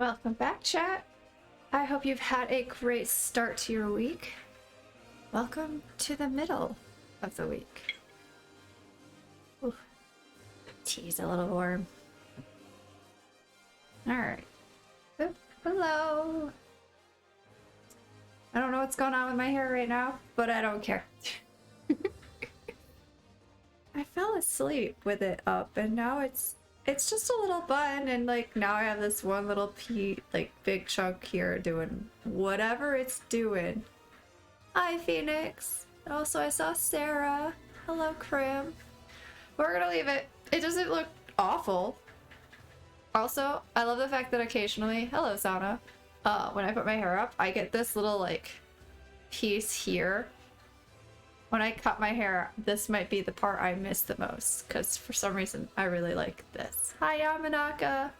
Welcome back, chat. I hope you've had a great start to your week. Welcome to the middle of the week. Ooh. Tea's a little warm. Alright. Hello. I don't know what's going on with my hair right now, but I don't care. I fell asleep with it up, and now it's just a little bun, and like now I have this one little big chunk here doing whatever it's doing. Hi, Phoenix. Also, I saw Sarah. Hello, Crim. We're gonna leave it. It doesn't look awful. Also, I love the fact that occasionally, hello, Sana. When I put my hair up, I get this little like piece here. When I cut my hair, this might be the part I miss the most, because for some reason I really like this. Hi, Yamanaka.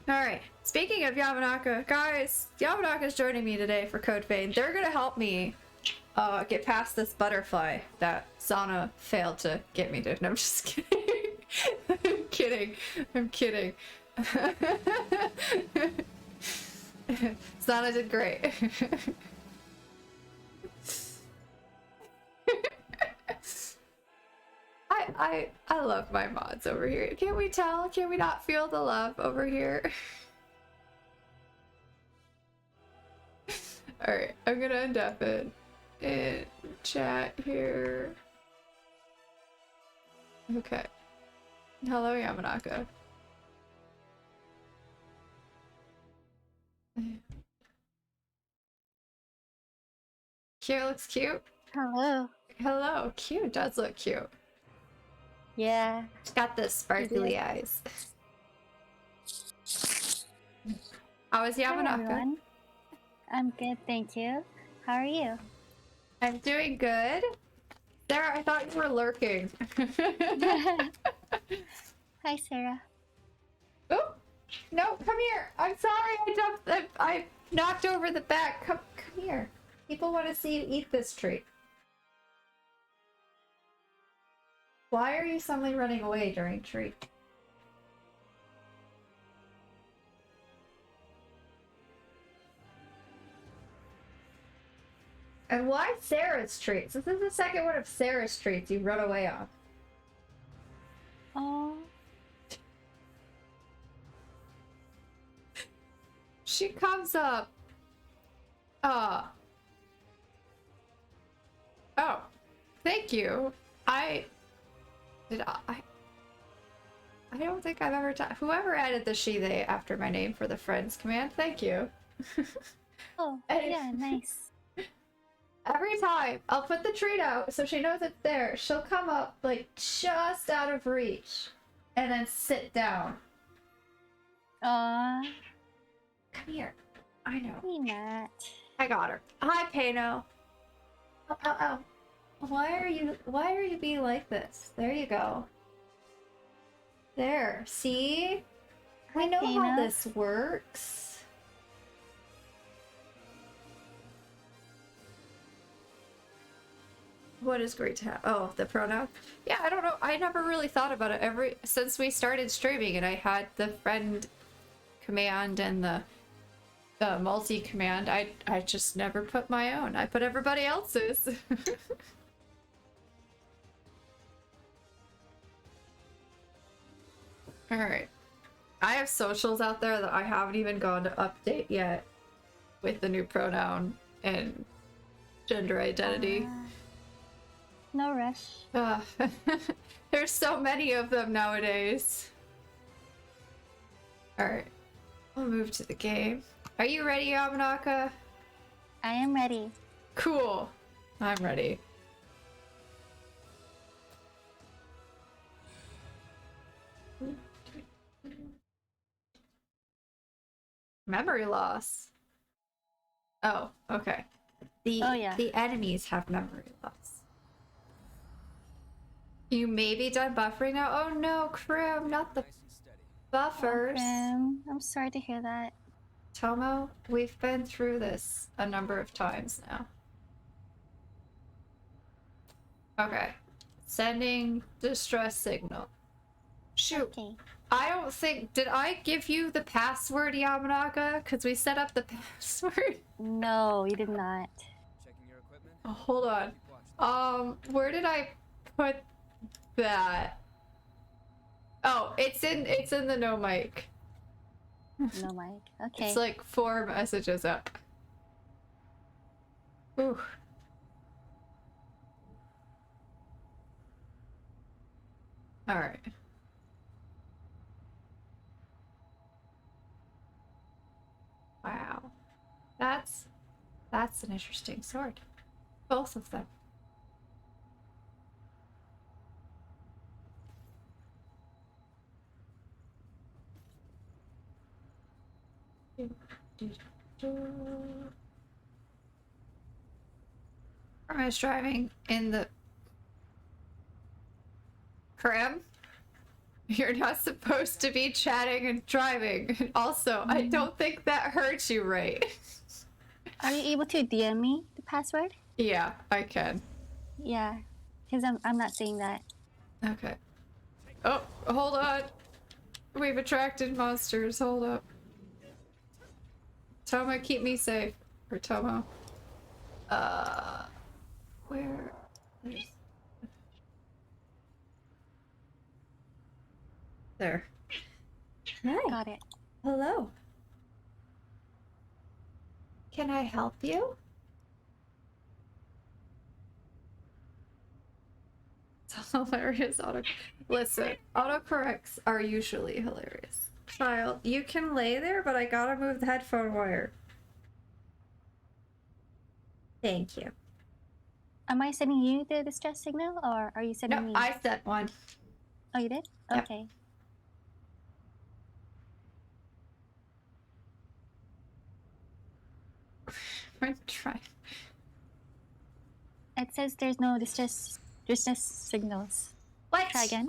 Alright, speaking of Yamanaka, guys, Yamanaka's joining me today for Code Vein. They're gonna help me get past this butterfly that Sana failed to get me to. No, I'm just kidding. I'm kidding. I'm kidding. Sana did great. I love my mods over here. Can't we tell? Can we not feel the love over here? Alright, I'm gonna undeafen and chat here. Okay. Hello, Yamanaka. Cute looks cute. Hello. Hello, cute does look cute. Yeah. Got the sparkly eyes. How is Hi, Yamanaka? everyone. I'm good, thank you. How are you? I'm doing good. Sarah, I thought you were lurking. Hi, Sarah. Oh, no, come here. I'm sorry, I knocked over the back. Come here. People want to see you eat this treat. Why are you suddenly running away during treat? And why Sarah's treats? This is the second one of Sarah's treats you run away on. Oh. She comes up. Oh, thank you. I don't think I've ever done. Whoever added the she they after my name for the friends command, thank you. Oh, yeah, nice. Every time I'll put the treat out so she knows it's there, she'll come up like just out of reach and then sit down. Aw. Come here. I know. Peanut. I got her. Hi, Pano. Oh, oh, oh. Why are you being like this? There you go. There. See? I know how this works. What is great to have? Oh, the pronoun? Yeah, I don't know. I never really thought about it since we started streaming, and I had the friend command and the multi command. I just never put my own. I put everybody else's. Alright. I have socials out there that I haven't even gone to update yet with the new pronoun and gender identity. No rush. There's so many of them nowadays. Alright. We'll move to the game. Are you ready, Yamanaka? I am ready. Cool. I'm ready. Memory loss. Oh, okay. The enemies have memory loss. You may be done buffering now. Oh no, Crim, not the buffers. I'm sorry to hear that. Tomo, we've been through this a number of times now. Okay. Sending distress signal. Shoot. Okay. I don't think... Did I give you the password, Yamanaka? Because we set up the password. No, you did not. Checking your equipment. Oh, hold on. Keep watching. Where did I put that? Oh, it's in the no mic. No mic. Okay. It's like 4 messages up. Ooh. All right. Wow. That's an interesting sword. Both of them. I was driving in the Cram. You're not supposed to be chatting and driving. Also, I don't think that hurts you right. Are you able to DM me the password? Yeah, I can. Yeah, because I'm not saying that. Okay. Oh, hold on. We've attracted monsters. Hold up. Tomo, keep me safe. Or Tomo. Where? There's... There. Hi. Got it. Hello. Can I help you? It's hilarious. Listen, autocorrects are usually hilarious. Child, you can lay there, but I gotta move the headphone wire. Thank you. Am I sending you the distress signal, or are you sending No, me? I sent one. Oh, you did? Yep. Okay. I'm trying. It says there's no distress signals. What? Try again.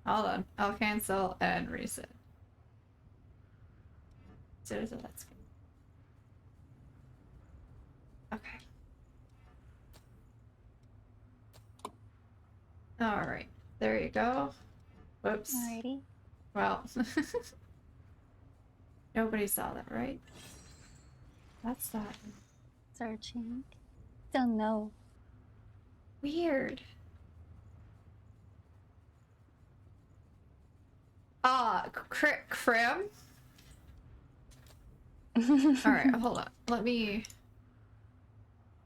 Hold on. I'll cancel and reset. So that's good. Okay. Alright. There you go. Whoops. Alrighty. Well. Nobody saw that, right? That's that. Searching. Still no. Weird. Crim? Alright, hold on. Let me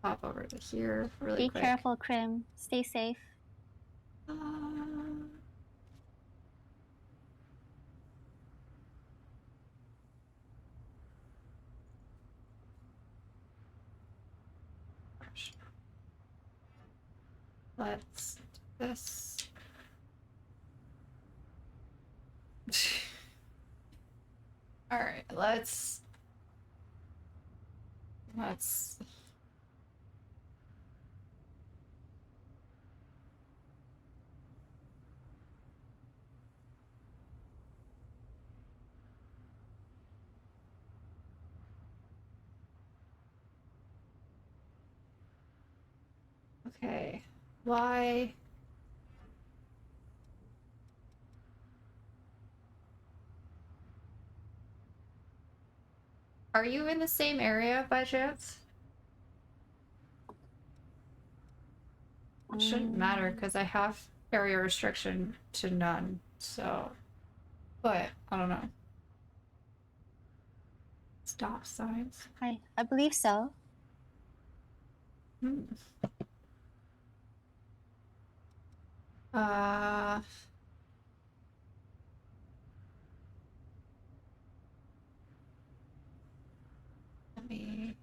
pop over to here really Be quick. careful, Krim. Stay safe. Uh, gosh. Let's do this. Alright, let's okay. Why? Are you in the same area by chance? It shouldn't matter because I have area restriction to none, so. But I don't know. Stop signs. I believe so. Hmm. Uh. Let me.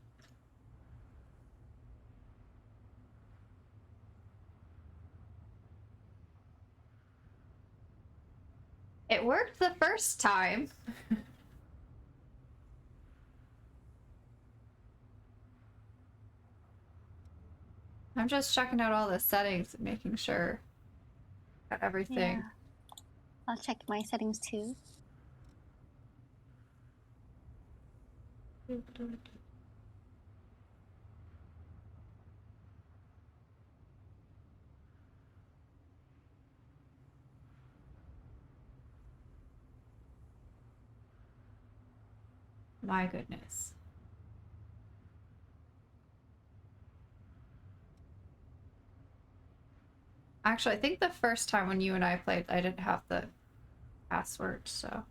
It worked the first time. I'm just checking out all the settings and making sure got everything. Yeah. I'll check my settings too. My goodness. Actually, I think the first time when you and I played, I didn't have the password, so.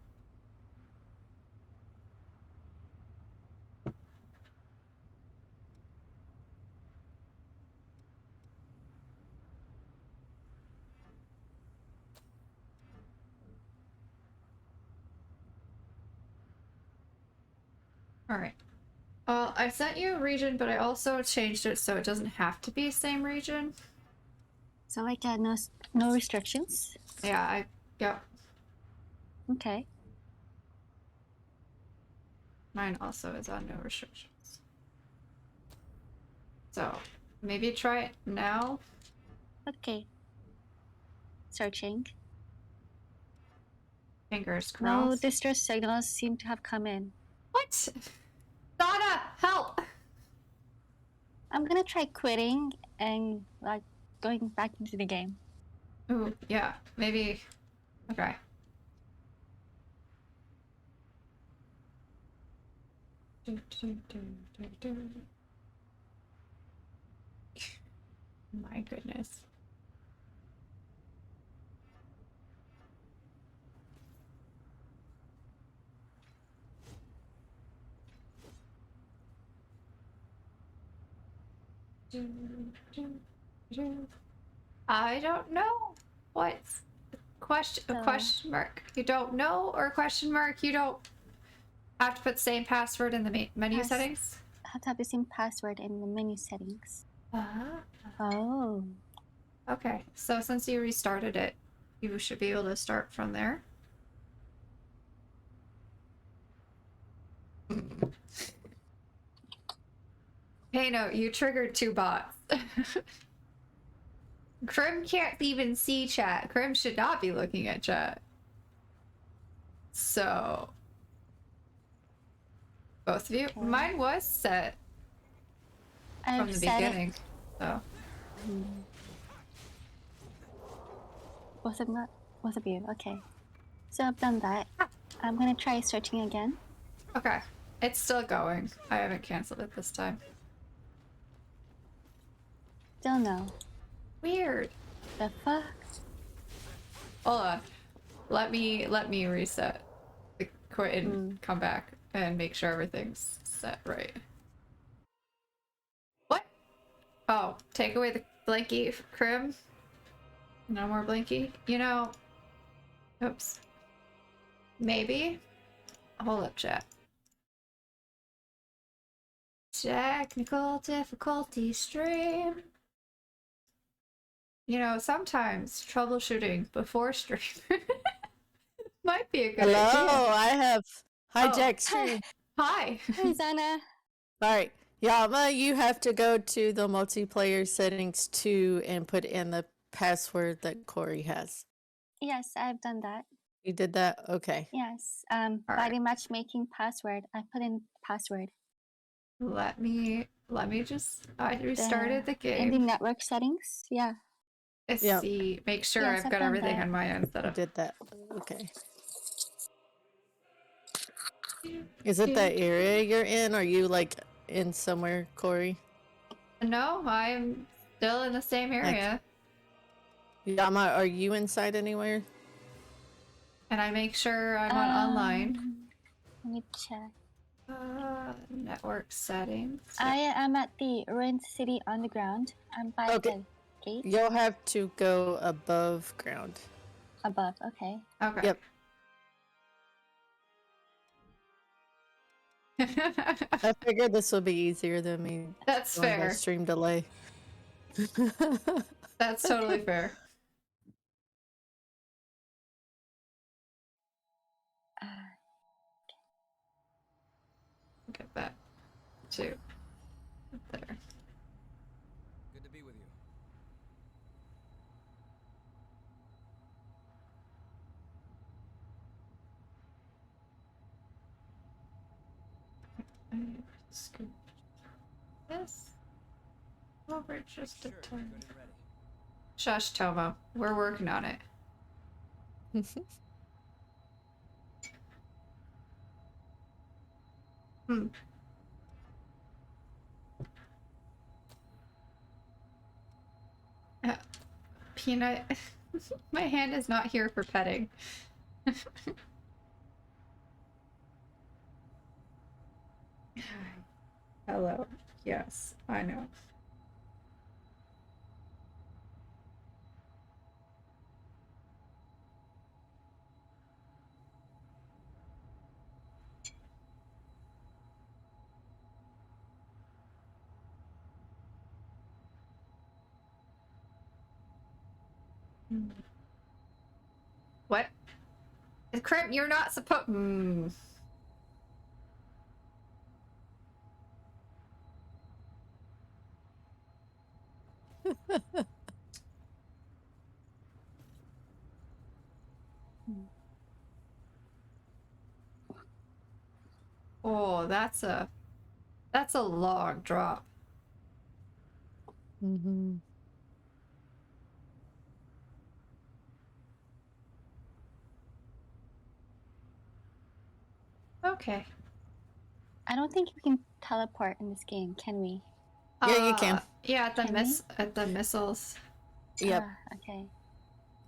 All right. I sent you a region, but I also changed it so it doesn't have to be same region. So like no restrictions. Yeah, yep. Okay. Mine also is on no restrictions. So maybe try it now. Okay. Searching. Fingers No crossed. distress signals seem to have come in. What? Donna, help! I'm gonna try quitting and like going back into the game. Ooh, yeah, maybe. Okay. My goodness. I don't know. What's question mark? You don't know, or question mark? You don't have to put same password in the menu settings? I have to have the same password in the menu settings. Uh-huh. Oh. Okay, so since you restarted it, you should be able to start from there. Hey, no, you triggered 2 bots. Krim can't even see chat. Krim should not be looking at chat. So, both of you? Okay. Mine was set from I've the set beginning. So, both of you. Okay. So I've done that. I'm gonna try searching again. okay. It's still going. I haven't canceled it this time. Still no. Weird. The fuck? Hold on. Let me reset. Quit and come back and make sure everything's set right. What? Oh, take away the blinky, Krim. No more blinky. You know. Oops. Maybe. Hold up, chat. Technical difficulty stream. You know, sometimes troubleshooting before stream might be a good Hello, idea. I have hijacked Oh. stream. Hi. Hi, Zana. Alright, Yama, you have to go to the multiplayer settings too and put in the password that Corey has. Yes, I've done that. You did that? Okay. Yes. All By right. the matchmaking password, I put in password. Let me just I restarted the In the game. network settings, yeah. Let's Yep. see, make sure Yes, I've I've got done everything that. on my end set You up. did that. Okay. Is it that area you're in? Are you like in somewhere, Corey? No, I'm still in the same area. Yama, are you inside anywhere? And I make sure I'm on online. Let me check. Network settings. I am at the Ruined City Underground. I'm by Okay. the gate You'll have to go above ground. above. Okay. Okay. Yep. I figured this would be easier than me That's doing fair. a stream delay. That's totally fair. Get that too. There. Good to be with you. Scoop this over just a Sure, turn. good and ready. Shush, Tomo. We're working on it. Hmm. Peanut, my hand is not here for petting. Hello. Yes, I know. What? Crimp, you're not supposed. Oh, that's a long drop. Mm-hmm. Okay. I don't think we can teleport in this game, can we? Yeah, you can. Yeah, at the Can we? at the missiles. Yep. Ah, okay.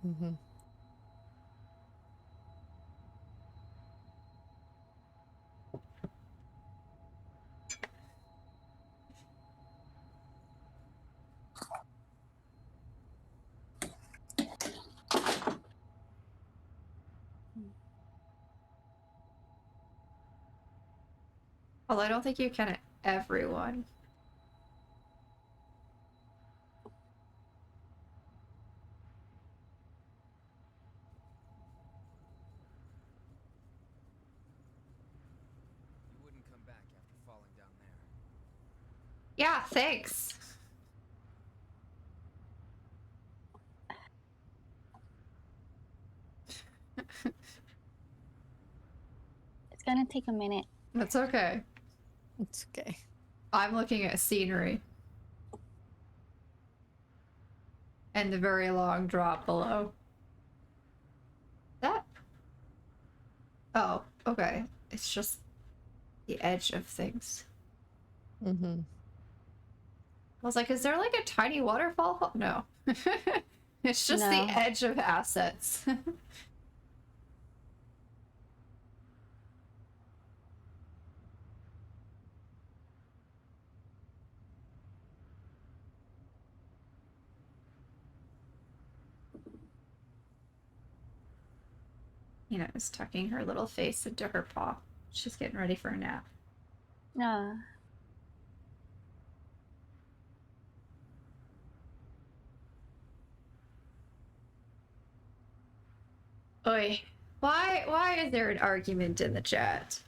Mm-hmm. Although I don't think you can everyone. You wouldn't come back after falling down there. Yeah, thanks. It's gonna take a minute. That's okay. It's okay. I'm looking at scenery. And the very long drop below. That? Oh, okay. It's just the edge of things. Mm-hmm. I was like, is there like a tiny waterfall? No. It's just No. the edge of assets. Is tucking her little face into her paw. She's getting ready for a nap. No. Oi. Why is there an argument in the chat?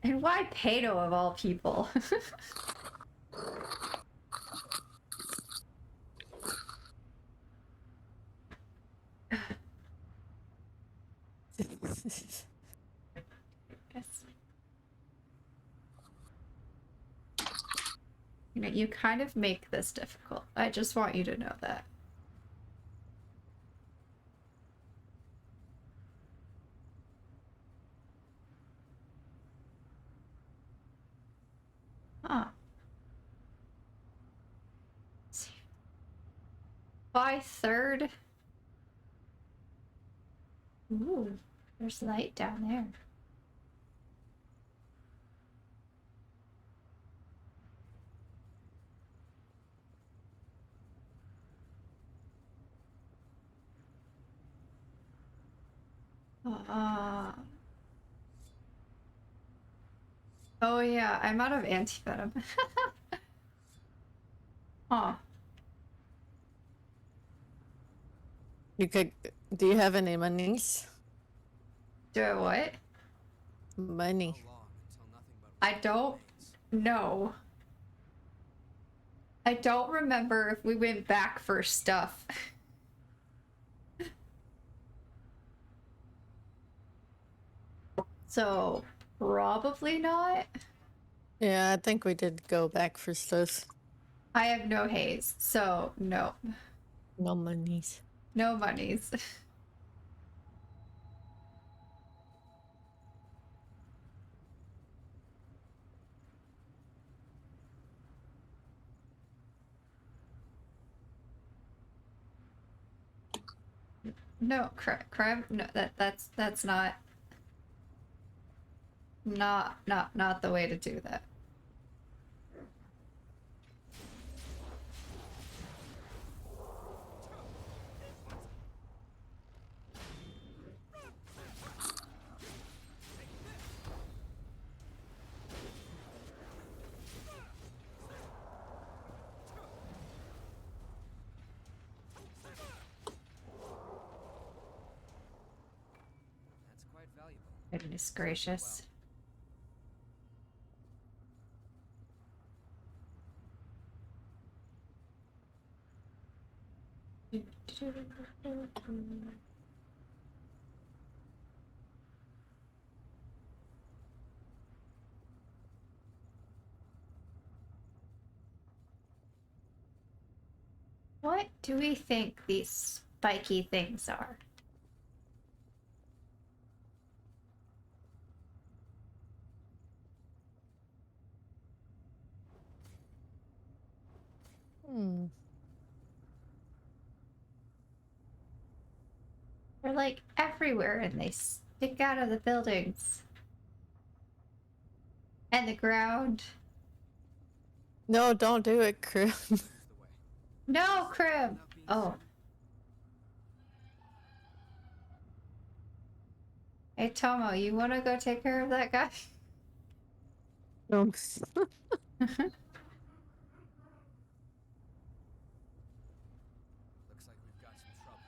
And why Pato of all people? Yes. You kind of make this difficult. I just want you to know that. Huh. Let's see. By third. Ooh, there's light down there. Uh, oh yeah, I'm out of anti-venom. Huh. You could. Do you have any monies? Do I what? Money. How long until nothing but I don't remains? know. I don't remember if we went back for stuff. So, probably not. Yeah, I think we did go back for stuff. I have no haze, so no. No monies. No monies. No, crime. No, that's not the way to do that. That's quite valuable. Goodness gracious. What do we think these spiky things are? Hmm. They're like everywhere and they stick out of the buildings and the ground. No, don't do it, Krim. The way. No, Krim! Not being Oh. certain. Hey, Tomo, you want to go take care of that guy? No. Looks like we've got some trouble.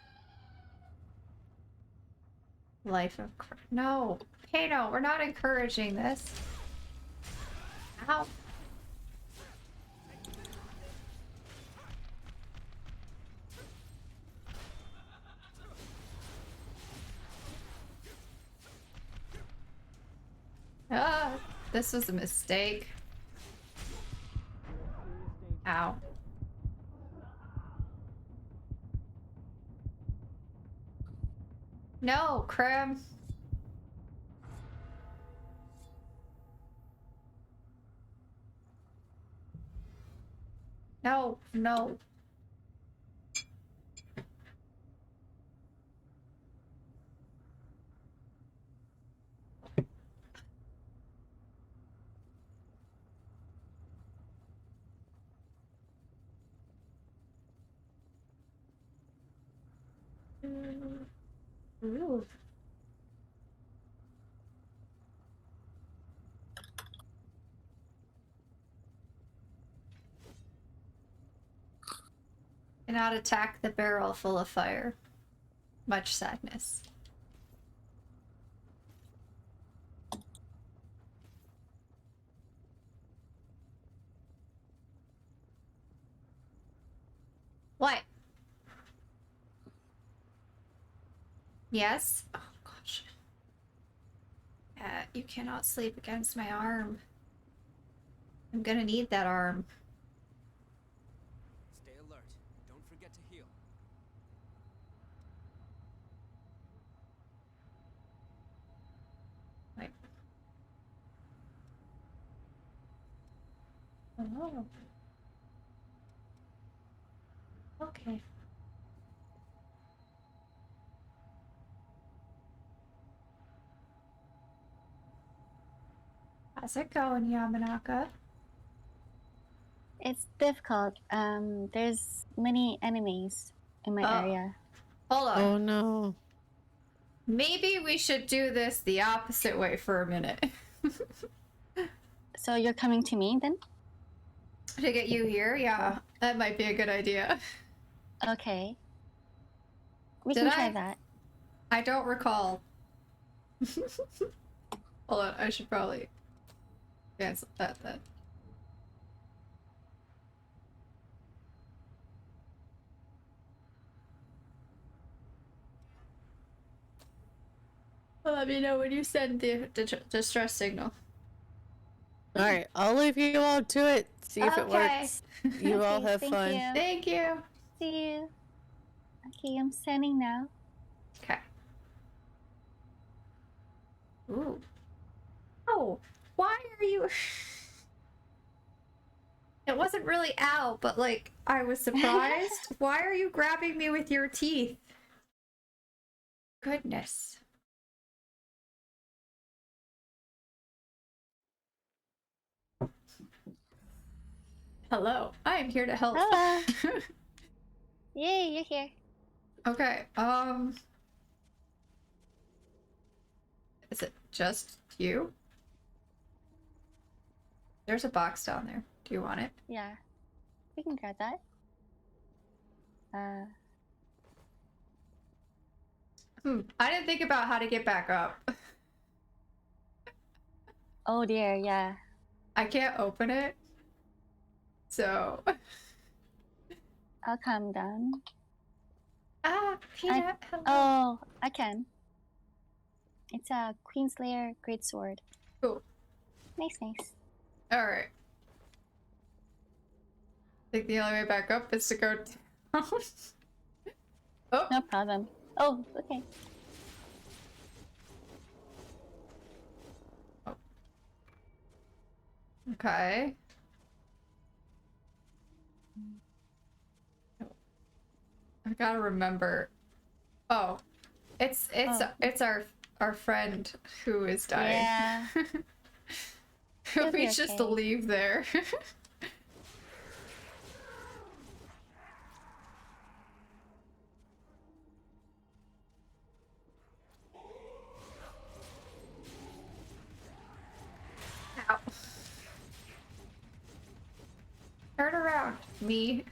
Life of No, Kano, we're not encouraging this. Ow. Ah, this was a mistake. Ow. No, Krim. No, no. Ooh. Cannot attack the barrel full of fire. Much sadness. What? Yes? Oh gosh. You cannot sleep against my arm. I'm gonna need that arm. Stay alert. Don't forget to heal. Like. Oh. Okay. How's it going, Yamanaka? It's difficult. There's many enemies in my Oh. area. Hold on. Oh no. Maybe we should do this the opposite way for a minute. So you're coming to me then? To get you here? Yeah, that might be a good idea. Okay. We Did can try I? that. I don't recall. Hold on, I should probably cancel that then. Let me know when you send the distress signal. Alright, I'll leave you all to it. See if it Okay. works. You all Okay, have thank fun. you. Thank you. See you. Okay, I'm sending now. Okay. Ooh. Oh, why are you? It wasn't really ow, but like I was surprised. Why are you grabbing me with your teeth? goodness. Hello, I am here to help. Hello. Yay, you're here. Okay, is it just you? There's a box down there. Do you want it? Yeah. We can grab that. I didn't think about how to get back up. Oh dear, yeah. I can't open it. So. I'll calm down. Ah, Peanut. Hello. Oh, I can. It's a Queenslayer Greatsword. Cool. Nice, nice. Alright. I think the only way back up is to go down. Oh, No problem. Oh, okay. okay. I gotta remember. Oh, it's our friend who is dying. Yeah. Who He'll we be just okay. leave there. Ow. Turn around, me.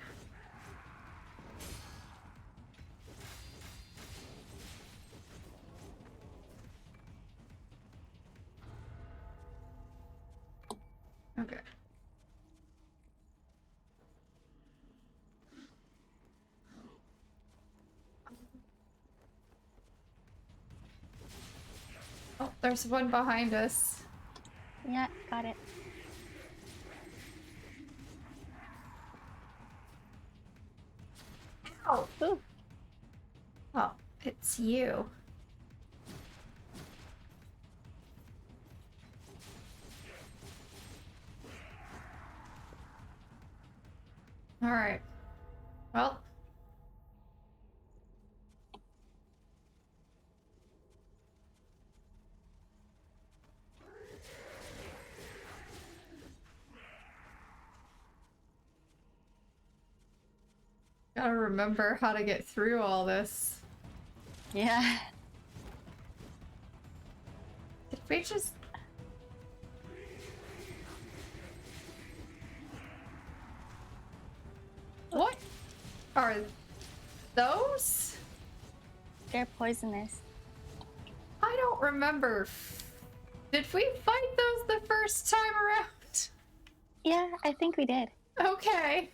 Okay. Oh, there's one behind us. Yeah, got it. Ow. Ooh. Oh, it's you. All right. Well. Gotta remember how to get through all this. Yeah. Did we just... What are those? They're poisonous. I don't remember. Did we fight those the first time around? Yeah, I think we did. Okay.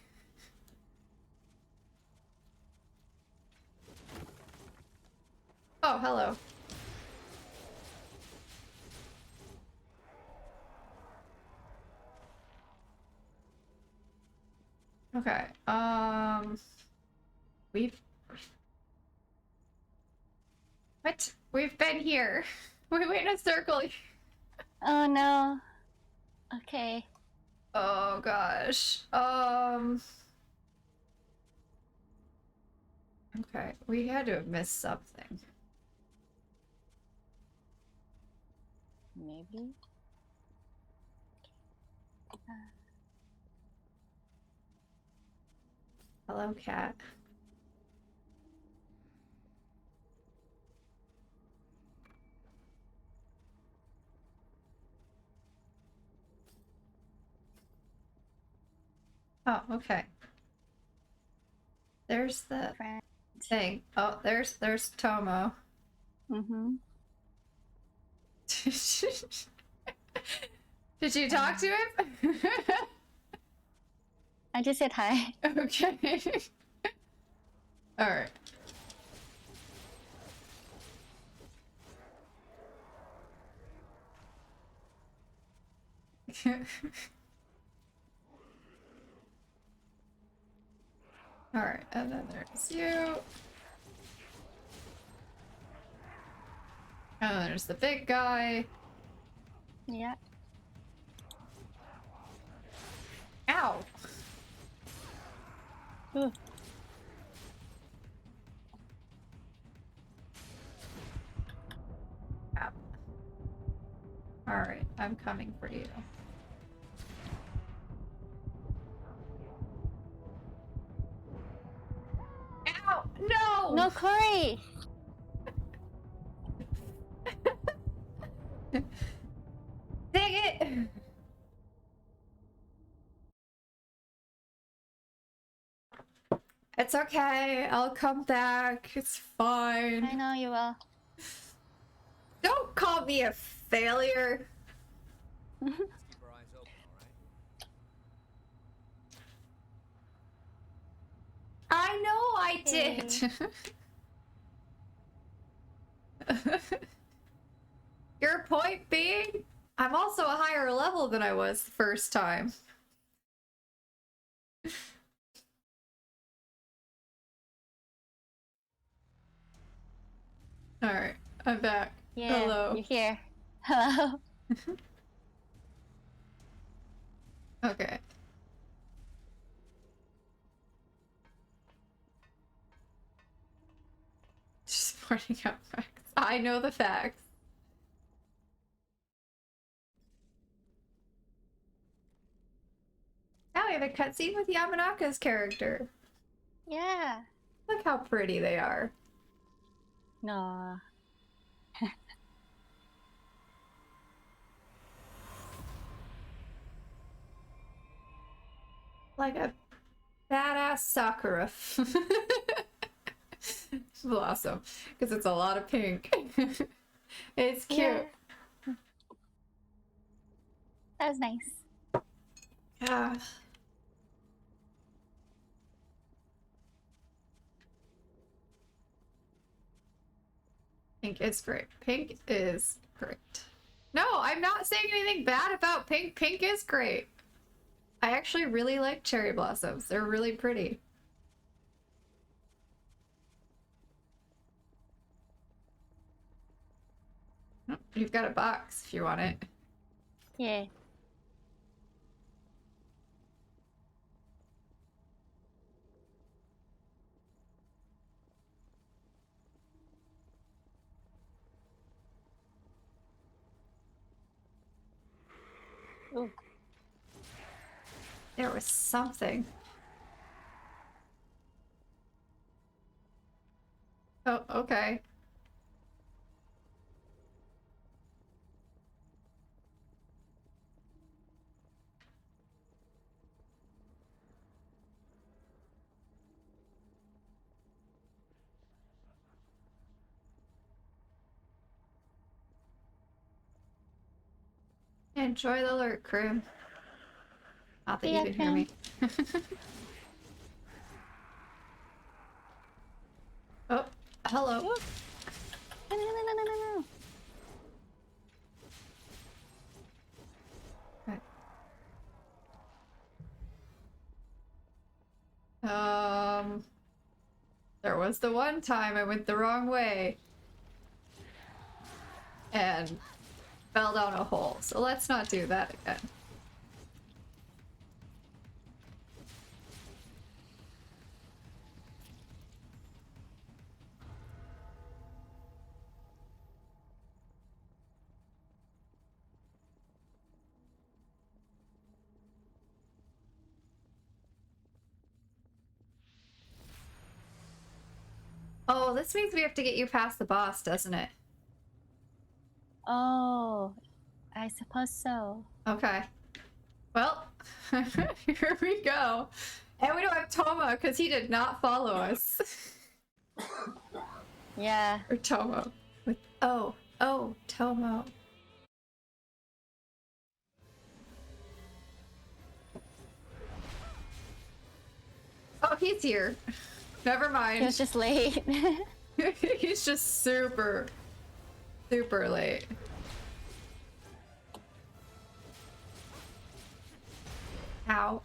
Oh, hello. Okay. We've... What? We've been here. We went in a circle. Oh no. Okay. Oh gosh. Okay, we had to have missed something. Maybe. Hello, cat. Oh, okay. There's the Friend. thing. Oh, there's Tomo. Mm-hmm. Did you talk to him? I just said hi. Okay. All right. All right, and then there's you. And then there's the big guy. Yeah. Ow. Ooh. coming for you. Ow! No! No, Corey! Dang it! It's okay. I'll come back. It's I fine. know you will. Don't call me a failure. Let's keep our eyes open, alright? I know I did. Your point being, I'm also a higher level than I was the first time. Alright, I'm back. Yeah, Hello. you're here. Hello. Okay. Just pointing out facts. I know the facts. Now we have a cutscene with Yamanaka's character. Yeah. Look how pretty they are. No. Like a badass Sakura. Blossom. Because it's a lot of pink. It's cute. Yeah. That was nice. Yeah. Pink is great. Pink is great. No, I'm not saying anything bad about pink. Pink is great. I actually really like cherry blossoms. They're really pretty. Oh, you've got a box if you want it. Yeah. Ooh. There was something. Oh, okay. Enjoy the alert, crew. Not that Yeah, you can hear me. Oh, hello. No, no, no, no, no, no, no. Okay. There was the one time I went the wrong way and fell down a hole, so let's not do that again. Oh, this means we have to get you past the boss, doesn't it? Oh, I suppose so. Okay. Well, here we go. And we don't have Toma because he did not follow us. Yeah. Or Tomo. With Tomo. Oh, he's here. Never mind. He was just late. He's just super late. Ow.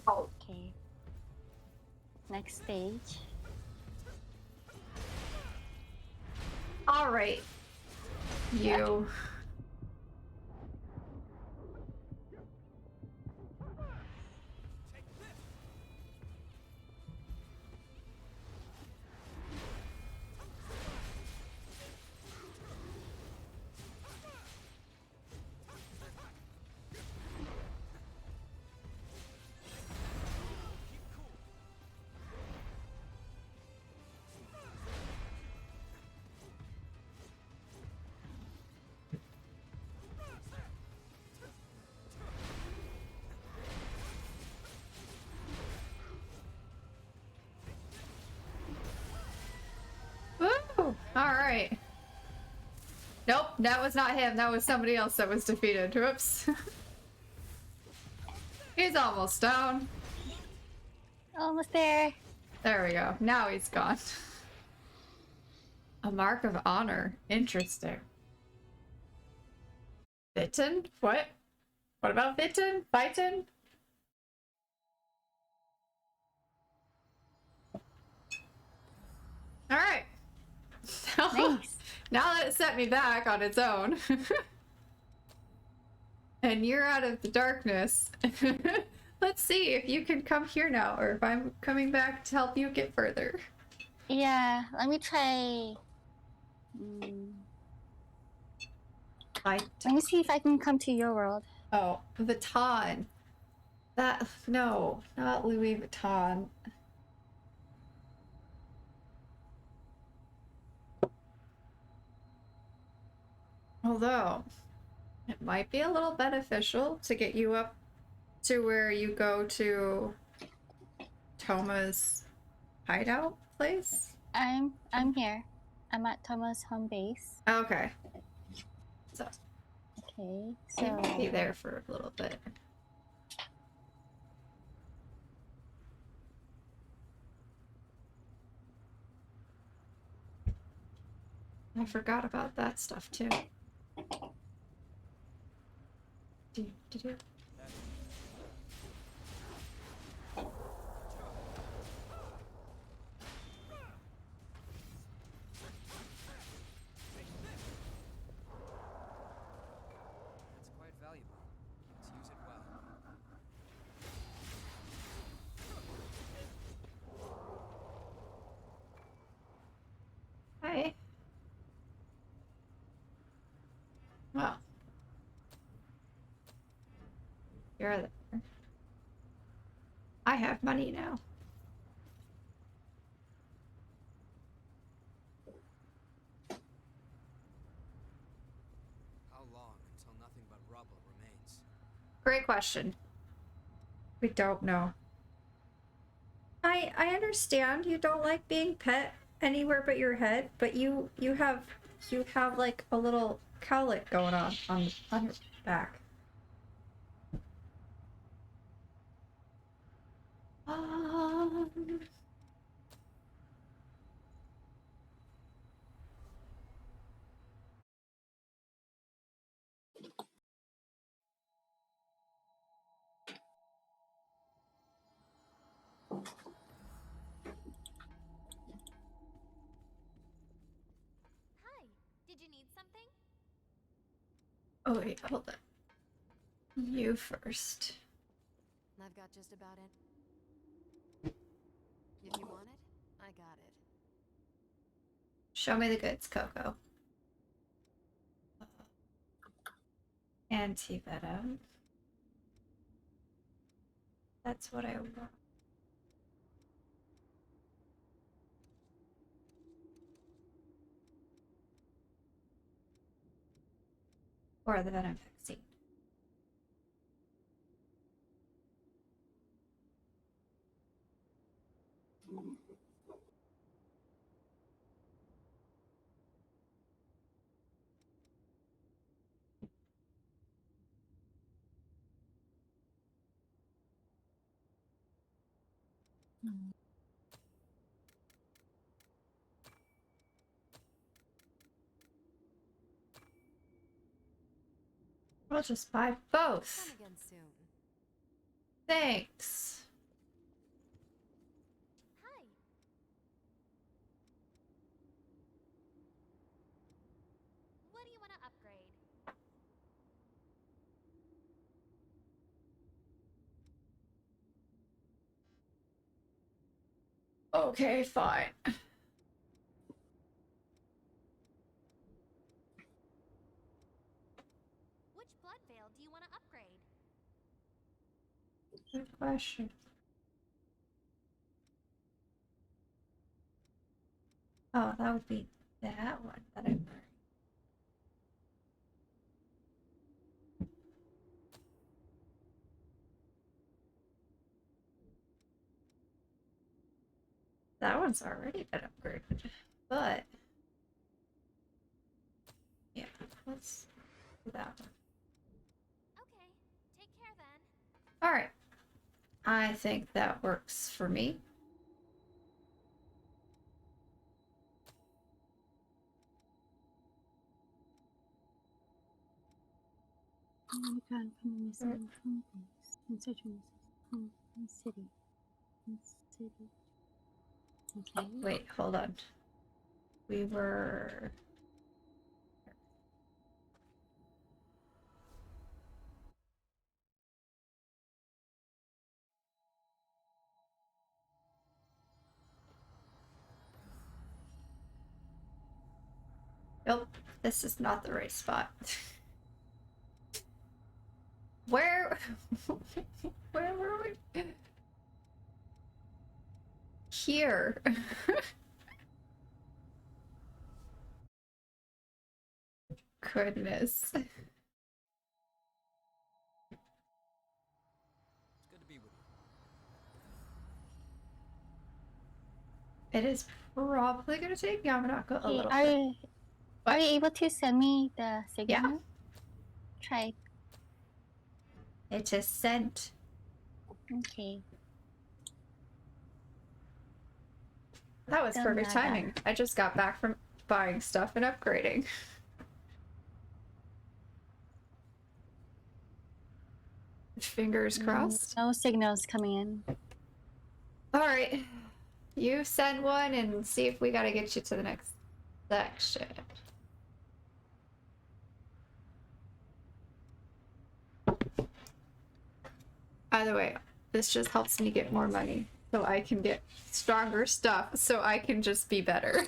Okay. Next stage. All right. You. Nope, that was not him. That was somebody else that was defeated. Whoops. He's almost down. Almost there. There we go. Now he's gone. A mark of honor. Interesting. Bitten? What? What about bitten? Bitten? Alright. Nice. Now that it set me back on its own. And you're out of the darkness. Let's see if you can come here now, or if I'm coming back to help you get further. Yeah, let me try. Mm, I let me see if I can come to your world. Oh, Vuitton. That no, not Louis Vuitton. Although it might be a little beneficial to get you up to where you go to Toma's hideout place. I'm here. I'm at Toma's home base. Okay. So Okay, you can be so there for a little bit. I forgot about that stuff too. Do. That's quite valuable. Let's use it well. Hi. Well. You're there. I have money now. How long until nothing but rubble remains? Great question. We don't know. I understand you don't like being pet anywhere but your head, but you have like a little cowlick going on your back. Um, Hi, did you need something? oh wait, hold on. You first. I've got just about it. If you want it, I got it. Show me the goods, Coco. Antivenom. That's what I want. Or the venom vaccine. We'll just buy both. Come again soon. Thanks. Hi. What do you want to upgrade? Okay, fine. Which blood veil do you want to upgrade? Good question. Oh, that would be that one that I'm wearing. That one's already been upgraded, but yeah. let's do that one. Okay, take care then. All right. I think that works for me. Oh my god, I'm missing some things. In search of in city. In city. Okay. Wait, hold on. We were. Nope, this is not the right spot. Where? Where were we? Here. Goodness. It's good to be with you. It is probably gonna take Yamanaka a Okay, little are bit. you, are you able to send me the signal? Yeah. Try. It is sent. Okay. That was Done perfect that. timing. I just got back from buying stuff and upgrading. Fingers crossed. No signals coming in. All right. You send one and see if we gotta get you to the next section. Either way, this just helps me get more money so I can get stronger stuff so I can just be better.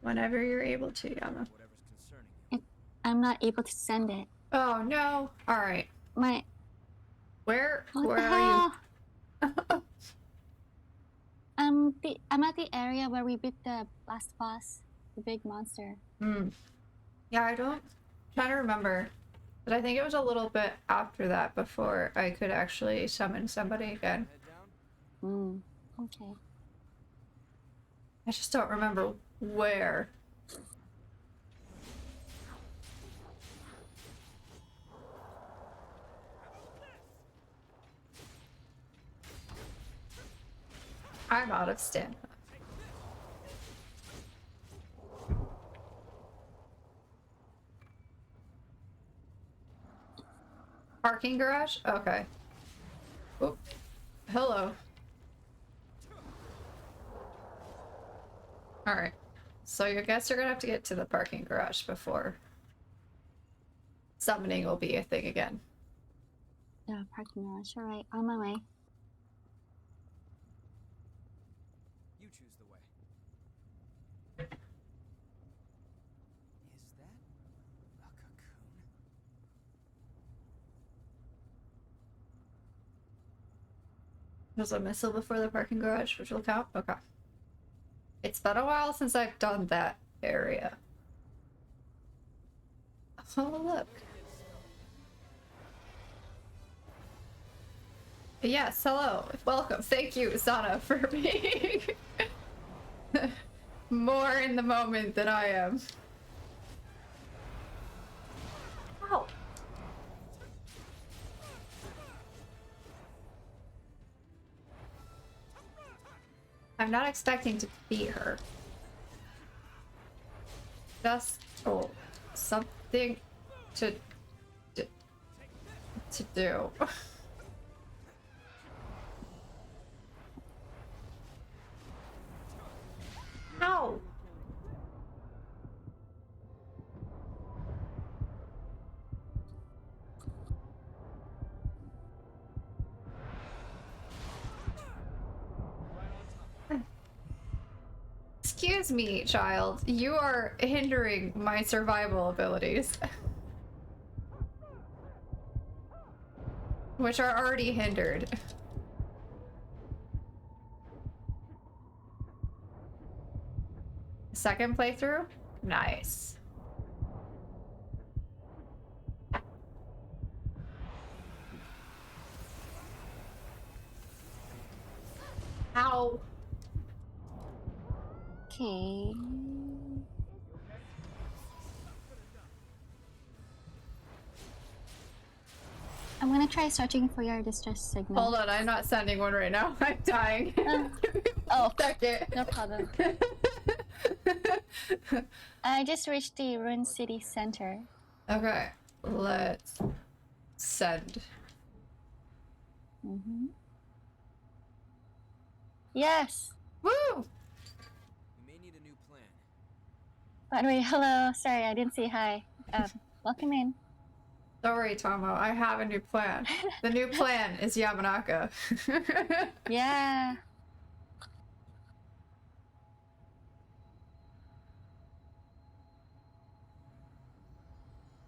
Whenever you're able to, Yama. Whatever's concerning you. I'm not able to send it. Oh no. All right. My Where what where the are hell? you? I'm at the area where we beat the last boss, the big monster. Hmm. Yeah, I don't trying to remember. But I think it was a little bit after that before I could actually summon somebody again. Head down. Okay. I just don't remember where. I'm out of stamina. Parking garage? Okay. Oop. Hello. Alright. So I guess you're gonna have to get to the parking garage before summoning will be a thing again. Yeah, parking garage. Alright, on my way. You choose the way. Is that a cocoon? There's a missile before the parking garage, which will count? Okay. It's been a while since I've done that area. Oh, look. Yes, hello. Welcome. Thank you, Sana, for being more in the moment than I am. Ow. I'm not expecting to beat her. Just something to do. Ow! Excuse me, child. You are hindering my survival abilities. Which are already hindered. second playthrough? Nice. Ow. Okay. I'm gonna try searching for your distress signal. Hold on, I'm not sending one right now. I'm dying. Oh, Second. no problem. I just reached the Ruin City Center. Okay, let's send. Mm-hmm. Yes! Woo! We may need a new plan. By the way, hello. Sorry, I didn't say hi. Welcome in. Don't worry, Tomo. I have a new plan. The new plan is Yamanaka. Yeah.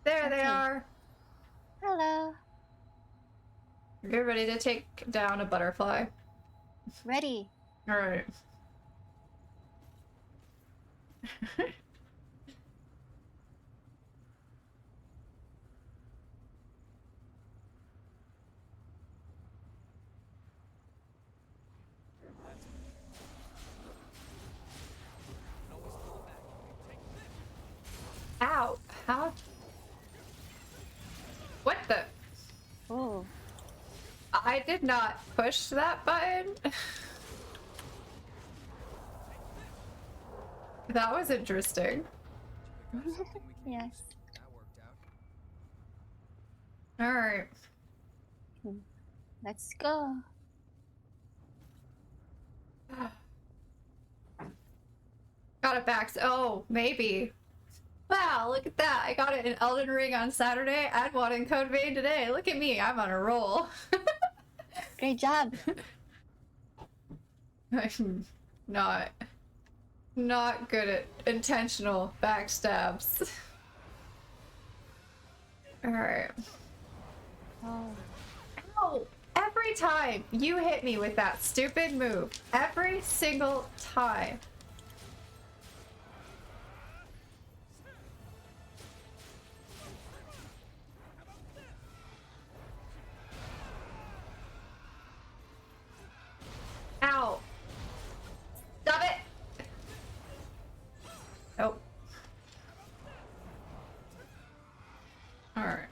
There they Okay. are. Hello. Get ready to take down a butterfly. Ready. All right. Ow! How? What the? Oh. I did not push that button. That was interesting. Did you pick up something we can Yes. use? That worked out. All right. Let's go. Got it back. Oh, maybe. Wow, look at that. I got it in Elden Ring on Saturday and one in Code Vein today. Look at me. I'm on a roll. Great job. I'm not good at intentional backstabs. Alright. Oh. Ow! Every time you hit me with that stupid move. Every single time. Ow! Stop it! Nope. Alright.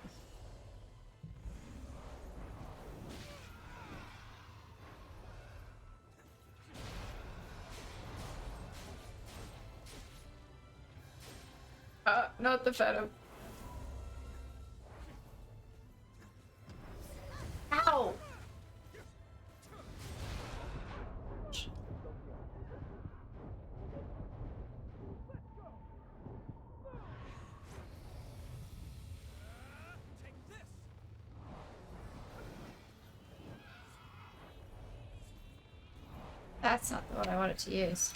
Not the Venom. Ow! That's not the one I wanted to use.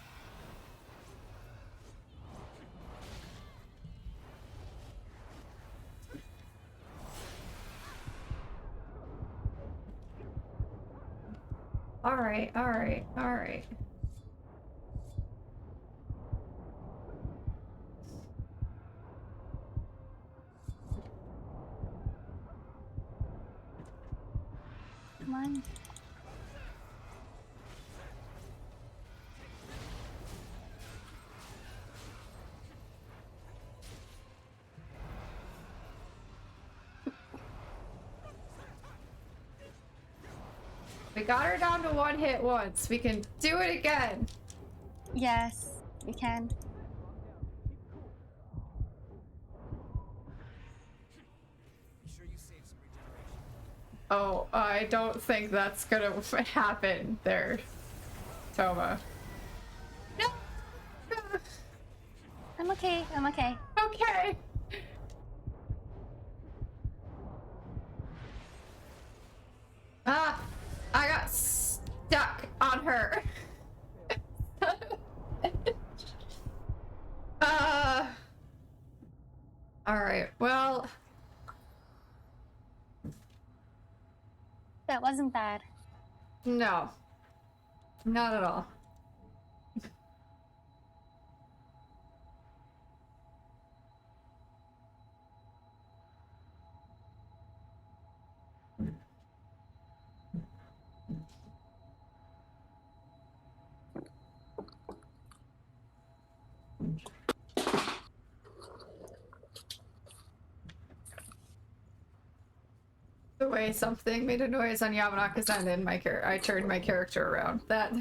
Alright, alright, alright. Come on. We got her down to one hit once. We can do it again. Yes, we can. Be sure you save some regeneration. Oh, I don't think that's gonna happen there, Toma. No! I'm okay. I'm okay. Okay. Ah, I got stuck on her. All right. Well, That wasn't bad. no, not at all. The way something made a noise on Yamanaka's end and I turned my character around. That.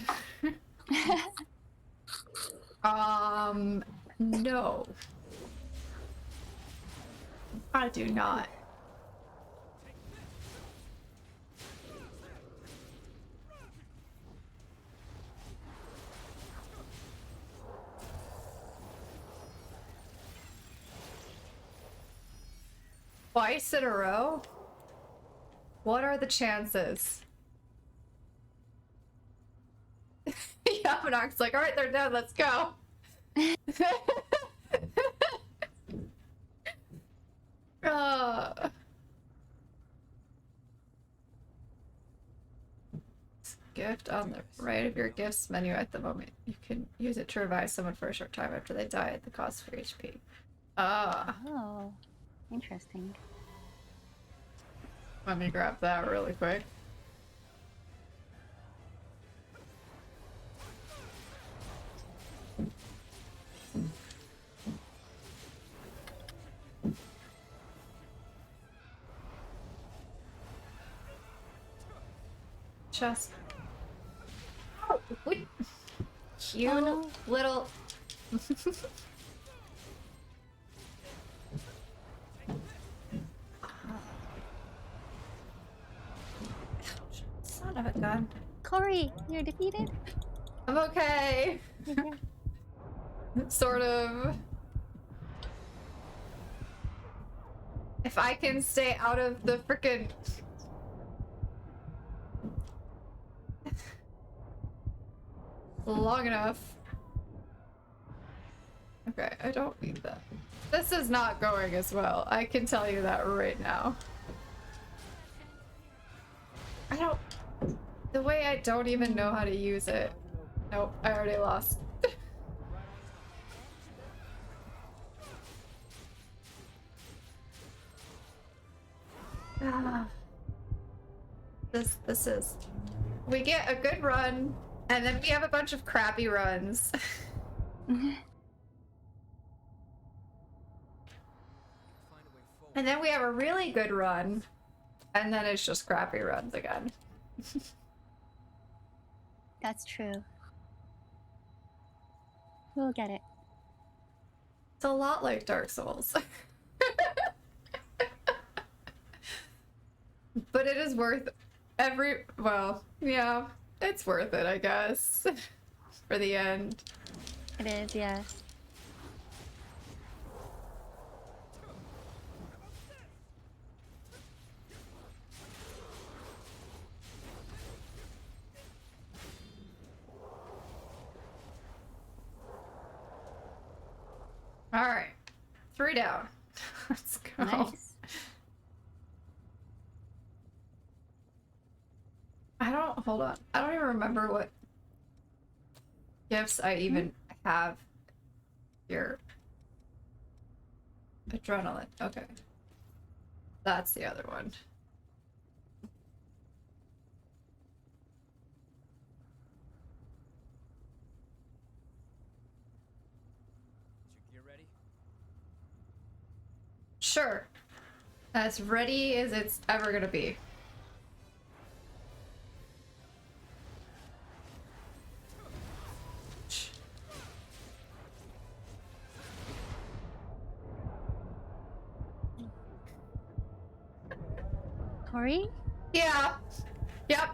No. I do not. Twice in a row? What are the chances? Yamanak's like, alright, they're done, let's go. Gift on the right of your gifts menu at the moment. You can use it to revive someone for a short time after they die at the cost for HP. Oh, interesting. Let me grab that really quick. Chest. Oh, wait. Cute Oh, no. little. Son of a gun. Corey, you're defeated. I'm okay. Sort of. If I can stay out of the frickin' long enough. Okay, I don't need that. This is not going as well. I can tell you that right now. The way I don't even know how to use it. Nope, I already lost. This is. We get a good run, and then we have a bunch of crappy runs. And then we have a really good run, and then it's just crappy runs again. That's true. We'll get it. It's a lot like Dark Souls. But it is worth well, yeah, it's worth it, I guess. For the end. It is, yes. Alright. 3 down. Let's go. Nice. Hold on. I don't even remember what gifts I even have here. Adrenaline. Okay. That's the other one. Is your gear ready? Sure. As ready as it's ever gonna be. Corey? Yeah. Yep.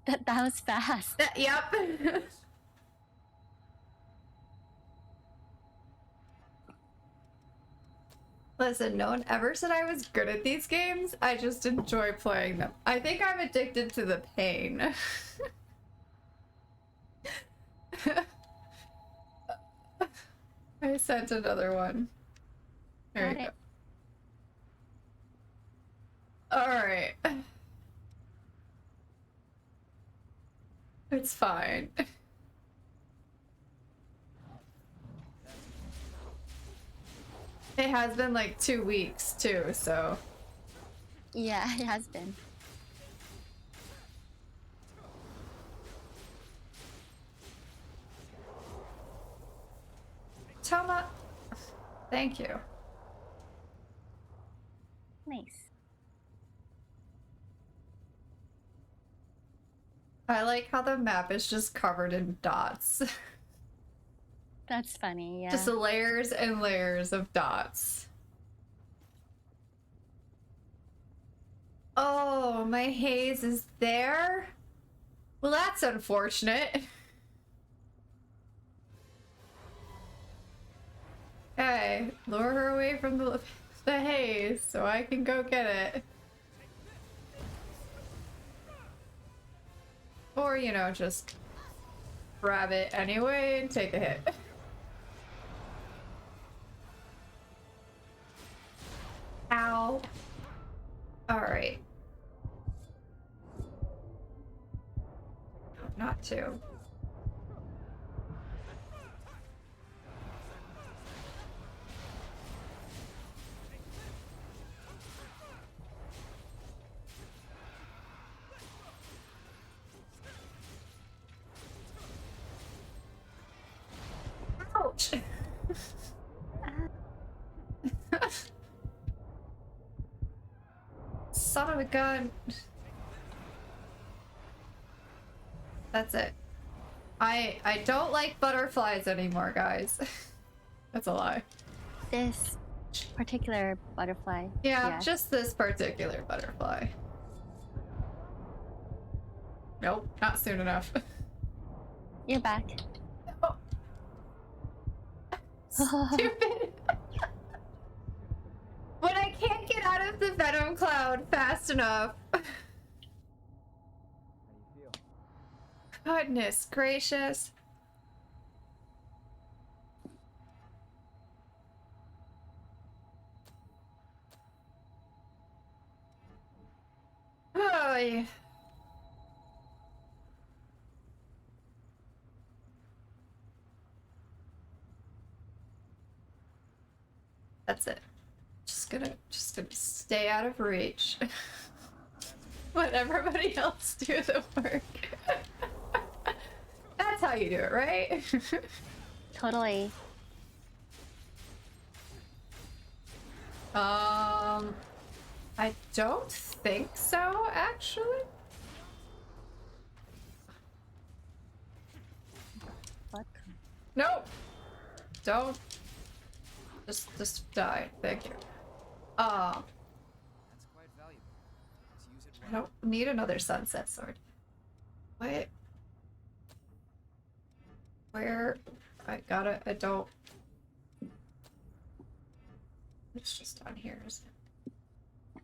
That was fast. Yep. Listen, no one ever said I was good at these games. I just enjoy playing them. I think I'm addicted to the pain. I sent another one. There Got you it. go. Alright. It's fine. It has been like 2 weeks too, so. Yeah, it has been. Toma, thank you. Nice. I like how the map is just covered in dots. That's funny, yeah. Just layers and layers of dots. Oh, my haze is there? Well, that's unfortunate. Okay, lure her away from the haze so I can go get it. Or, you know, just grab it anyway and take a hit. Ow. Alright. Not to. Ouch! Son of a gun. That's it. I don't like butterflies anymore, guys. That's a lie. This particular butterfly. Yeah, just this particular butterfly. Nope, not soon enough. You're back. Oh. Stupid. When I can't get out of the venom cloud fast enough. How do you feel? Goodness gracious. Oh, yeah. That's it. Just gonna stay out of reach. Let everybody else do the work. That's how you do it, right? Totally. I don't think so, actually. What? Nope. Don't. Just die. Thank you. That's quite valuable. Let's use it I well. don't need another sunset sword. What? Where? I don't. It's just on here, isn't it?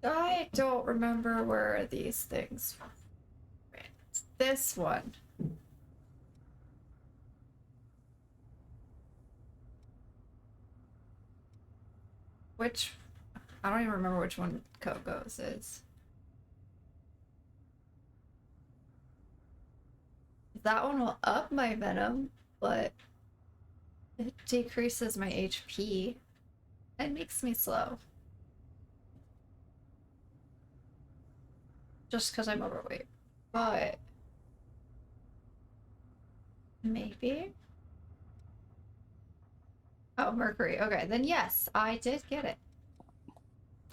I don't remember where these things. It's this one. Which I don't even remember which one Coco's is. That one will up my venom, but it decreases my HP and makes me slow. Just because I'm overweight. But maybe. Oh, Mercury. Okay, then yes, I did get it.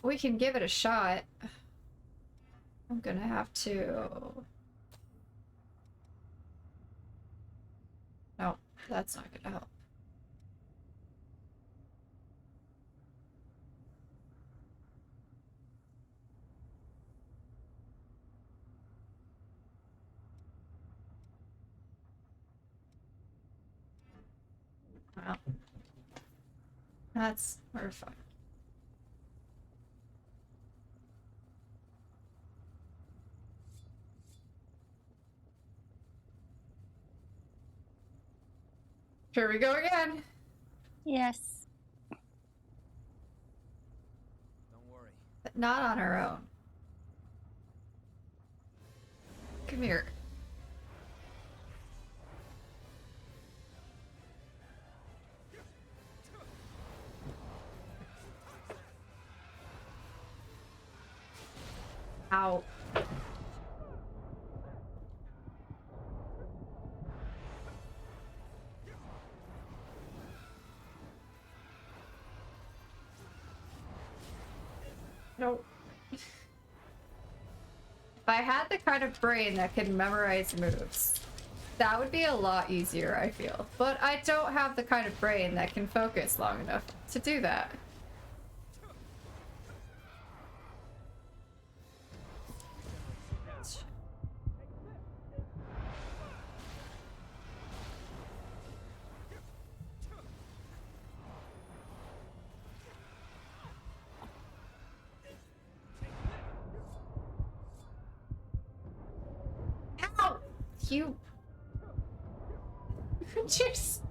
We can give it a shot. I'm gonna have to. No, that's not gonna help. Well, we're fine. Here we go again. Yes. Don't worry. But not on our own. Come here. Ow. Nope. If I had the kind of brain that could memorize moves, that would be a lot easier, I feel. But I don't have the kind of brain that can focus long enough to do that. Ow! You... Just...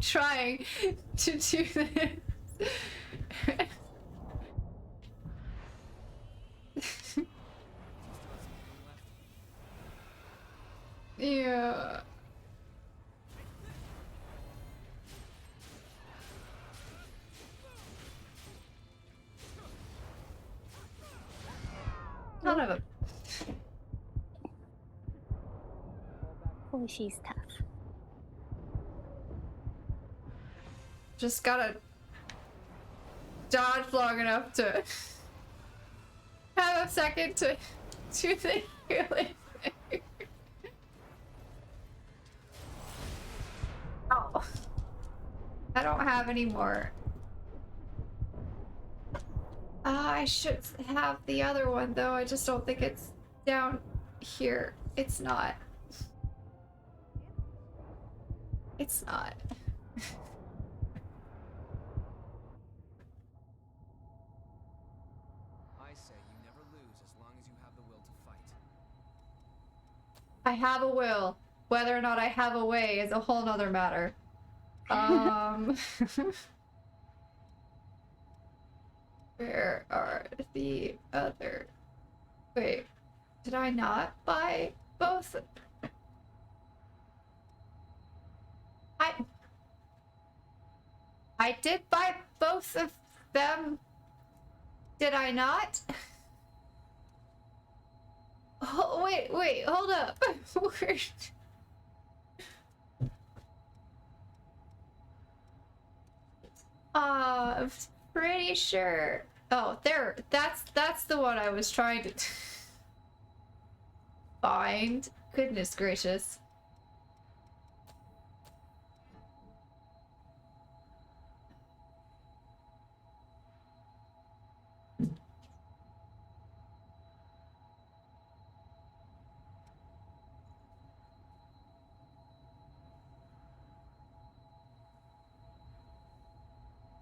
trying to do this. Yeah. Son of a... Oh, she's tough. Just gotta dodge long enough to have a second to do the healing thing. Oh. I don't have any more. I should have the other one though. I just don't think it's down here. It's not. It's not. I say you never lose as long as you have the will to fight. I have a will. Whether or not I have a way is a whole nother matter. Where are the other... Wait, did I not buy both? I did buy both of them. Did I not? Oh, wait, hold up. Where... I'm pretty sure. Oh, there. That's the one I was trying to find. Goodness gracious.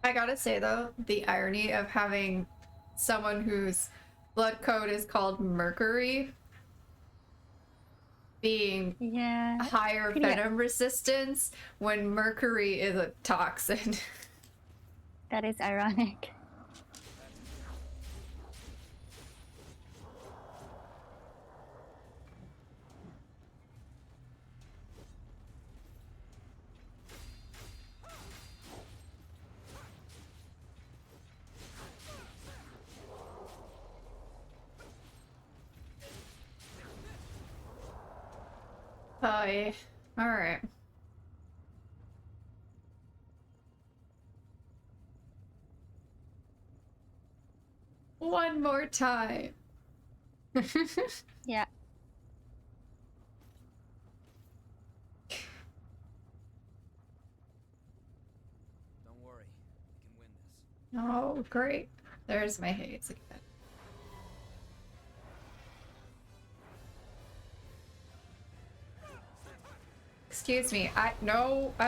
I gotta say though, the irony of having someone whose blood code is called Mercury being Yeah. higher Pretty- venom resistance when mercury is a toxin. That is ironic. Oh yeah. Alright. One more time. Yeah. Don't worry, we can win this. Oh, great. There's my haze again. Excuse me, I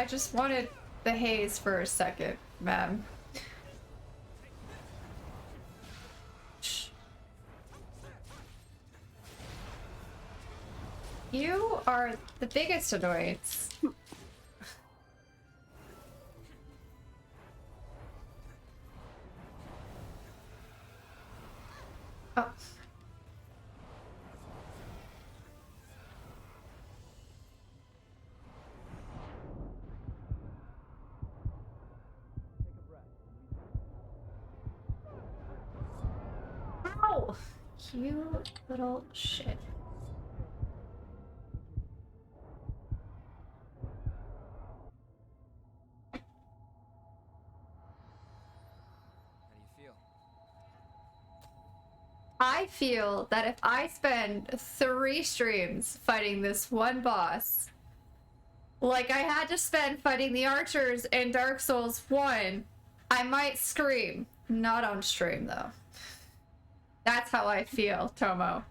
just wanted the haze for a second, ma'am. Shh. You are the biggest annoyance. Oh. Ow! You little shit. How do you I feel that if I spend 3 streams fighting this one boss, like I had to spend fighting the archers in Dark Souls 1, I might scream. Not on stream, though. That's how I feel, Tomo.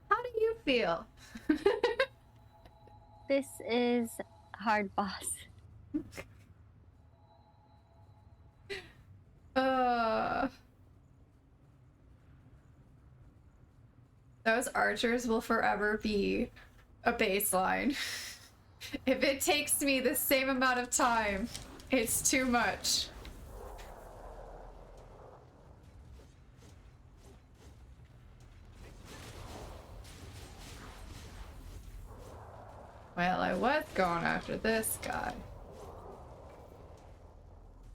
How do you feel? This is a hard boss. Those archers will forever be a baseline. If it takes me the same amount of time, it's too much. Well, I was going after this guy.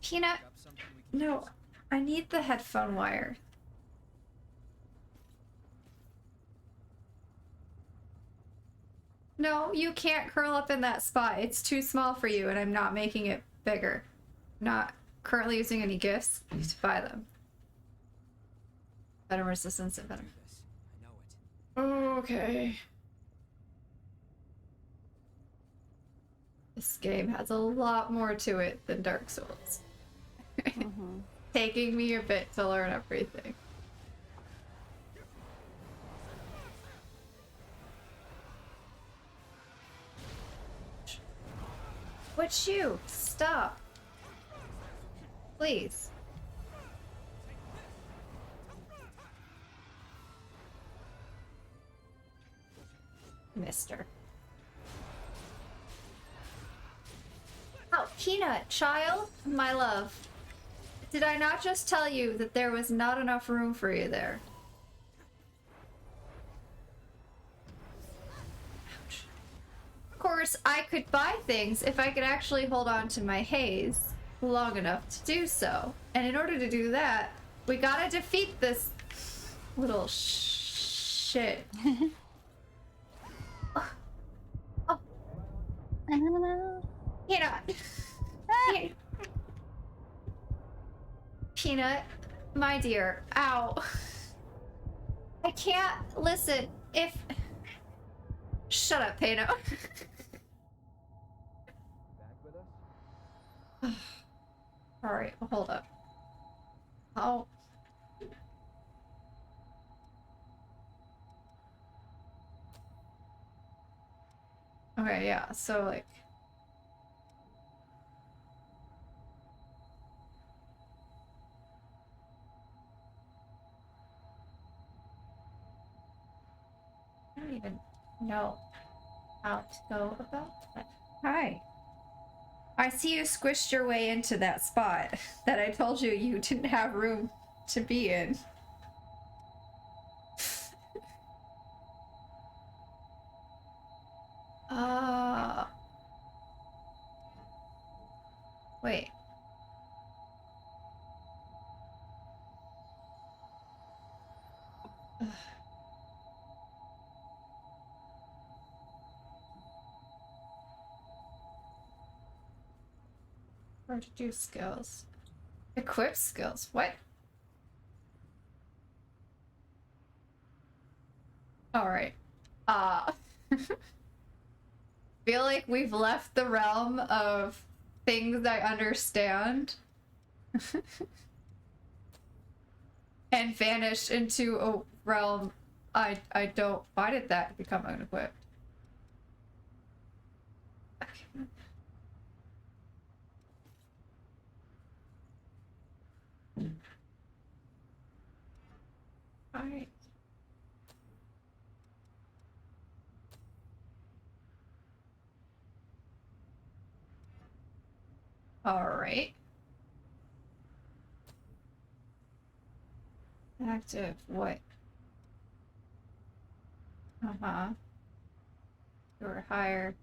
Peanut, Up something we can no, use. I need the headphone wire. No, you can't curl up in that spot. It's too small for you, and I'm not making it bigger. Not currently using any gifts. You need to buy them. Venom resistance and venom. Do this. I know it. Okay. This game has a lot more to it than Dark Souls. Mm-hmm. Taking me a bit to learn everything. Would you stop? Please. Mister. Oh, Peanut, child, my love. Did I not just tell you that there was not enough room for you there? Ouch. Of course, I could buy things if I could actually hold on to my haze long enough to do so. And in order to do that, we gotta defeat this little shit. Oh. I don't know. Peanut. Peanut. Peanut, my dear. Ow. I can't listen. If. Shut up, Pano. Back with us? Alright, hold up. Oh. Okay, yeah, so like. I don't even know how to go about that. Hi. I see you squished your way into that spot that I told you you didn't have room to be in. Wait. Ugh. Or to do skills. Equip skills. What? Alright. Feel like we've left the realm of things I understand and vanished into a realm I don't. Why did that become unequipped? Okay. Alright. Alright. Active, what? Uh-huh. You're hired.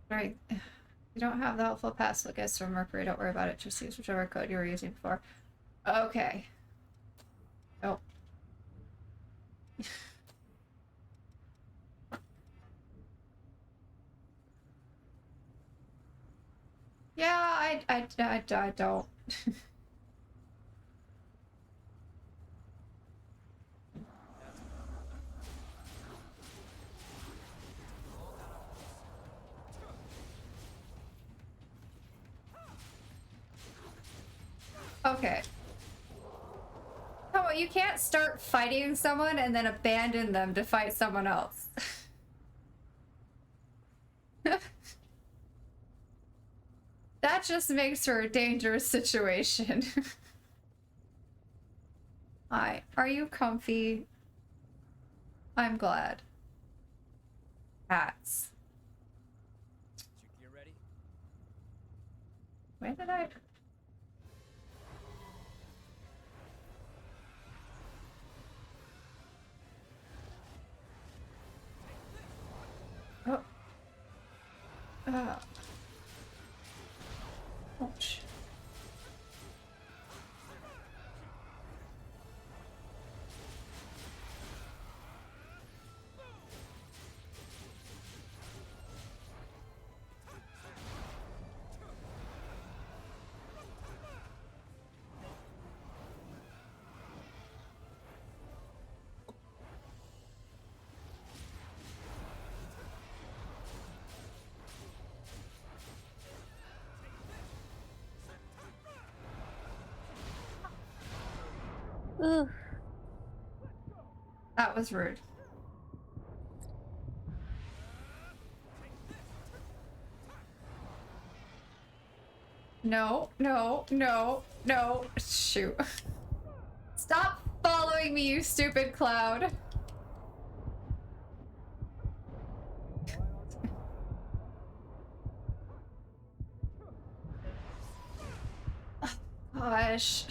Right. You don't have the helpful password guess from Mercury, don't worry about it. Just use whichever code you were using before. Okay. Oh. Yeah, I don't. Okay. Oh, you can't start fighting someone and then abandon them to fight someone else. That just makes for a dangerous situation. Hi, are you comfy? I'm glad. Hats. Is your gear ready? Where did I? Oh. Ouch. Ooh. That was rude. No, no, no, no. Shoot. Stop following me, you stupid cloud. Gosh.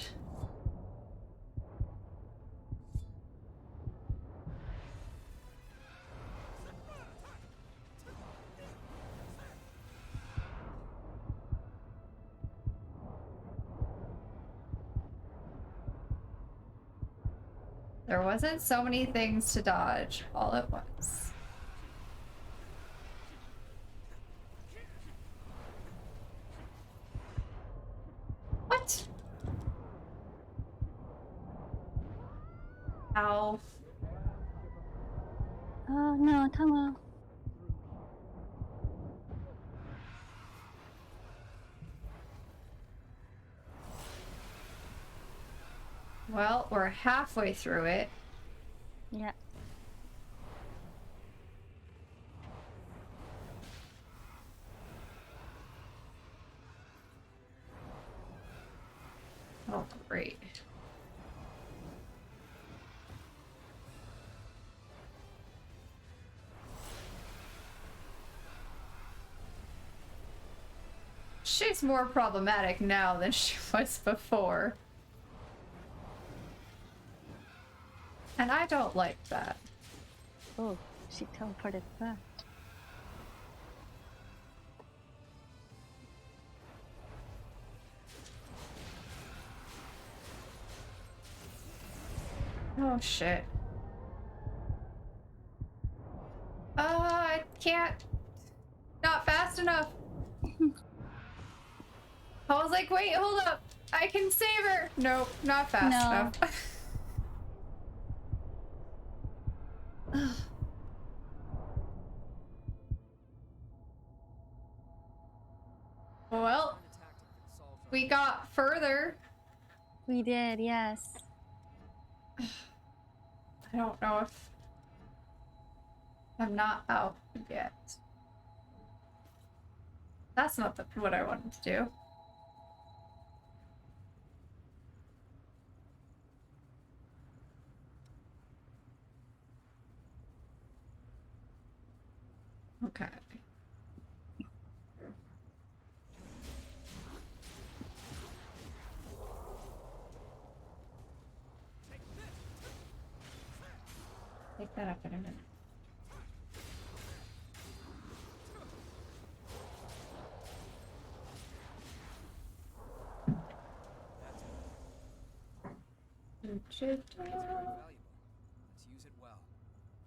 There wasn't so many things to dodge all at once. What? Ow. Oh no, Tama. Well, we're halfway through it. Yeah. Oh, great. She's more problematic now than she was before. And I don't like that. Oh, she teleported back. Oh shit. I can't. Not fast enough. I was like, wait, hold up. I can save her. Nope, not fast No. enough. Well, Learn a tactic that solves our we got further. We did, yes. I don't know if I'm not out yet. That's not what I wanted to do. Okay. Take that up in a minute. It's quite valuable. Let's use it well.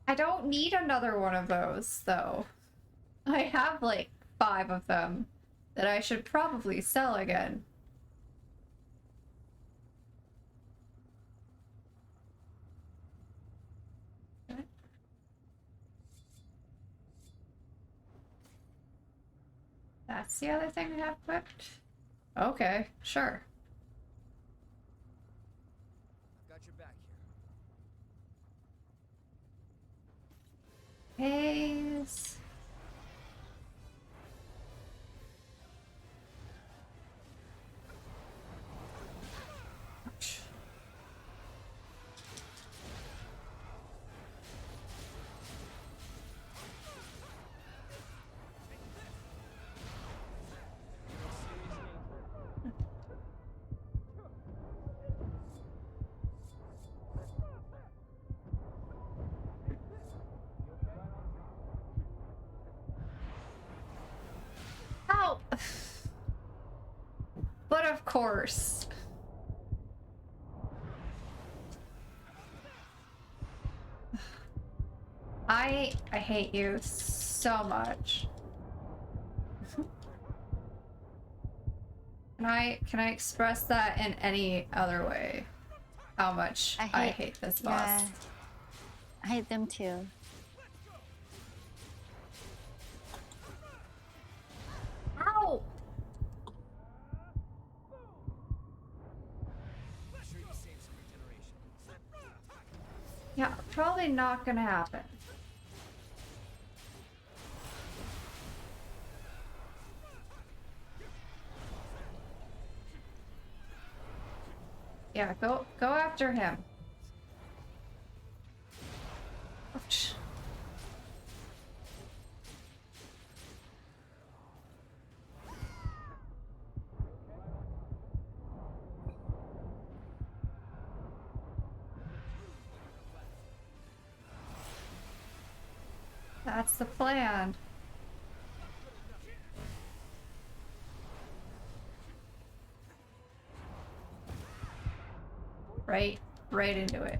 I don't need another one of those, though. I have like 5 of them that I should probably sell again. That's the other thing I have equipped? Okay, sure. Haze. Ouch. Ow! But of course. I hate you so much. Can I express that in any other way? How much I hate this boss. Yeah. I hate them too. Ow! Sure you saved some regeneration. Yeah, probably not gonna happen. Yeah, go after him. Ouch. That's the plan. Right into it.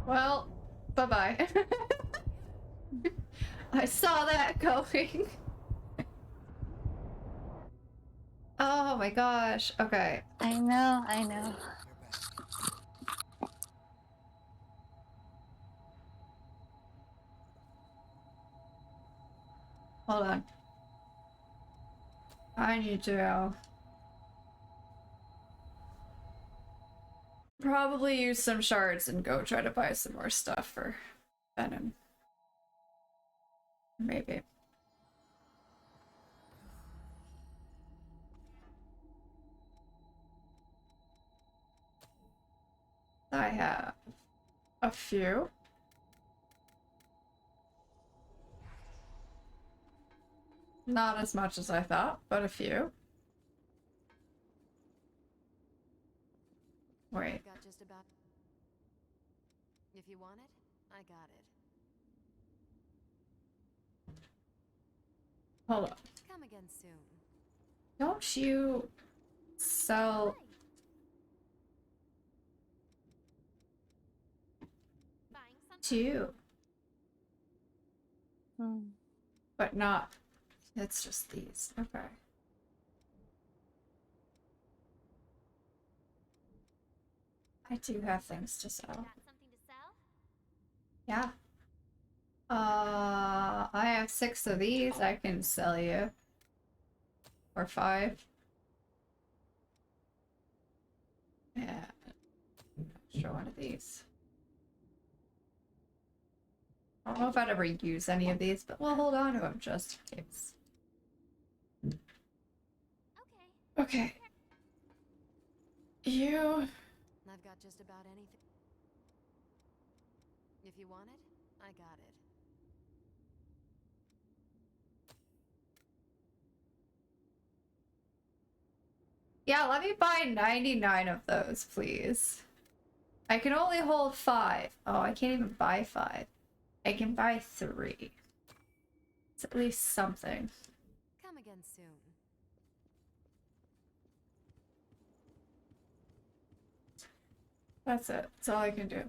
Well, bye-bye. I saw that going. Oh my gosh. Okay. I know, I know. Hold on. I need to probably use some shards and go try to buy some more stuff for Venom. Maybe. I have a few. Not as much as I thought, but a few. Wait. I've got just about. If you want it, I got it. Hold on. Come again soon. Don't you sell two, but not. It's just these. Okay. I do have things to sell. Got something to sell? Yeah. I have 6 of these I can sell you. Or 5. Yeah. Show one of these. I don't know if I'd ever use any of these, but we'll hold on to them just in case. Okay. Okay. You. I've got just about anything. If you want it, I got it. Yeah, let me buy 99 of those, please. I can only hold 5. Oh, I can't even buy 5. I can buy 3. It's at least something. Come again soon. That's it. That's all I can do.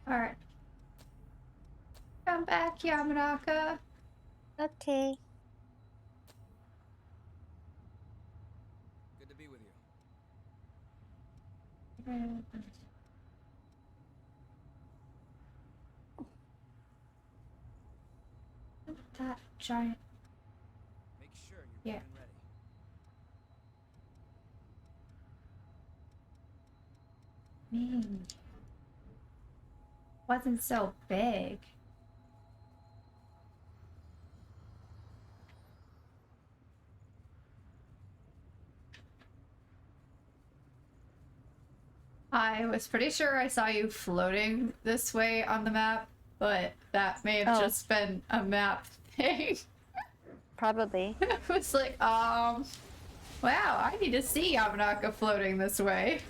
All right. Come back, Yamanaka. Okay. Good to be with you. That giant. Make sure you're Yeah. good and ready. Wasn't so big. I was pretty sure I saw you floating this way on the map, but that may have Oh. just been a map thing. Probably. I was like, wow, I need to see Yamanaka floating this way.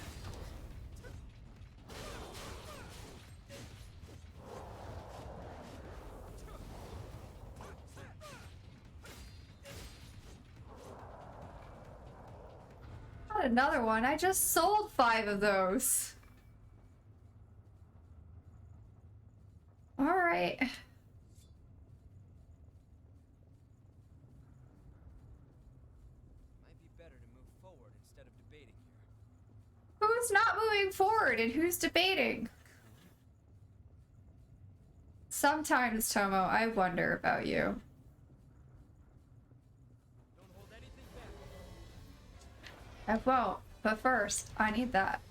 Not another one. I just sold 5 of those. All right. Might be better to move forward instead of debating here. Who's not moving forward and who's debating? Sometimes, Tomo, I wonder about you. Don't hold anything back. I won't, but first, I need that.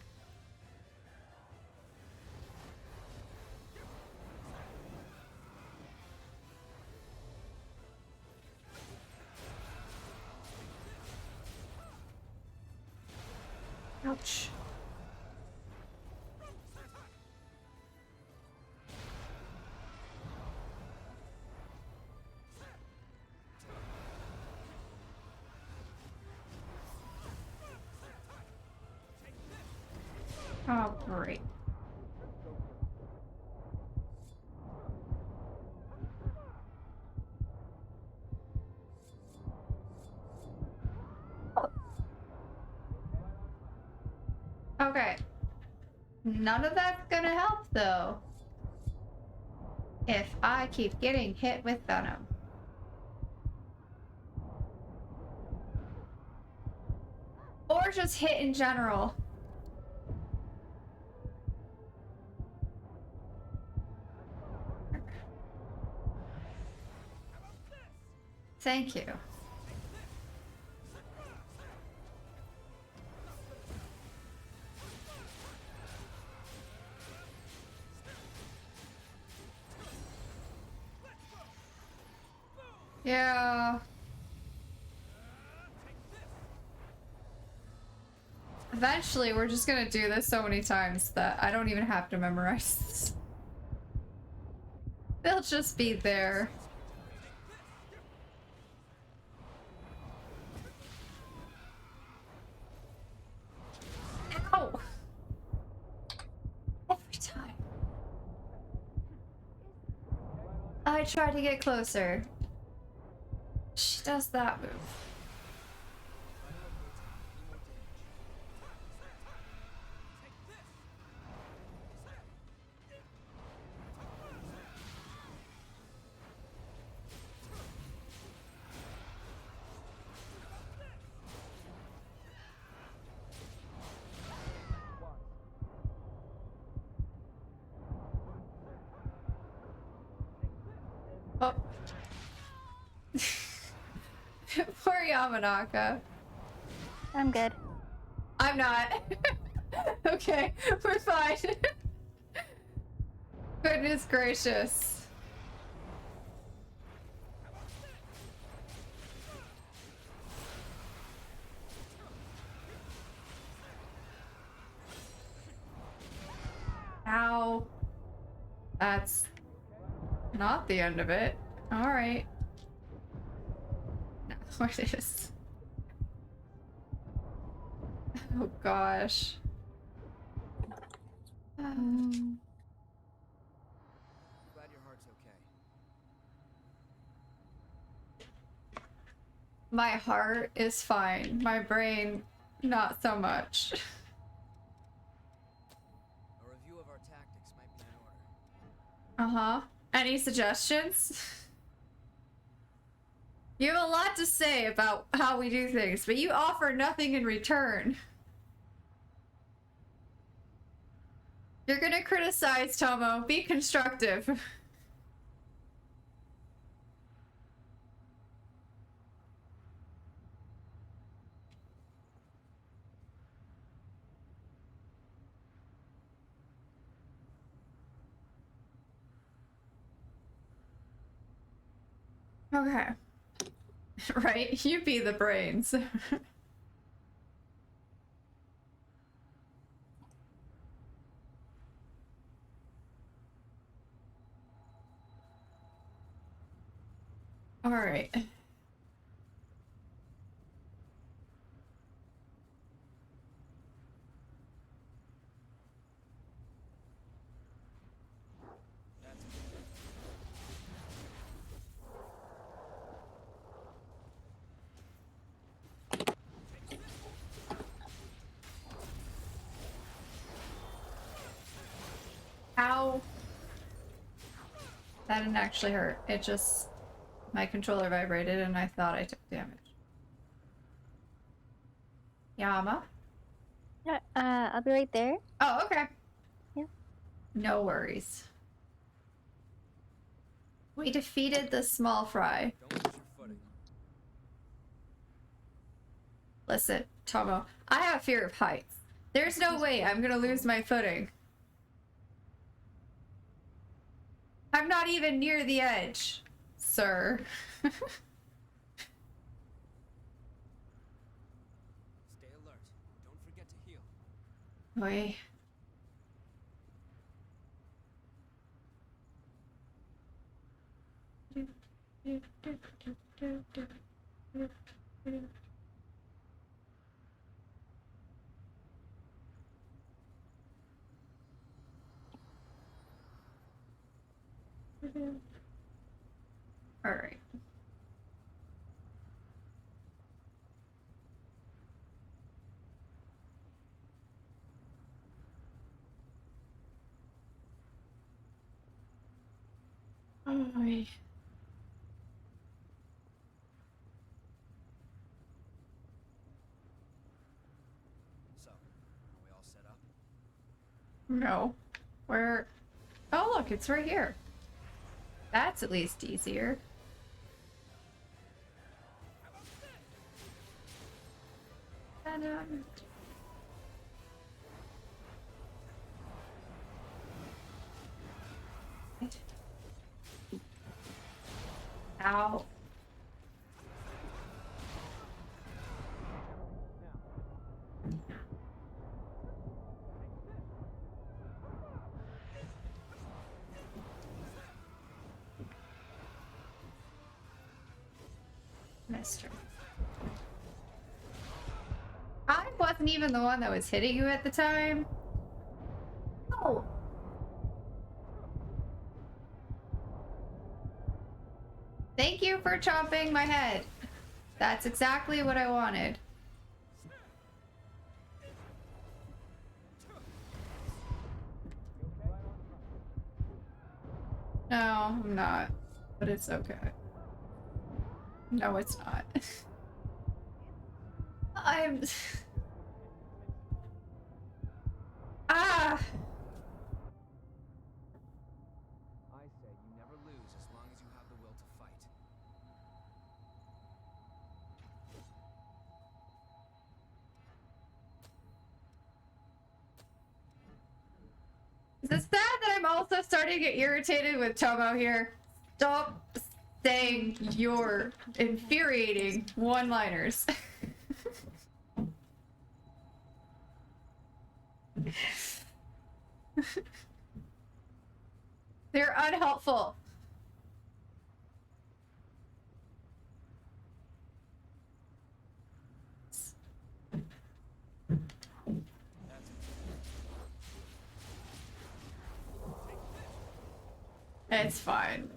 Ouch. Oh, great. Okay. None of that's gonna help, though. If I keep getting hit with venom. Or just hit in general. Thank you. Yeah. Eventually, we're just gonna do this so many times that I don't even have to memorize this. They'll just be there. Ow! Every time. I try to get closer. She does that move. Oh. Poor Yamanaka. I'm good. I'm not. Okay, we're fine. Goodness gracious. Ow. That's not the end of it. Alright. Now it is. Oh gosh. Glad your heart's okay. My heart is fine. My brain, not so much. A review of our tactics might be in order. Uh-huh. Any suggestions? You have a lot to say about how we do things, but you offer nothing in return. You're gonna criticize, Tomo. Be constructive. Okay. Right? You be the brains. All right. Ow. That didn't actually hurt. It just... my controller vibrated and I thought I took damage. Yama? I'll be right there. Oh, okay. Yeah. No worries. We defeated the small fry. Don't lose your footing. Listen, Tomo, I have fear of heights. There's no way I'm gonna lose my footing. I'm not even near the edge, sir. Stay alert. Don't forget to heal. Wait. All right. Oh, wait. So, are we all set up? No. Where? Oh, look, it's right here. That's at least easier. And, ow. Mister. I wasn't even the one that was hitting you at the time. Oh. Thank you for chopping my head. That's exactly what I wanted. No, I'm not. But it's okay. No, it's not. I'm... Ah! I say you never lose as long as you have the will to fight. Is it sad that I'm also starting to get irritated with Tomo here? Stop saying your infuriating one-liners. They're unhelpful. It's fine.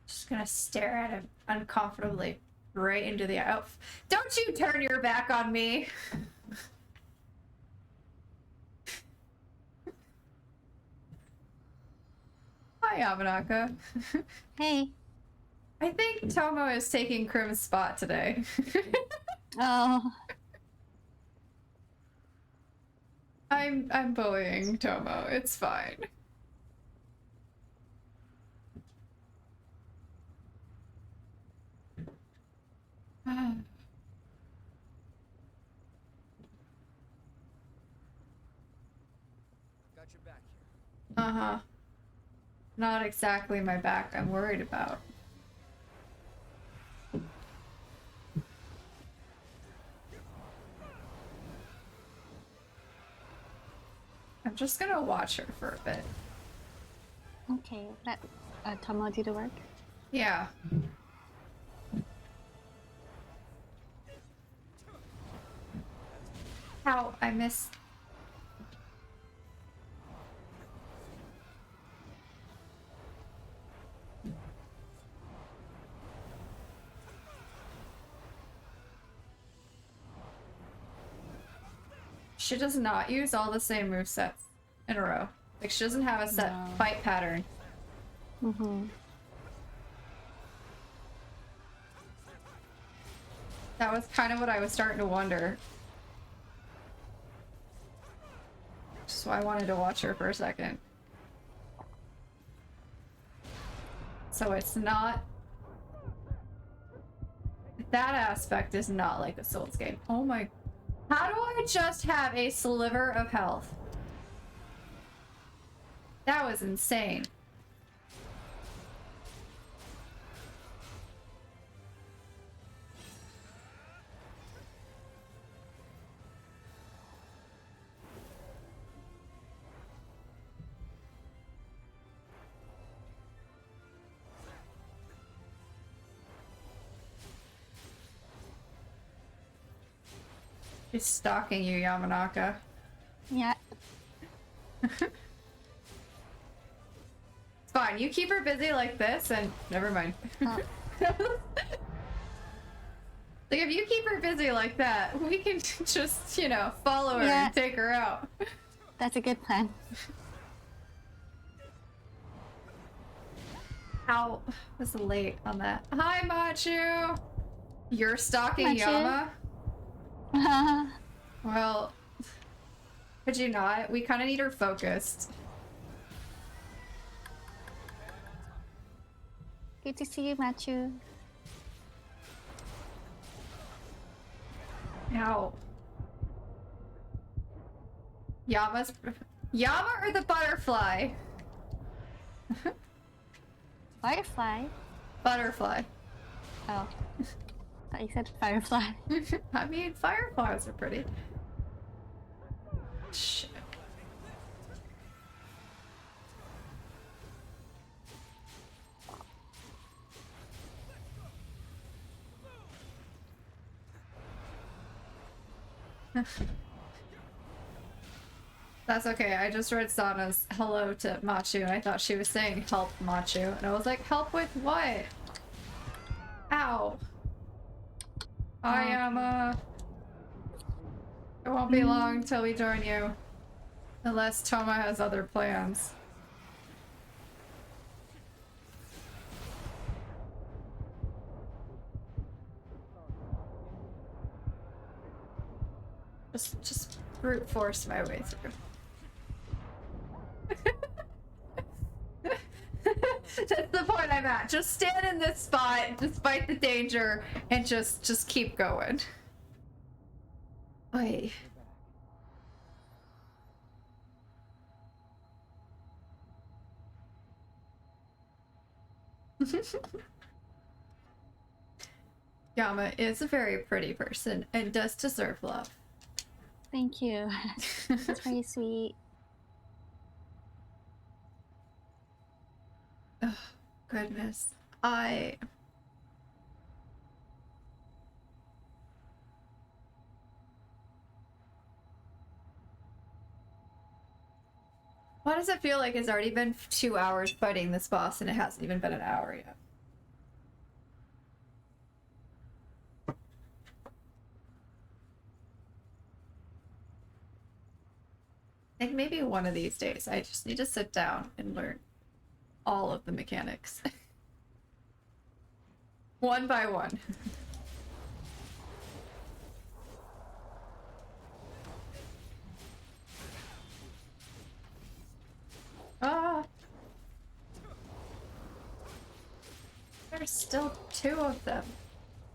Just gonna stare at him uncomfortably right into the eye. Oh, don't you turn your back on me! Hi, Yamanaka. Hey. I think Tomo is taking Krim's spot today. Oh. I'm bullying Tomo. It's fine. Got your back here. Uh-huh. Not exactly my back I'm worried about. I'm just gonna watch her for a bit. Okay. Let Tomo do the work. Yeah. Ow, I missed. She does not use all the same movesets in a row. Like, she doesn't have a set No. fight pattern. Mm-hmm. That was kind of what I was starting to wonder. So I wanted to watch her for a second. So it's not... That aspect is not like a Souls game. Oh my... How do I just have a sliver of health? That was insane. She's stalking you, Yamanaka. Yeah. It's fine. You keep her busy like this and never mind. Oh. Like, if you keep her busy like that, we can just, you know, follow her Yeah. and take her out. That's a good plan. Ow. Was late on that. Hi, Machu! You're stalking Machu. Yama? Well, could you not? We kind of need her focused. Good to see you, Machu. Ow. Yama or the butterfly? Firefly? Butterfly. Oh. Thought you said firefly. I mean, fireflies are pretty. Shit. That's okay. I just read Sana's hello to Machu and I thought she was saying help Machu. And I was like, help with what? Ow. Hi, Yama. It won't be long till we join you. Unless Toma has other plans. Just brute force my way through. That's the point I'm at. Just stand in this spot despite the danger and just keep going. Wait. Yama is a very pretty person and does deserve love. Thank you. That's very sweet. Oh, goodness. Why does it feel like it's already been 2 hours fighting this boss and it hasn't even been an hour yet? I think maybe one of these days I just need to sit down and learn all of the mechanics. One by one. Ah! There's still 2 of them.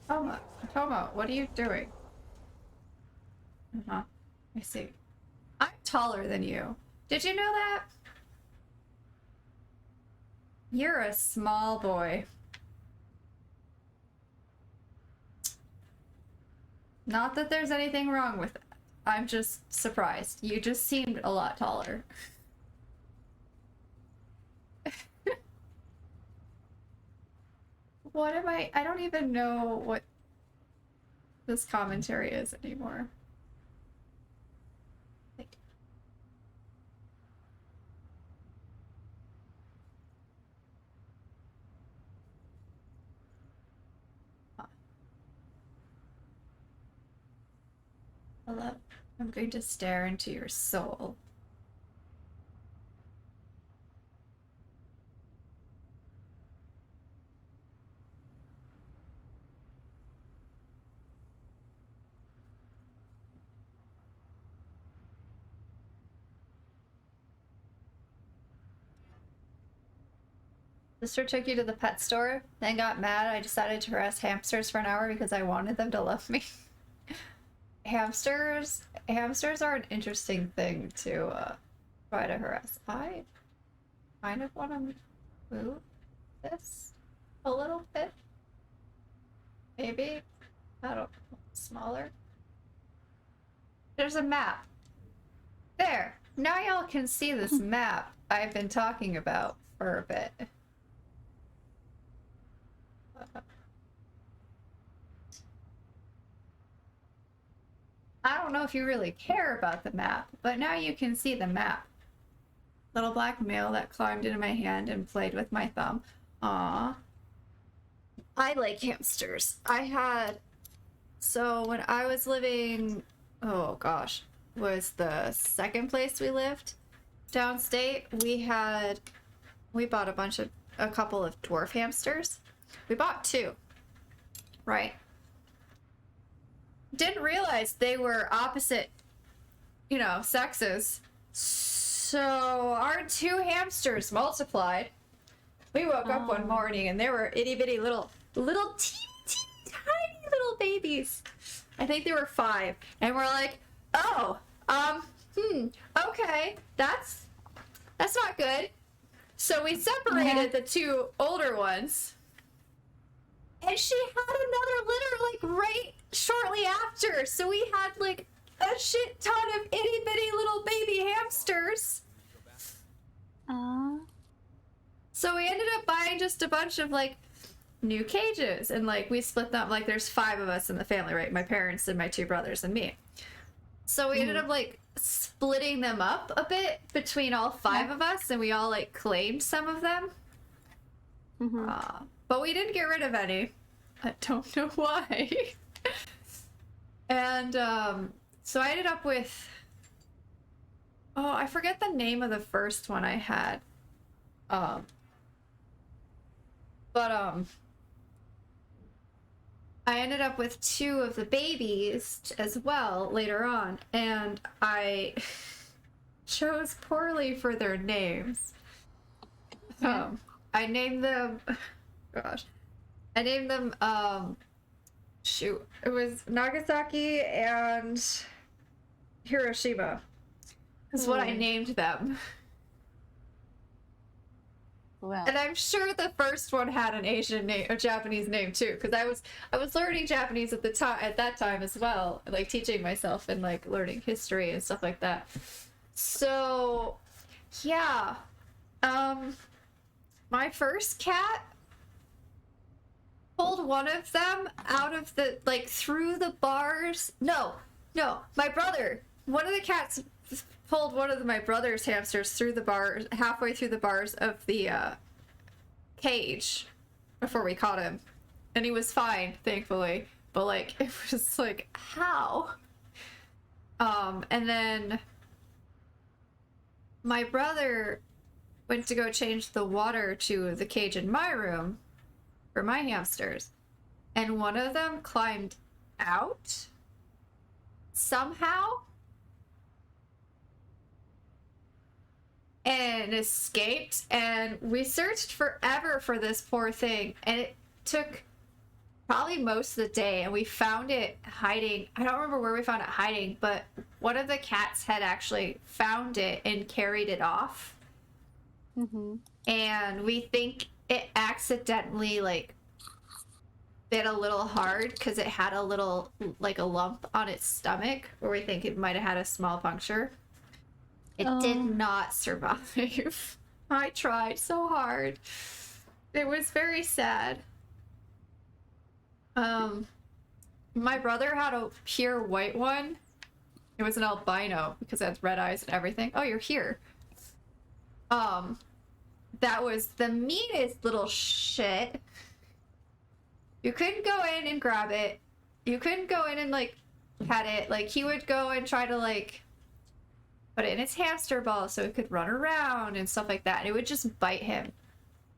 Tomo, what are you doing? Uh-huh. I see. I'm taller than you. Did you know that? You're a small boy. Not that there's anything wrong with it. I'm just surprised. You just seemed a lot taller. What am I don't even know what this commentary is anymore. Hello. I'm going to stare into your soul. Sister took you to the pet store, then got mad. I decided to harass hamsters for an hour because I wanted them to love me. Hamsters are an interesting thing to try to harass. I kind of want to move this a little bit. Maybe, I don't know, smaller. There's a map. There, now y'all can see this map I've been talking about for a bit. I don't know if you really care about the map, but now you can see the map. Little black male that climbed into my hand and played with my thumb. Aww. I like hamsters. So when I was living, oh gosh, was the second place we lived downstate, we bought a couple of dwarf hamsters. We bought 2, right? Didn't realize they were opposite, sexes. So our 2 hamsters multiplied. We woke up one morning and they were itty bitty little teeny tiny little babies. I think they were 5. And we're like, okay, that's not good. So we separated the 2 older ones. And she had another litter, right shortly after. So we had, a shit ton of itty bitty little baby hamsters. So we ended up buying just a bunch of, new cages. And, we split them. There's 5 of us in the family, right? My parents and my 2 brothers and me. So we ended up, splitting them up a bit between all 5 of us. And we all, claimed some of them. But we didn't get rid of any. I don't know why. And so I ended up with, I forget the name of the first one I had. I ended up with 2 of the babies as well later on, and I chose poorly for their names. I named them, it was Nagasaki and Hiroshima is what I named them. Well, And I'm sure the first one had an Asian name, a Japanese name too, because I was learning Japanese at that time as well, teaching myself and learning history and stuff like that. So, yeah, my first cat pulled one of them out of the, like, through the bars. No, my brother. One of the cats pulled one of my brother's hamsters through the bars, halfway through the bars of the cage before we caught him. And he was fine, thankfully. But, like, it was like, how? And then my brother went to go change the water to the cage in my room for my hamsters. And one of them climbed out somehow and escaped. And we searched forever for this poor thing. And it took probably most of the day, and we found it hiding. I don't remember where we found it hiding, but one of the cats had actually found it and carried it off. Mm-hmm. And we think it accidentally, like, bit a little hard because it had a little, like, a lump on its stomach, where we think it might have had a small puncture. It did not survive. I tried so hard. It was very sad. My brother had a pure white one. It was an albino because it has red eyes and everything. Oh, you're here. That was the meanest little shit. You couldn't go in and grab it. You couldn't go in and, like, pet it. Like, he would go and try to, like, put it in its hamster ball so it could run around and stuff like that. And it would just bite him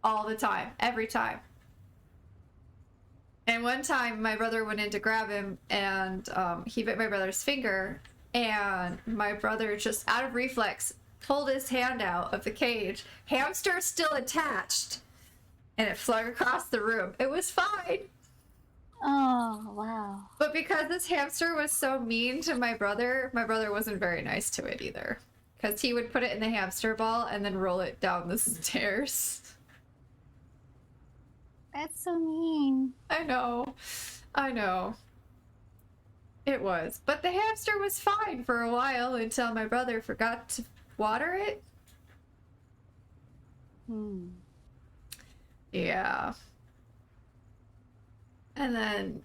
all the time, every time. And one time, my brother went in to grab him, and he bit my brother's finger, and my brother, just out of reflex, pulled his hand out of the cage. Hamster still attached, and it flung across the room. It was fine. Oh, wow. But because this hamster was so mean to my brother wasn't very nice to it either. Because he would put it in the hamster ball and then roll it down the stairs. That's so mean. I know. It was. But the hamster was fine for a while until my brother forgot to water it. Yeah. And then,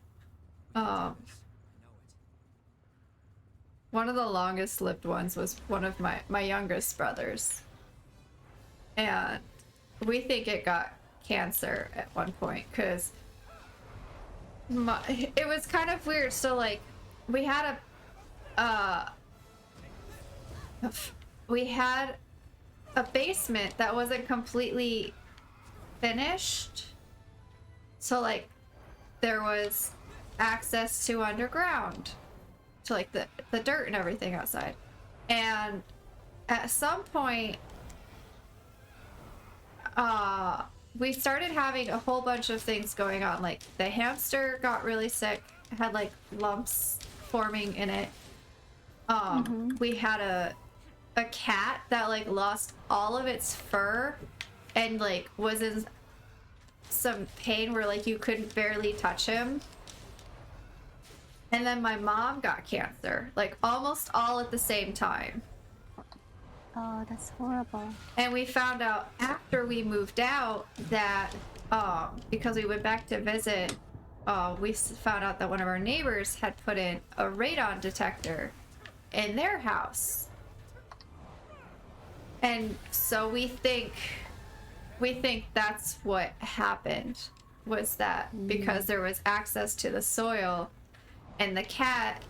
one of the longest lived ones was one of my youngest brothers. And we think it got cancer at one point because it was kind of weird. So, like, we had a basement that wasn't completely finished. So, like, there was access to underground, to, like, the dirt and everything outside. And at some point, we started having a whole bunch of things going on. Like, the hamster got really sick, had, like, lumps forming in it. We had a cat that, like, lost all of its fur and, like, was in some pain where, like, you couldn't barely touch him. And then my mom got cancer, like, almost all at the same time. Oh, that's horrible. And we found out after we moved out that, because we went back to visit, we found out that one of our neighbors had put in a radon detector in their house. And so we think that's what happened, was that because there was access to the soil and the cat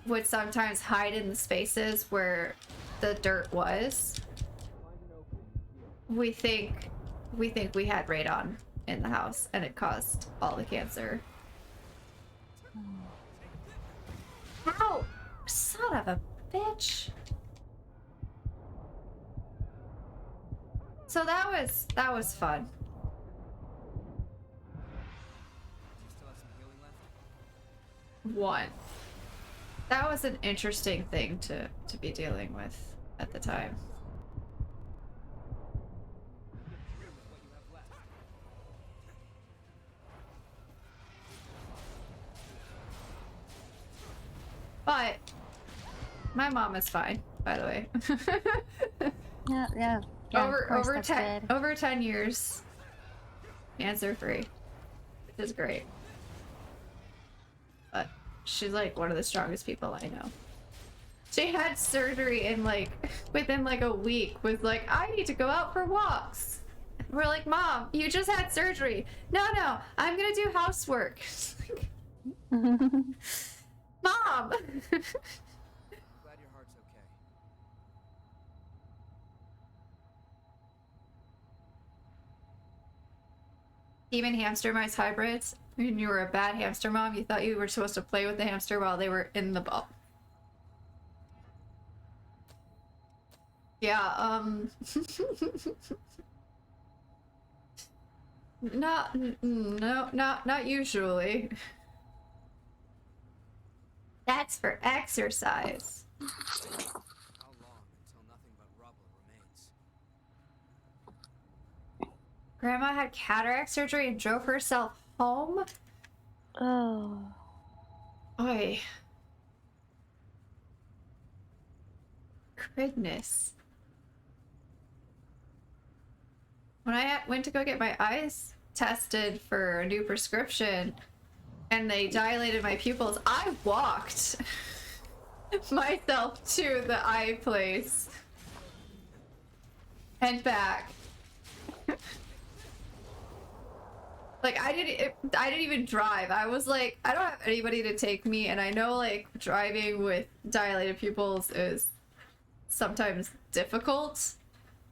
would sometimes hide in the spaces where the dirt was. We think we had radon in the house and it caused all the cancer. Ow! Son of a bitch. So that was fun. Still have some healing left? One. That was an interesting thing to be dealing with at the time. What you have left. But my mom is fine, by the way. Yeah, Yeah, of course, over that's 10 good. over 10 years. Cancer free. Which is great. But she's like one of the strongest people I know. She had surgery in like within like a week, was like, I need to go out for walks. We're like, Mom, you just had surgery. No, I'm gonna do housework. Mom! I'm glad your heart's okay. Even hamster mice hybrids. When you were a bad hamster mom, you thought you were supposed to play with the hamster while they were in the ball. Yeah, not usually. That's for exercise. How long until nothing but rubble remains? Grandma had cataract surgery and drove herself home? Oh. Oy. Goodness. When I went to go get my eyes tested for a new prescription and they dilated my pupils, I walked myself to the eye place and back. Like I didn't even drive. I was like, I don't have anybody to take me, and I know like driving with dilated pupils is sometimes difficult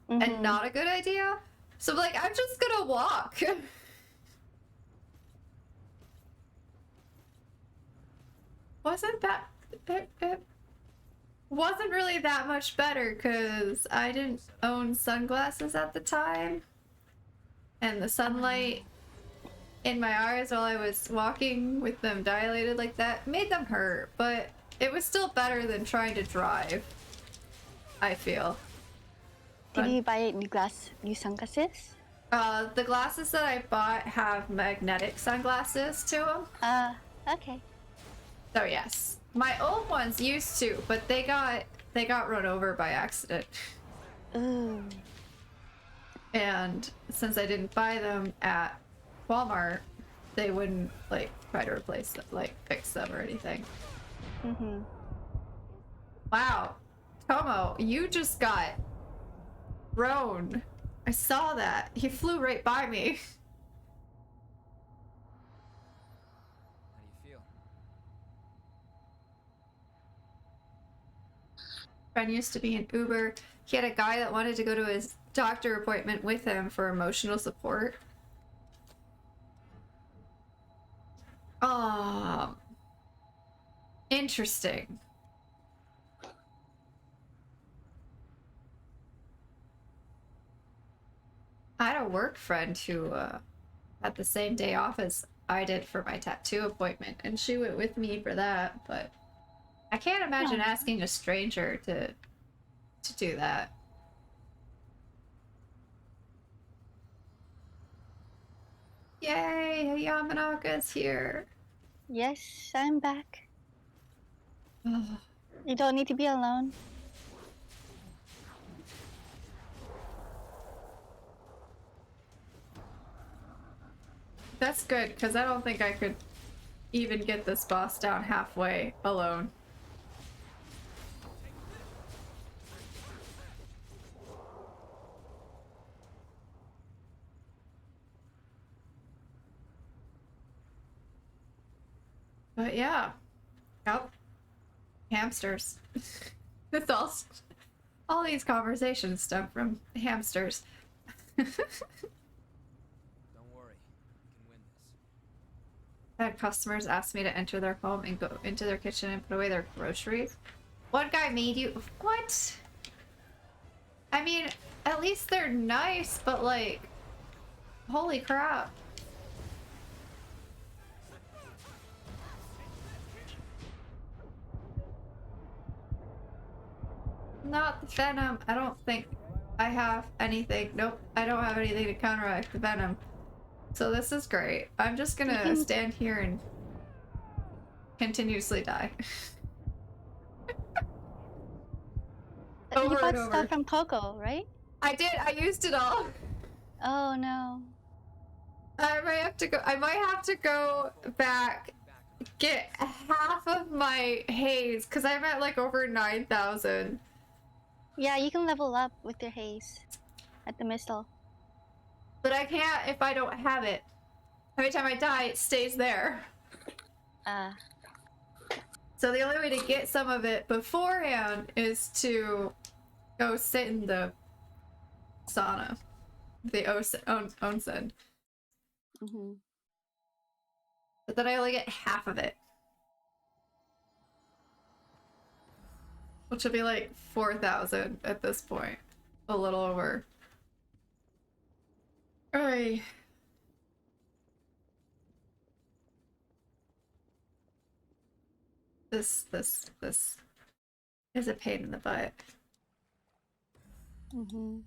and not a good idea. So like, I'm just gonna walk. Wasn't that it wasn't really that much better because I didn't own sunglasses at the time, and the sunlight in my eyes while I was walking with them dilated like that made them hurt, but it was still better than trying to drive, I feel. Did you buy new sunglasses? The glasses that I bought have magnetic sunglasses to them. Okay. So yes, my old ones used to, but they got run over by accident. Ooh. And since I didn't buy them at Walmart, they wouldn't like try to replace them, like fix them or anything. Wow, Tomo, you just got thrown. I saw that. He flew right by me. How do you feel? Friend used to be an Uber. He had a guy that wanted to go to his doctor appointment with him for emotional support. Interesting. I had a work friend who had the same day off as I did for my tattoo appointment, and she went with me for that, but I can't imagine asking a stranger to do that. Yay, Yamanaka's here. Yes, I'm back. Ugh. You don't need to be alone. That's good, because I don't think I could even get this boss down halfway alone. But yeah. Yep. Hamsters. It's all these conversations stem from hamsters. Don't worry, we can win this. I had customers ask me to enter their home and go into their kitchen and put away their groceries. One guy made you... What? I mean, at least they're nice, but like... Holy crap. Not the venom. I don't think I have anything. Nope, I don't have anything to counteract the venom. So this is great. I'm just gonna stand here and continuously die. You Over bought and over. stuff from Coco, right? I did. I used it all. Oh no. I might have to go. I might have to go back, get half of my haze, because I'm at like over 9,000. Yeah, you can level up with your haze at the missile. But I can't if I don't have it. Every time I die, it stays there. So the only way to get some of it beforehand is to go sit in the sauna. The onsen. Mm-hmm. But then I only get half of it. Which will be like 4,000 at this point. A little over. Alright. This is a pain in the butt. Mm-hmm.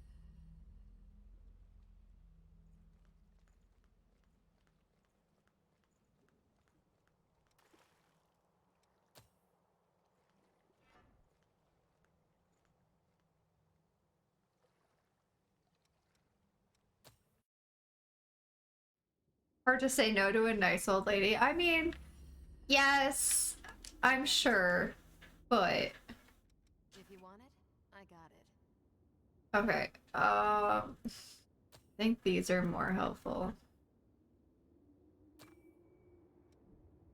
Hard to say no to a nice old lady. I mean, yes, I'm sure, but If you want it, I got it. okay. I think these are more helpful.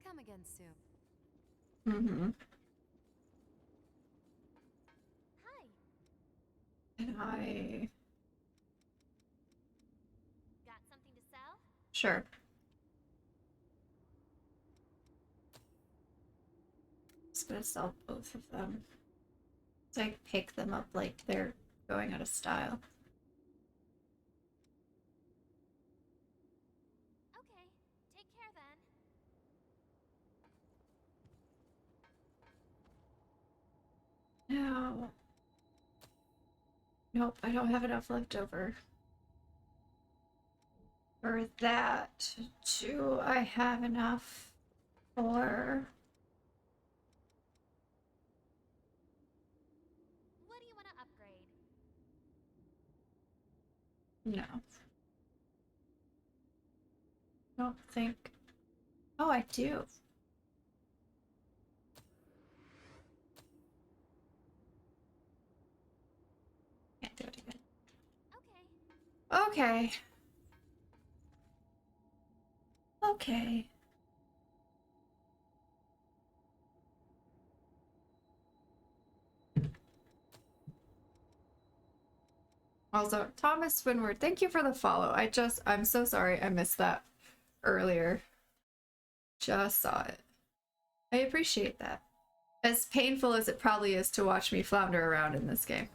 Come again soon. Mm-hmm. Hi. And I Got something to sell? sure. Just gonna sell both of them. So I pick them up like they're going out of style. Okay. Take care then. No. Nope, I don't have enough left over. For that, do I have enough for... What do you want to upgrade? No. Don't think... Oh, I do. Can't do it again. Okay. Okay. Okay. Also, Thomas Swinward, thank you for the follow. I'm so sorry I missed that earlier. Just saw it. I appreciate that. As painful as it probably is to watch me flounder around in this game.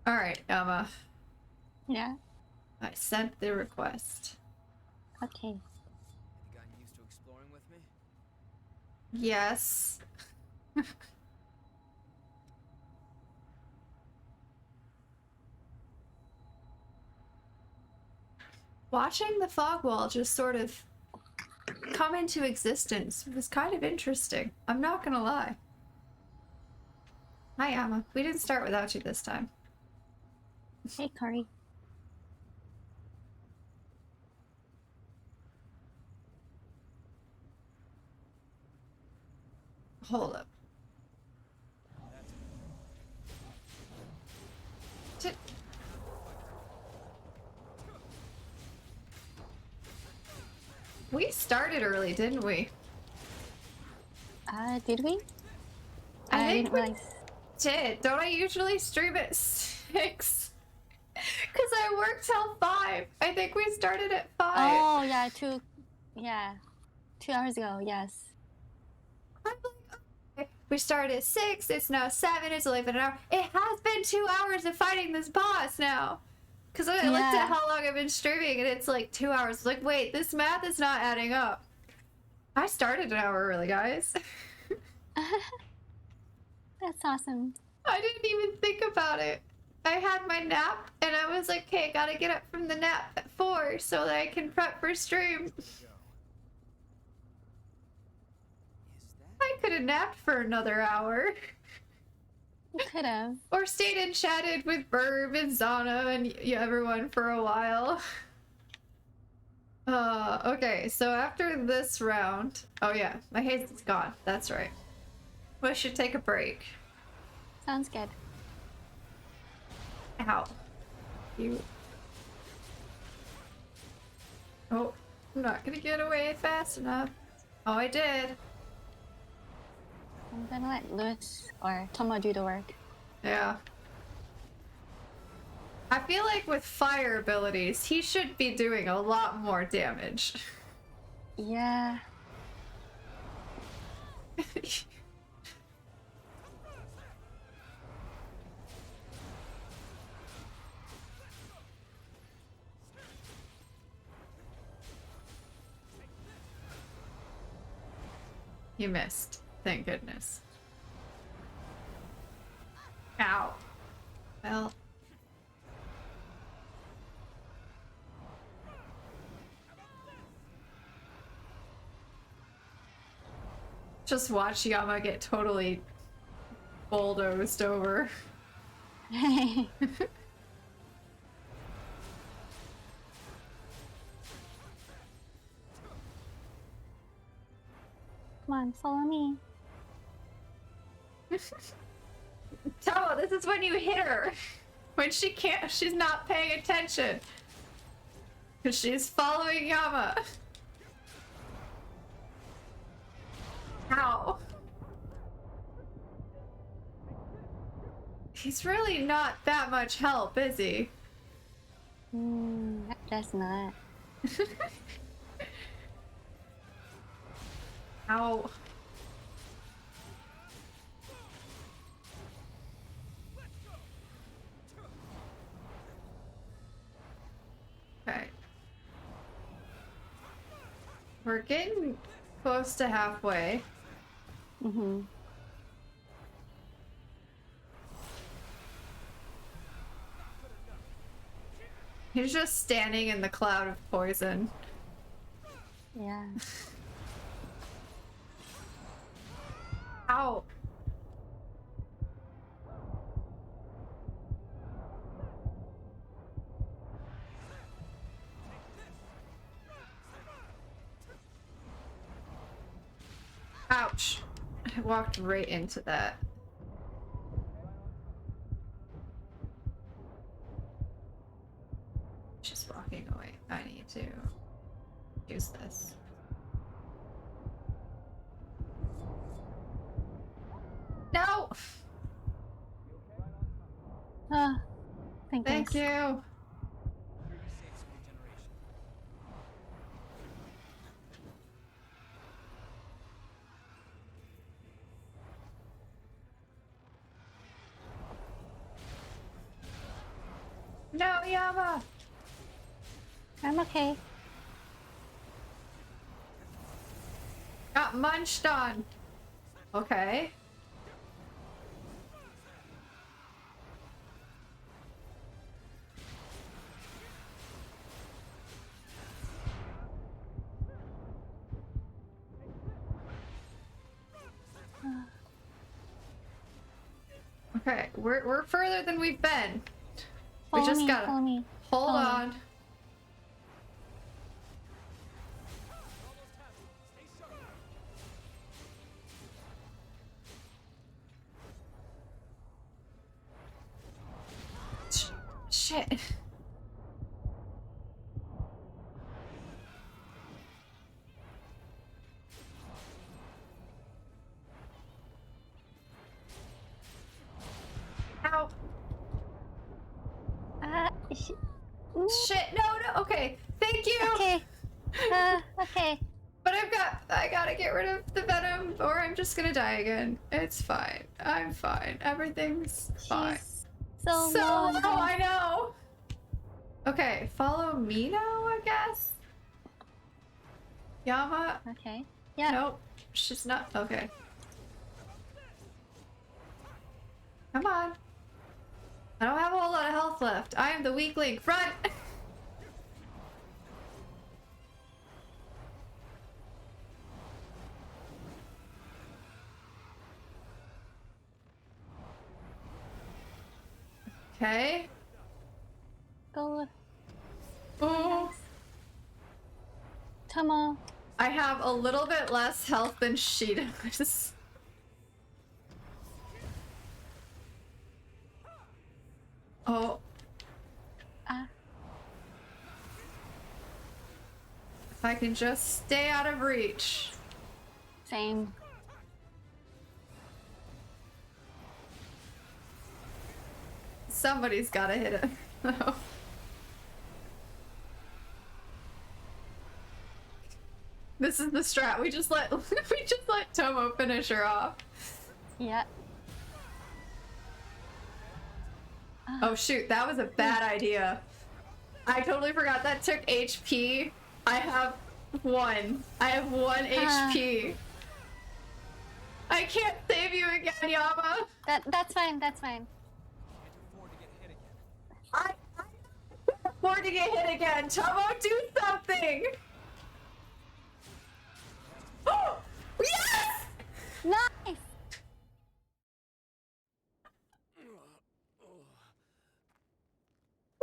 Alright, Emma. Yeah. I sent the request. Okay. Have you gotten used to exploring with me? Yes. Watching the fog wall just sort of come into existence was kind of interesting. I'm not gonna lie. Hi, Emma. We didn't start without you this time. Hey, Kari. Hold up. T- We started early, didn't we? Did we? I think didn't we realize. did. Don't I usually stream at 6? Because I work till 5. I think we started at 5. Oh, yeah, 2 hours ago, yes. I'm like, okay. We started at 6. It's now 7. It's only been an hour. It has been 2 hours of fighting this boss now. Because I looked Yeah. at how long I've been streaming and it's like 2 hours. Like, wait, this math is not adding up. I started an hour early, guys. That's awesome. I didn't even think about it. I had my nap and I was like, okay, I gotta get up from the nap at 4 so that I can prep for stream. Is that? I could have napped for another hour. You could have. Or stayed and chatted with Burb and Zana and everyone for a while. Okay, so after this round... Oh yeah, my haze is gone. That's right. We should take a break. Sounds good. Ow. You... Oh, I'm not gonna get away fast enough. Oh, I did. I'm gonna let Lewis or Tomo do the work. Yeah. I feel like with fire abilities, he should be doing a lot more damage. Yeah. You missed. Thank goodness. Ow. Well. Just watch Yama get totally bulldozed over. Come on, follow me. Tomo, this is when you hit her. When she's not paying attention. Because she's following Yama. Ow. He's really not that much help, is he? That's not. Ow. Okay. We're getting close to halfway. Mm-hmm. He's just standing in the cloud of poison. Yeah. Ow. Ouch. I walked right into that. Just walking away. I need to use this. No! Thank Thank you. you. No, Yama! I'm okay. Got munched on. Okay. Okay, we're further than we've been. Follow we just me, gotta follow me. hold follow me. on. Shit. Ow. Shit, no, okay. Thank you. Okay. Okay. But I gotta get rid of the venom or I'm just gonna die again. It's fine. I'm fine. Everything's fine. She's so So low. low, I know. Okay, follow me now, I guess. Yama. Okay. Yeah. Nope, she's not. Okay. Come on. I don't have a whole lot of health left. I am the weak link. Run! Okay. Go, Oh, Tomo. I have a little bit less health than she does. Oh. Ah. If I can just stay out of reach. Same. Somebody's gotta hit it. This is the strat. We just let Tomo finish her off. Yeah. Oh shoot, that was a bad idea. I totally forgot that took HP. I have 1. I have 1 HP. I can't save you again, Yama. That's fine. That's fine. I can't afford to get hit again. Tomo, do something. Oh, yes! Nice.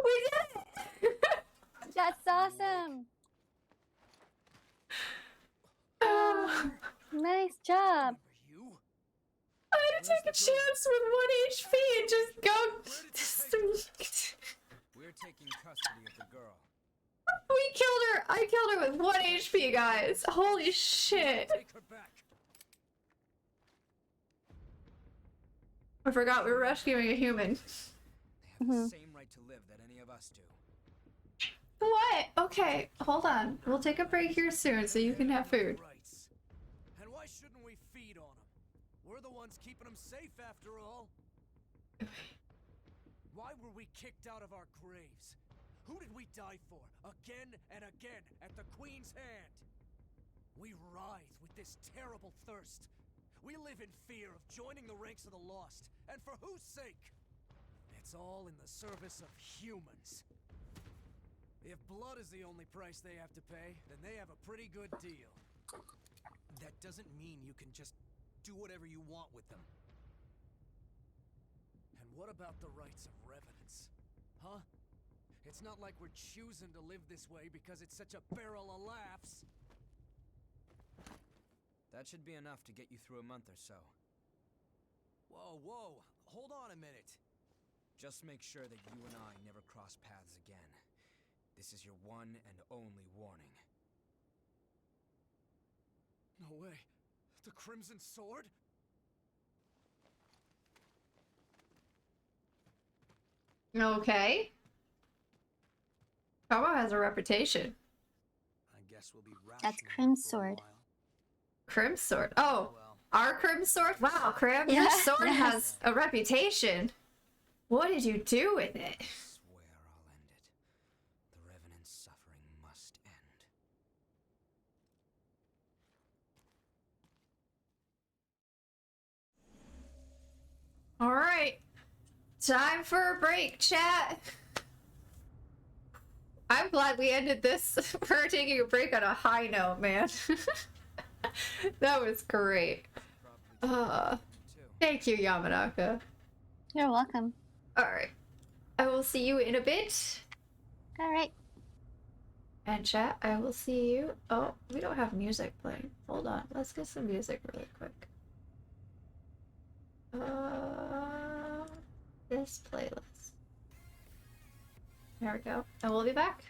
We did it! That's awesome. Nice job. You? I had to take a chance with 1 HP and just go. We're taking custody of the girl. We killed her. I killed her with 1 HP, guys. Holy shit. Take her back. I forgot we were rescuing a human. They have the same right to live that any of us do. What? Okay, hold on. We'll take a break here soon so you can have food. Rights. And why shouldn't we feed on them? We're the ones keeping them safe after all. Why were we kicked out of our graves? Who did we die for? Again and again at the Queen's hand. We writhe with this terrible thirst. We live in fear of joining the ranks of the lost. And for whose sake? It's all in the service of humans. If blood is the only price they have to pay, then they have a pretty good deal. That doesn't mean you can just do whatever you want with them. And what about the rights of revenants? Huh? It's not like we're choosing to live this way because it's such a barrel of laughs. That should be enough to get you through a month or so. Whoa, hold on a minute. Just make sure that you and I never cross paths again. This is your one and only warning. No way. The Crimson Sword? Okay. Tomo has a reputation. I guess we'll be That's rationing Crim for a Sword. while. Crim Sword. Oh, Well, our Crim Sword? Wow, Crim, your Yeah, sword yes. has a reputation. What did you do with it? I swear I'll end it. The Revenant's suffering must end. Alright. Time for a break, chat. I'm glad we ended this. We're taking a break on a high note, man. That was great. Probably too. Thank you, Yamanaka. You're welcome. Alright. I will see you in a bit. All right. And chat, I will see you. Oh, we don't have music playing. Hold on. Let's get some music really quick. This playlist. There we go. And we'll be back.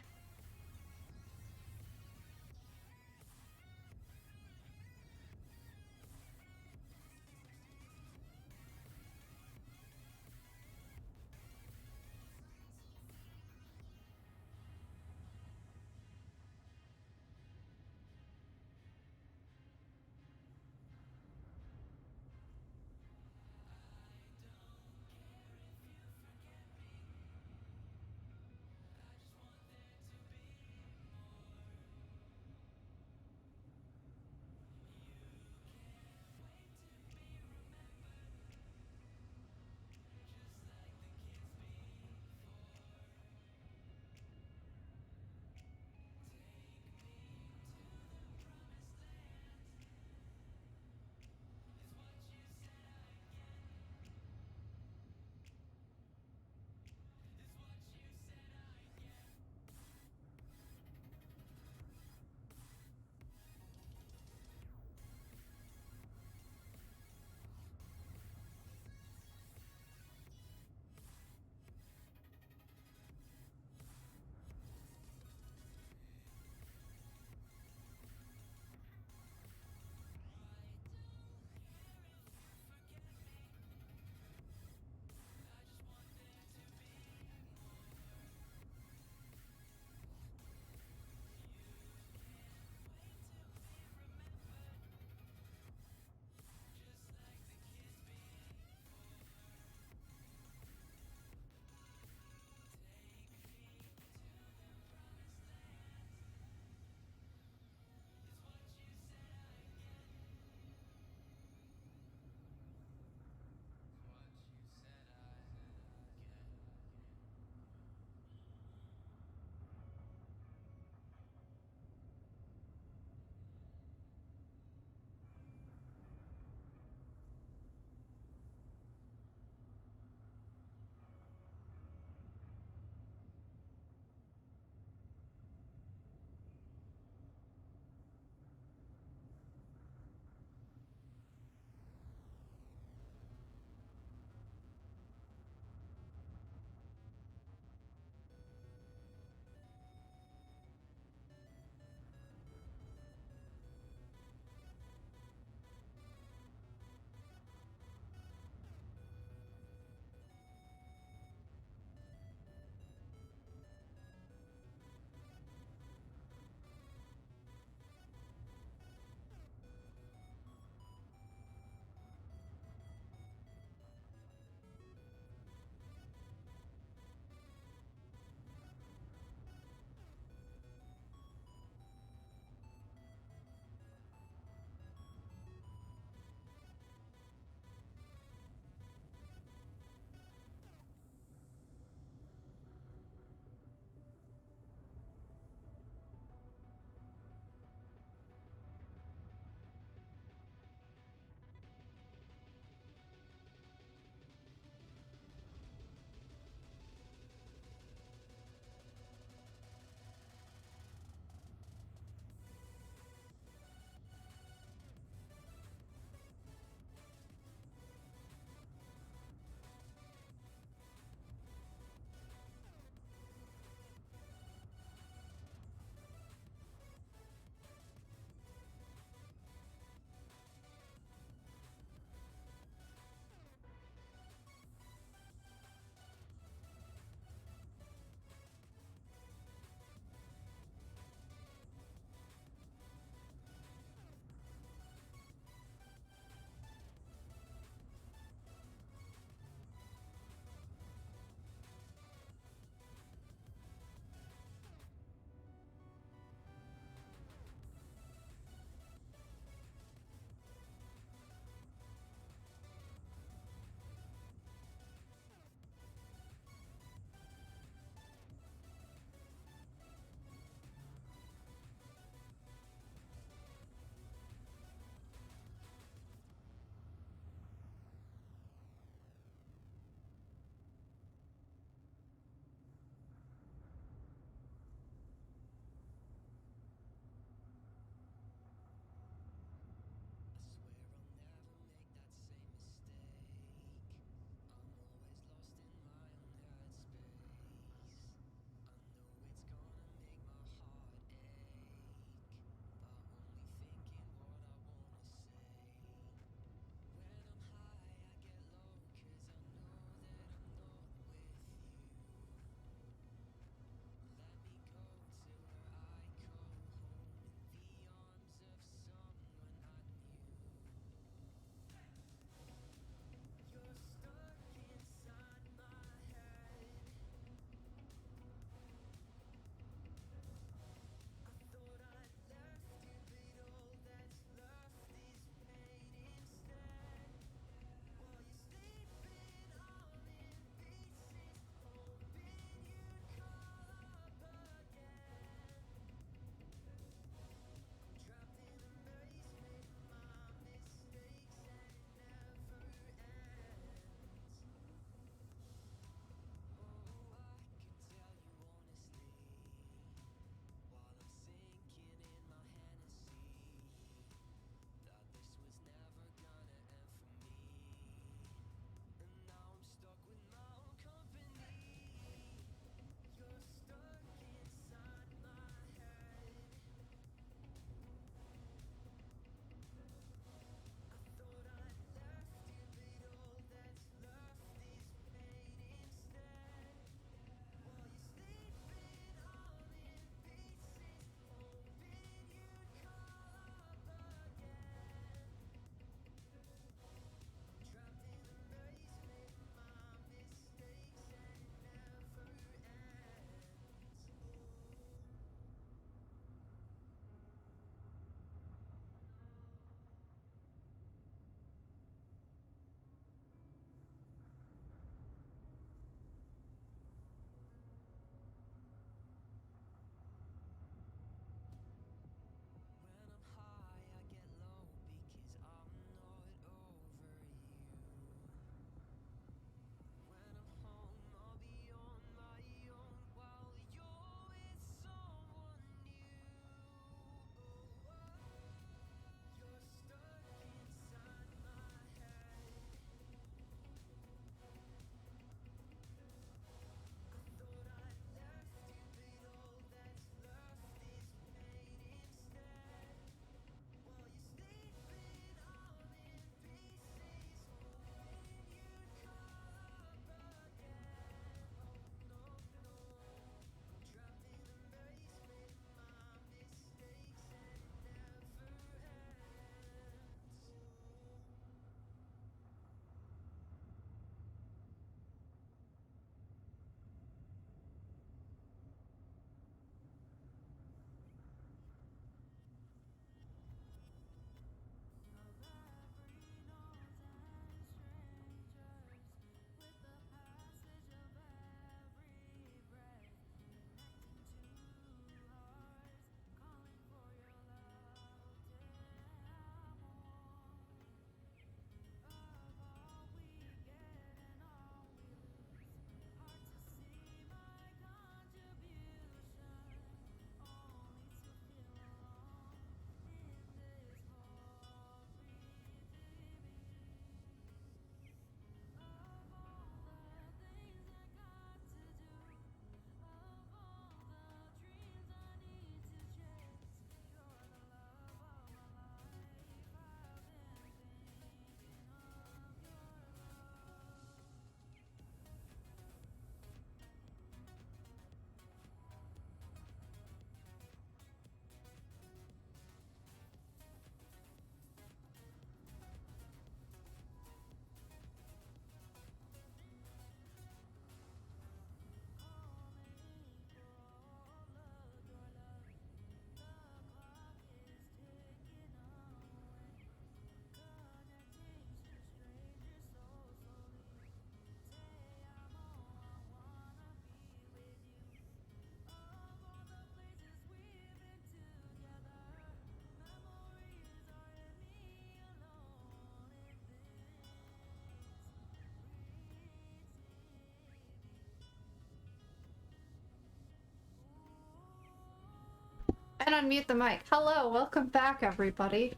And unmute the mic. Hello, welcome back, everybody.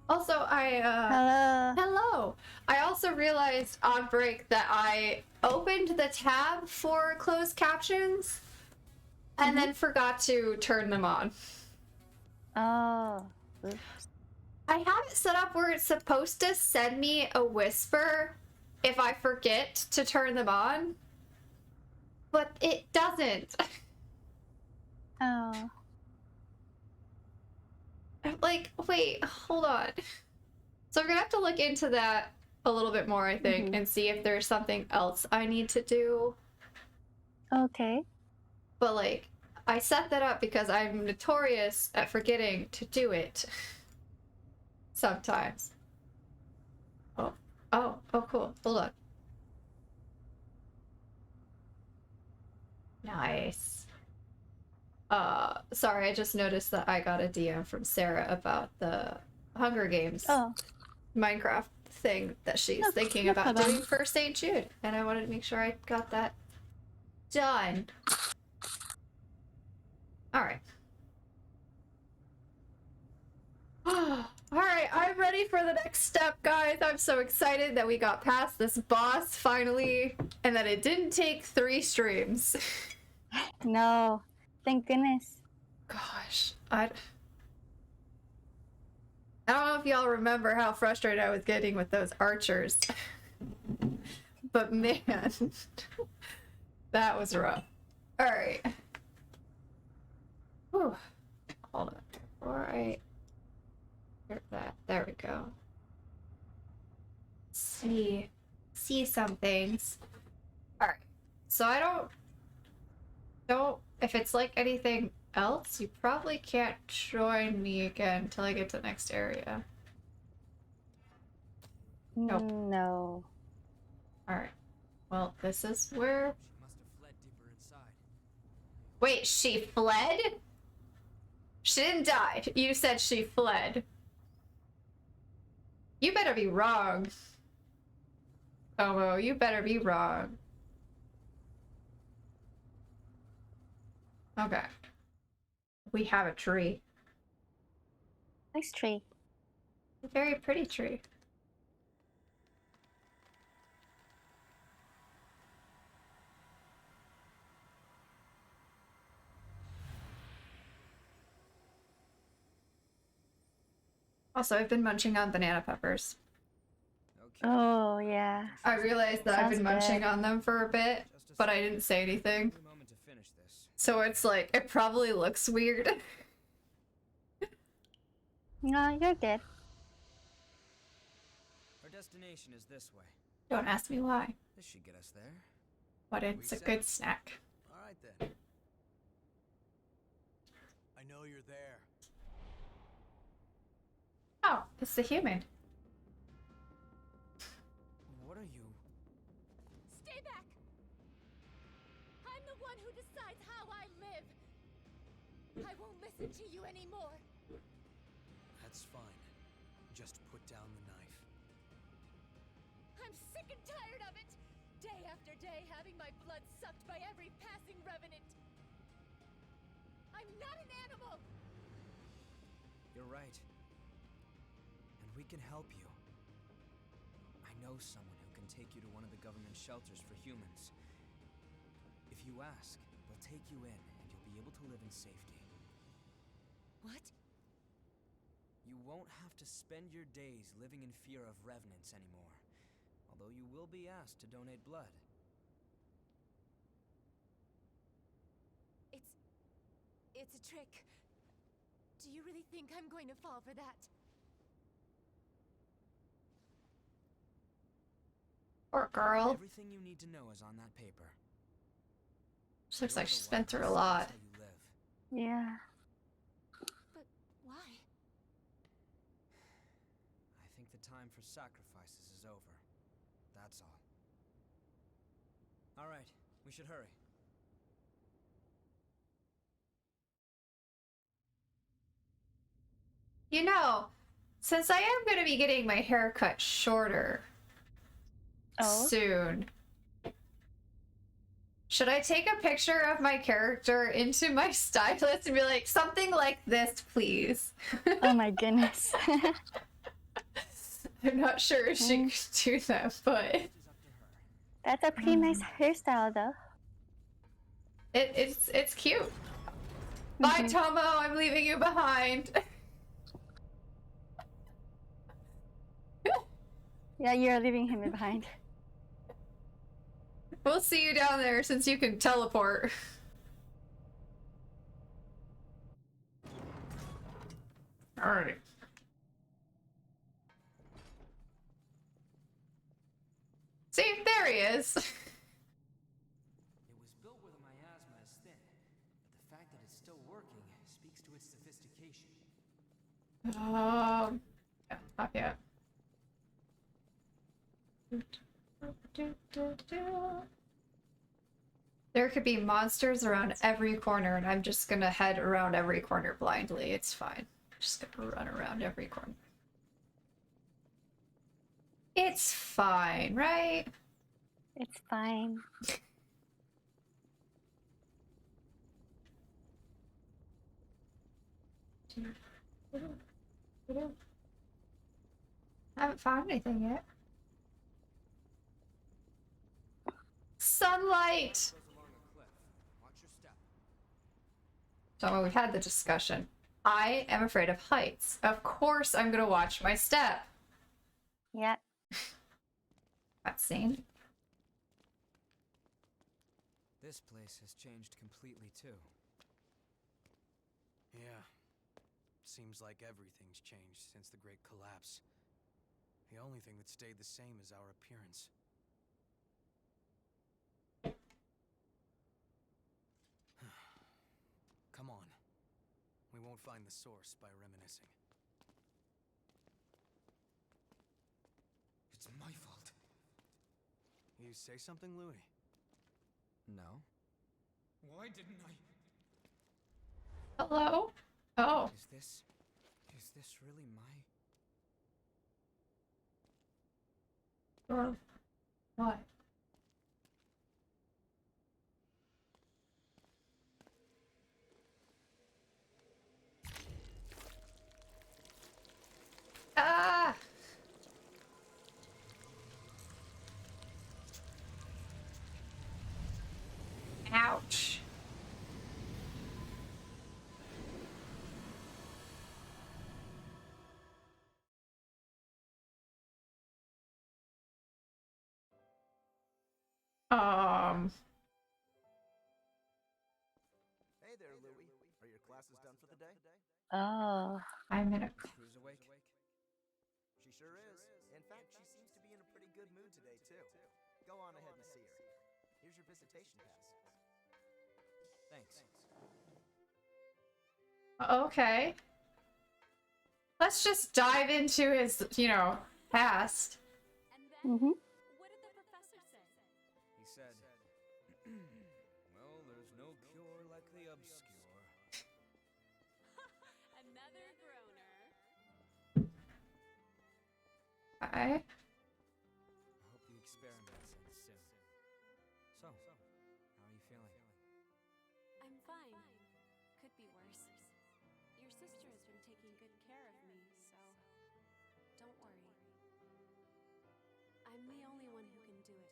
Also, hello. I also realized on break that I opened the tab for closed captions and then forgot to turn them on. Oh. Oops. I have it set up where it's supposed to send me a whisper if I forget to turn them on, but it doesn't. Oh. I'm like, wait, hold on. So I'm gonna have to look into that a little bit more, I think, and see if there's something else I need to do. Okay. But like, I set that up because I'm notorious at forgetting to do it. Sometimes. Oh, cool. Hold on. Nice. Sorry, I just noticed that I got a DM from Sarah about the Hunger Games Minecraft thing that she's thinking no about problem. doing for St. Jude, and I wanted to make sure I got that done. Alright. Alright, I'm ready for the next step, guys. I'm so excited that we got past this boss finally, and that it didn't take 3 streams. No. Thank goodness. Gosh, I don't know if y'all remember how frustrated I was getting with those archers. But man, that was rough. Alright. Hold on. Alright. There we go. See some things. Alright. So I don't if it's like anything else, you probably can't join me again until I get to the next area. Nope. No. Alright. Well, this is where... She must have fled deeper inside. Wait, she fled? She didn't die. You said she fled. You better be wrong. Tomo, you better be wrong. Okay. We have a tree. Nice tree. A very pretty tree. Also, I've been munching on banana peppers. Okay. Oh, yeah. I realized that I've Sounds been munching good. on them for a bit, Just a but I second. didn't say anything. Only moment to finish this. So it's like, it probably looks weird. No, you're good. Our destination is this way. Don't ask me why, This should get us there. but it's a good snack. All right then. I know you're there. Oh, it's the human. What are you? Stay back! I'm the one who decides how I live. I won't listen to you anymore. That's fine. Just put down the knife. I'm sick and tired of it. Day after day having my blood sucked by every passing revenant. I'm not an animal. You're right. And we can help you. I know someone who can take you to one of the government shelters for humans. If you ask, they'll take you in and you'll be able to live in safety. What? You won't have to spend your days living in fear of revenants anymore. Although you will be asked to donate blood. It's a trick. Do you really think I'm going to fall for that? Poor girl. Everything you need to know is on that paper. She looks You're like the she's one been who through a decides lot. how you live. Yeah. But why? I think the time for sacrifices is over. That's all. All right, we should hurry. You know, since I am going to be getting my hair cut shorter Oh. soon, Should I take a picture of my character into my stylist and be like, something like this, please? Oh my goodness. I'm not sure if she could do that, but That's a pretty nice hairstyle, though. it's cute. Bye, Tomo. I'm leaving you behind. Yeah, you're leaving him behind. We'll see you down there since you can teleport. Alright. See, there he is. It was built with a miasma as thin, but the fact that it's still working speaks to its sophistication. Yeah, not yet. There could be monsters around every corner, and I'm just gonna head around every corner blindly. It's fine. Just gonna run around every corner. It's fine, right? It's fine. I haven't found anything yet. Sunlight! Watch your step. So we've had the discussion. I am afraid of heights. Of course I'm gonna watch my step. Yeah. Cutscene. This place has changed completely too. Yeah. Seems like everything's changed since the Great Collapse. The only thing that stayed the same is our appearance. Come on. We won't find the source by reminiscing. It's my fault. You say something, Louis? No. Why didn't I? Hello? Oh. Is this really my... Or what? Ah! Ouch. Hey there, Louie. Are your classes done for the day? Oh. I'm in a... Crew's awake? She sure is. In fact, she seems to be in a pretty good mood today, too. Go on ahead and see her. Here's your visitation pass. Thanks. Okay. Let's just dive into his, past. And then, Mm-hmm. what did the professor say? He said, well, there's no cure like the obscure. Another groaner. Okay. I hope the experiments end soon. So, how are you feeling? I'm fine. Could be worse. Your sister has been taking good care of me, so don't worry. I'm the only one who can do it.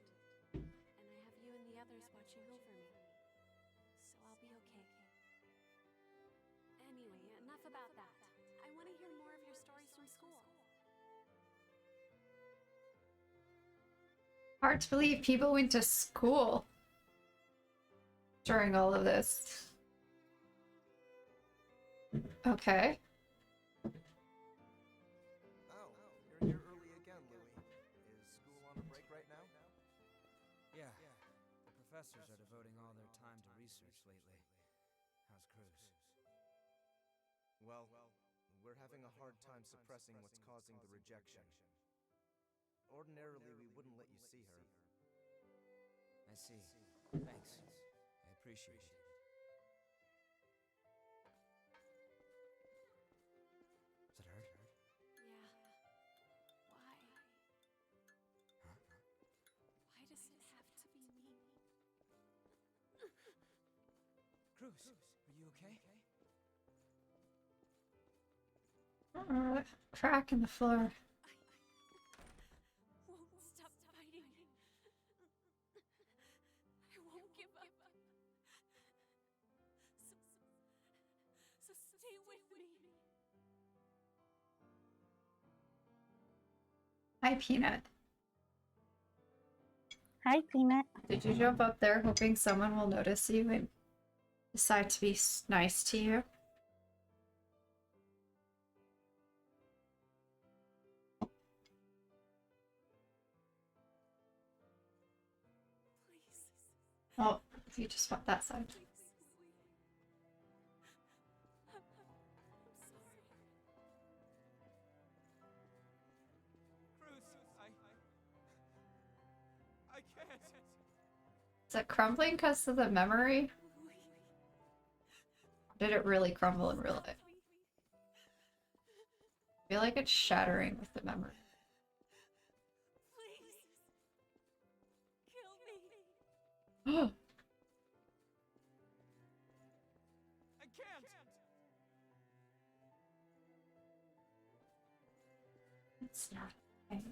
And I have you and the others watching over me. So I'll be okay. Anyway, enough about that. I want to hear more of your stories from school. Hard to believe people went to school during all of this. Okay. Oh, you're here early again, Louie. Is school on a break right now? Yeah, the professors are devoting all their time to research lately. How's Cruz? Well, we're having a hard time suppressing what's causing the rejection. Ordinarily, we wouldn't let you see her. I see. Thanks. I appreciate it. Does it hurt? Yeah. Why? Huh? Why does it have to be me? Cruz, are you okay? Crack in the floor. Won't stop fighting. I won't give up. So stay with me. Hi, Peanut. Hi, Peanut. Did you jump up there hoping someone will notice you and decide to be nice to you? Please. Oh, you just want that side. Please, Louis. I'm sorry. Cruz, I can't. Is it crumbling because of the memory? Louis. Or did it really crumble in real life? I feel like it's shattering with the memory. Please. Kill me. I can't. It's not. Okay.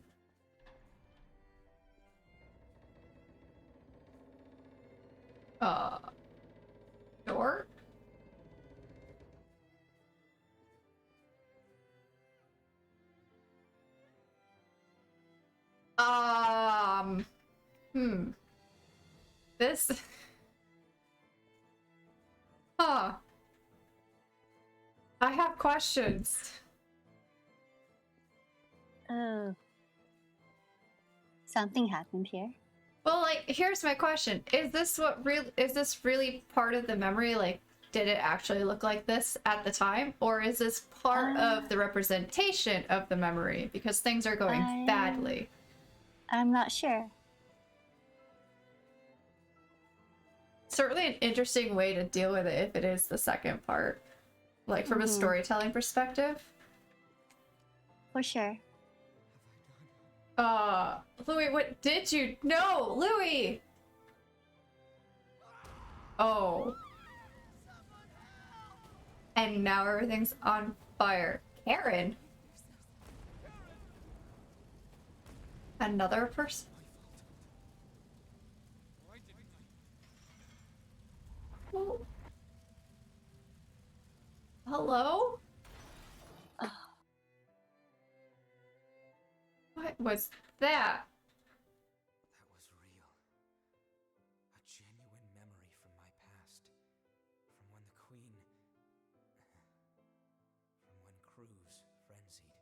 Door? This. Huh. I have questions. Oh. Something happened here. Well, like, here's my question. Is this really part of the memory? Like, did it actually look like this at the time? Or is this part of the representation of the memory? Because things are going badly. I'm not sure. Certainly an interesting way to deal with it if it is the second part. Like, from a storytelling perspective. For sure. Louis, what did you? No, Louis! Oh. And now everything's on fire. Karen? Another person? Oh. Hello? What was that? That was real. A genuine memory from my past. From when the Queen... from when Cruz frenzied.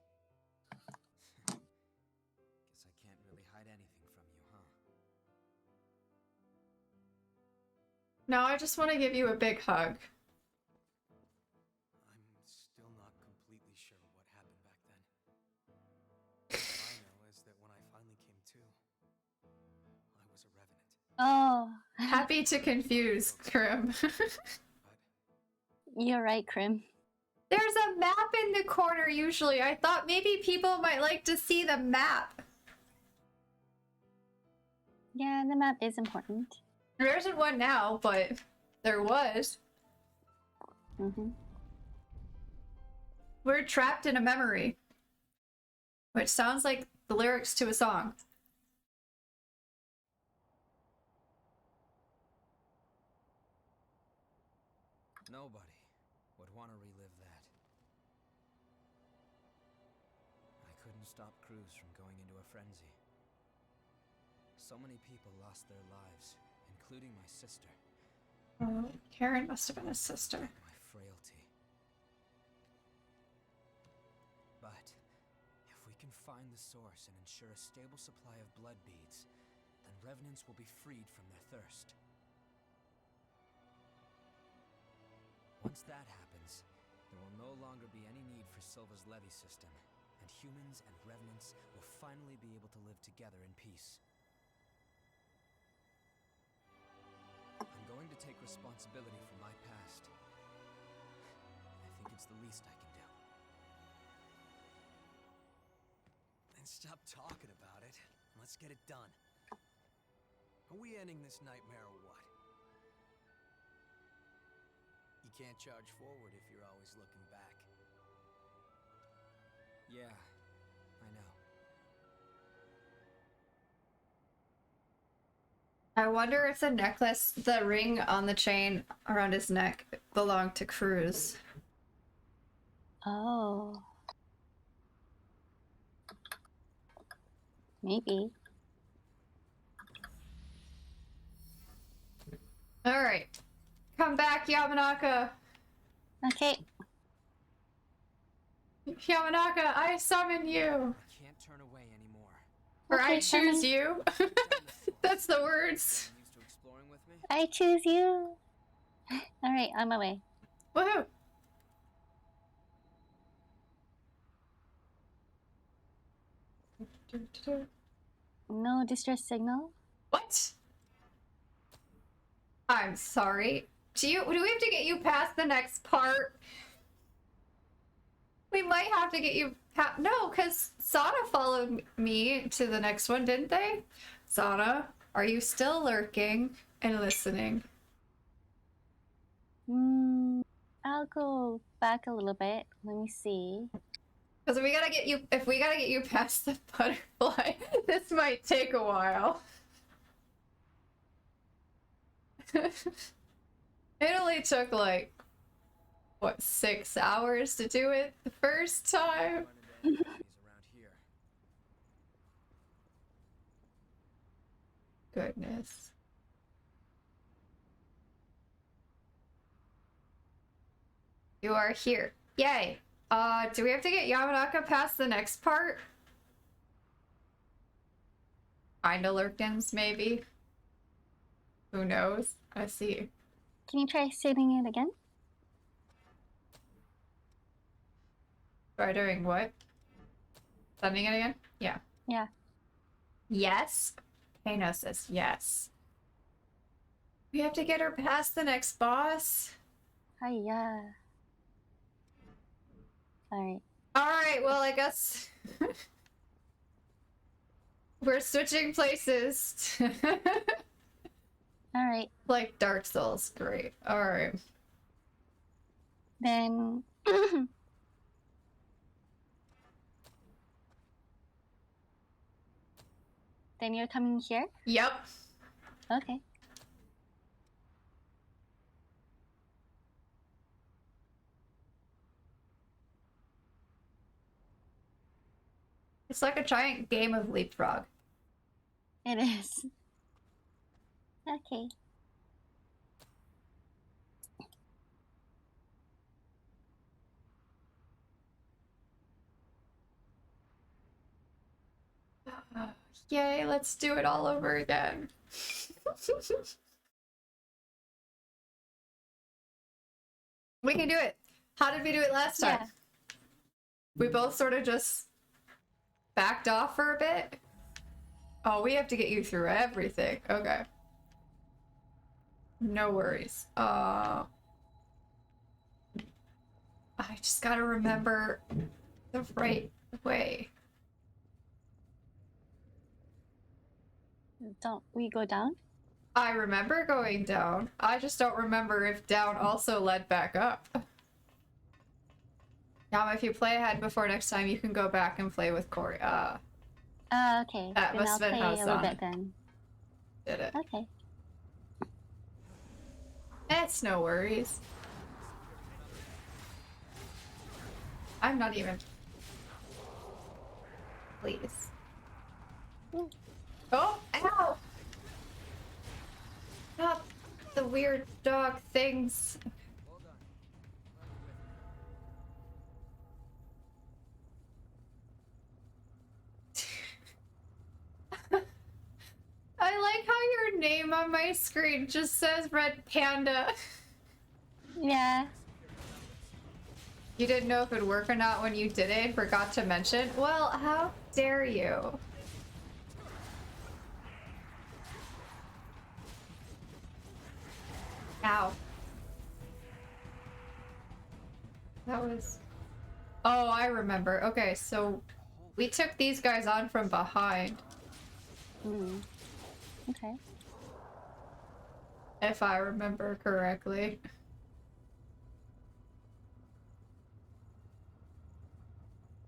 Guess I can't really hide anything from you, huh? Now I just want to give you a big hug. I'm still not completely sure what happened back then. All I know is that when I finally came to, I was a revenant. Oh. Happy to confuse, Krim. You're right, Krim. There's a map in the corner usually. I thought maybe people might like to see the map. Yeah, the map is important. There isn't one now, but there was. We're trapped in a memory. Which sounds like the lyrics to a song. Nobody would want to relive that. I couldn't stop Cruz from going into a frenzy. So many people lost their lives, including my sister. Oh, Karen must have been his sister. My frailty. But if we can find the source and ensure a stable supply of blood beads, then revenants will be freed from their thirst. Once that happens, there will no longer be any need for Silva's levy system, and humans and revenants will finally be able to live together in peace. I'm going to take responsibility for my past. I think it's the least I can do. Then stop talking about it. Let's get it done. Are we ending this nightmare or what? can't charge forward if you're always looking back. Yeah, I know. I wonder if the necklace, the ring on the chain around his neck belonged to Cruz. Oh. Maybe. Alright. Come back, Yamanaka! Okay. Yamanaka, I summon you! Can't turn away anymore. Or I Okay, choose summon. you. That's the words. Used to exploring with me? I choose you. Alright, on my way. Woohoo! No distress signal? What? I'm sorry. Do we have to get you past the next part? We might have to get you past. No, because Sana followed me to the next one, didn't they? Sana, are you still lurking and listening? I'll go back a little bit. Let me see. Because we gotta get you. If we gotta get you past the butterfly, this might take a while. It only took like, what, 6 hours to do it the first time? Running into enemies around here. Goodness. You are here. Yay. Do we have to get Yamanaka past the next part? Kinda Lurkins, maybe? Who knows? I see. Can you try saving it again? Try doing what? Sending it again? Yeah. Yeah. Yes? Kano says yes. We have to get her past the next boss. Hiya. Alright. Alright, well, I guess we're switching places. Alright. Like Dark Souls. Great. Alright. Then then you're coming here? Yep. Okay. It's like a giant game of leapfrog. It is. Okay. Yay, let's do it all over again. We can do it. How did we do it last time? Yeah. We both sort of just backed off for a bit. Oh, we have to get you through everything. Okay. No worries. I just gotta remember the right way. Don't we go down? I remember going down. I just don't remember if down also led back up. Now, if you play ahead before next time, you can go back and play with Corey. Okay. That Then must I'll have been play how a little Sana bit then. did it. Okay. It's no worries. I'm not even. Please. Ooh. Oh, ow! Stop the weird dog things. Hold on. I like how your name on my screen just says Red Panda. Yeah. You didn't know if it'd work or not when you did it and forgot to mention? Well, how dare you? Ow. That was... Oh, I remember. Okay, so we took these guys on from behind, Okay. if I remember correctly.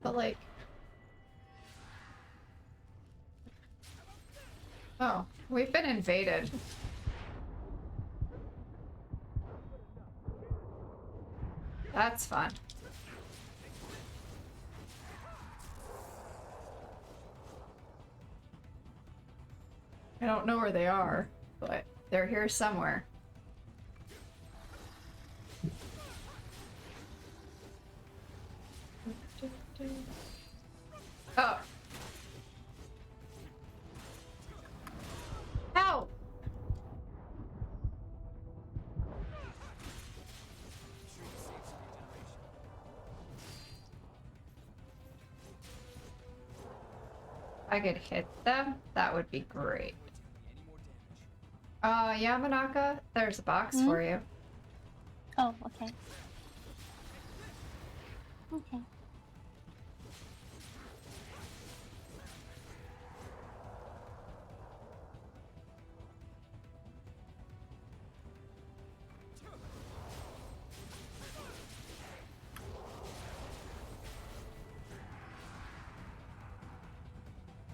But like... Oh, we've been invaded. That's fun. I don't know where they are, but they're here somewhere. Oh. Ow! If I could hit them, that would be great. Yamanaka, there's a box for you. Oh, okay. Okay.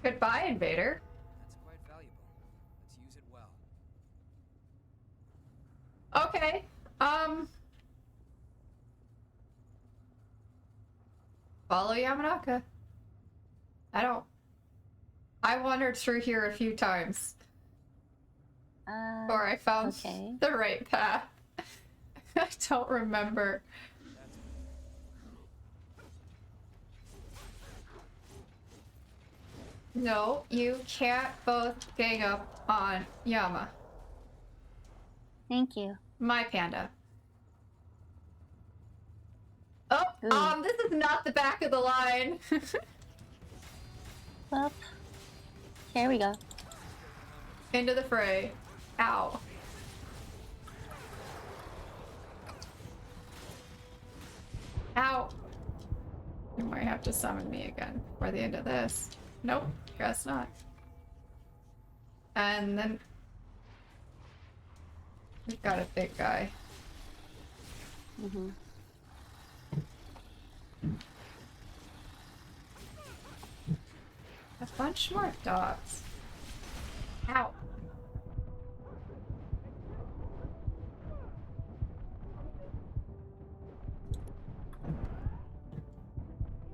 Goodbye, Invader. That's quite valuable. Let's use it well. Okay. Follow Yamanaka. I wandered through here a few times before I found okay. the right path. I don't remember. No, you can't both gang up on Yama. Thank you. My panda. Oh, Ooh. this is not the back of the line. Well, here we go. Into the fray. Ow. Ow. You might have to summon me again before the end of this. Nope, guess not. And then we've got a big guy. Mm-hmm. A bunch more dogs. Ow.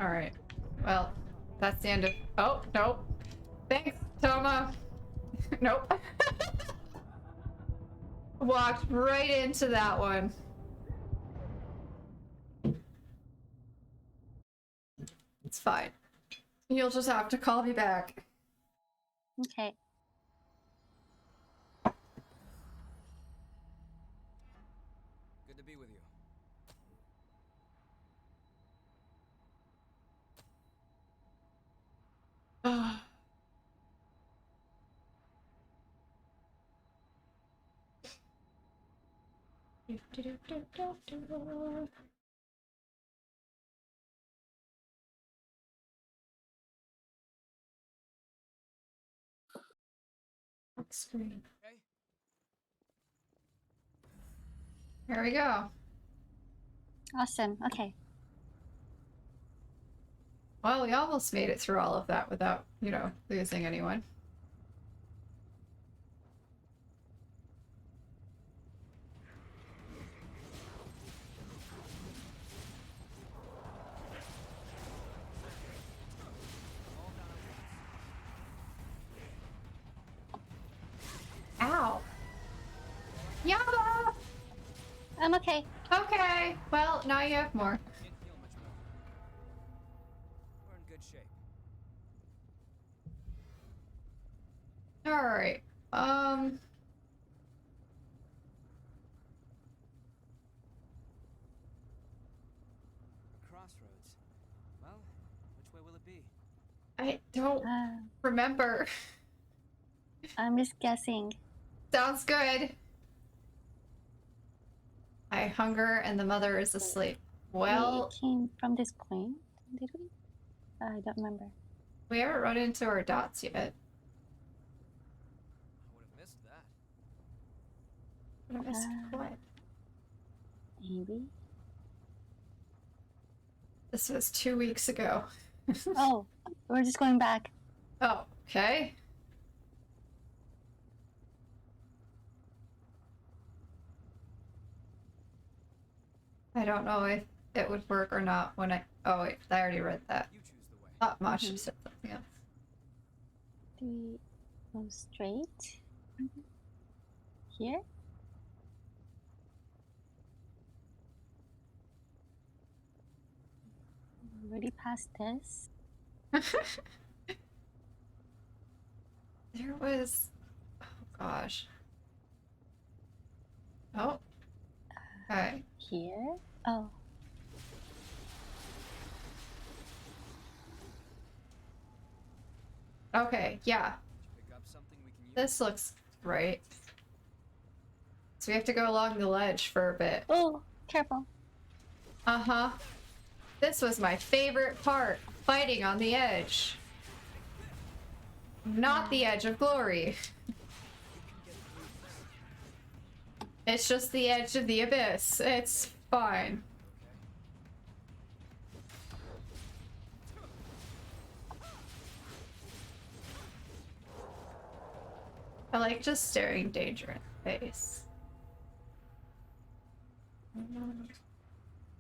Alright. Well, that's the end of... Oh, nope. Thanks, Toma. Nope. Walked right into that one. It's fine. You'll just have to call me back. Okay. Good to be with you. Screen. Okay. Here we go. Awesome. Okay. Well, we almost made it through all of that without, you know, losing anyone. Ow! Yama! I'm okay. Okay, well, now you have more. Can't feel much more. We're in good shape. Alright, A crossroads. Well, which way will it be? I don't Uh, remember. I'm just guessing. Sounds good. I hunger and the mother is asleep. Well, We came from this point, did we? I don't remember. we haven't run into our dots yet. I would have missed that. What have I missed? What? Maybe. This was 2 weeks ago. Oh, we're just going back. Oh, okay. I don't know if it would work or not when I. Oh wait, I already read that. You choose the way. Not much. I said something else. Do we go straight? Here? Already past this. There was. Oh gosh. Oh. Okay. Here? Oh. Okay. Yeah. Pick up something we can use. This looks right. So we have to go along the ledge for a bit. Oh, careful. Uh-huh. This was my favorite part. Fighting on the edge. Not the edge of glory. It's just the edge of the abyss. It's fine. I like just staring danger in the face.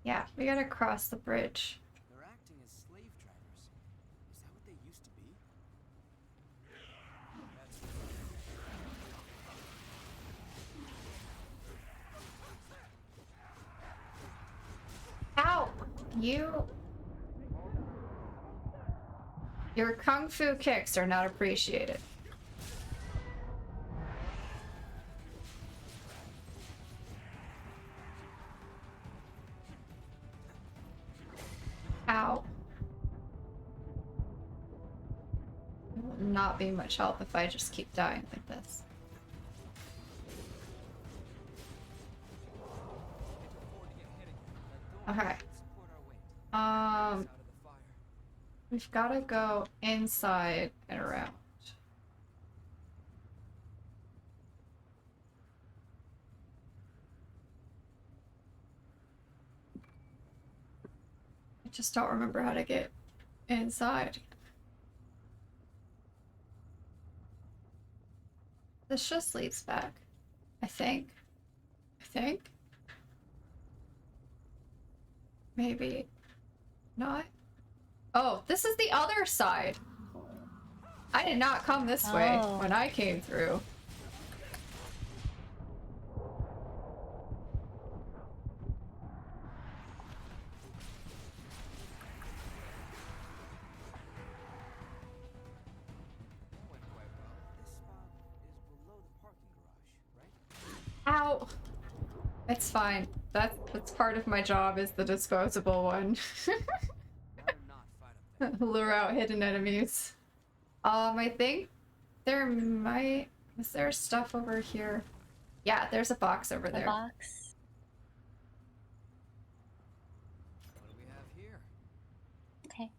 Yeah, we gotta cross the bridge. They're acting as slave drivers. Is that what they used to be? Ow! Your kung fu kicks are not appreciated. Ow. It will not be much help if I just keep dying like this. Okay. We've got to go inside and around. I just don't remember how to get inside. This just leads back. I think. Maybe not. Oh, this is the other side. I did not come this way when I came through. That went quite well. This spot is below the parking garage, right? Ow. It's fine. That's part of my job is the disposable one. Rather not fight up there. Lure out hidden enemies. I think there might... Was there stuff over here? Yeah, there's a box over The there. box. What do we have here? Okay.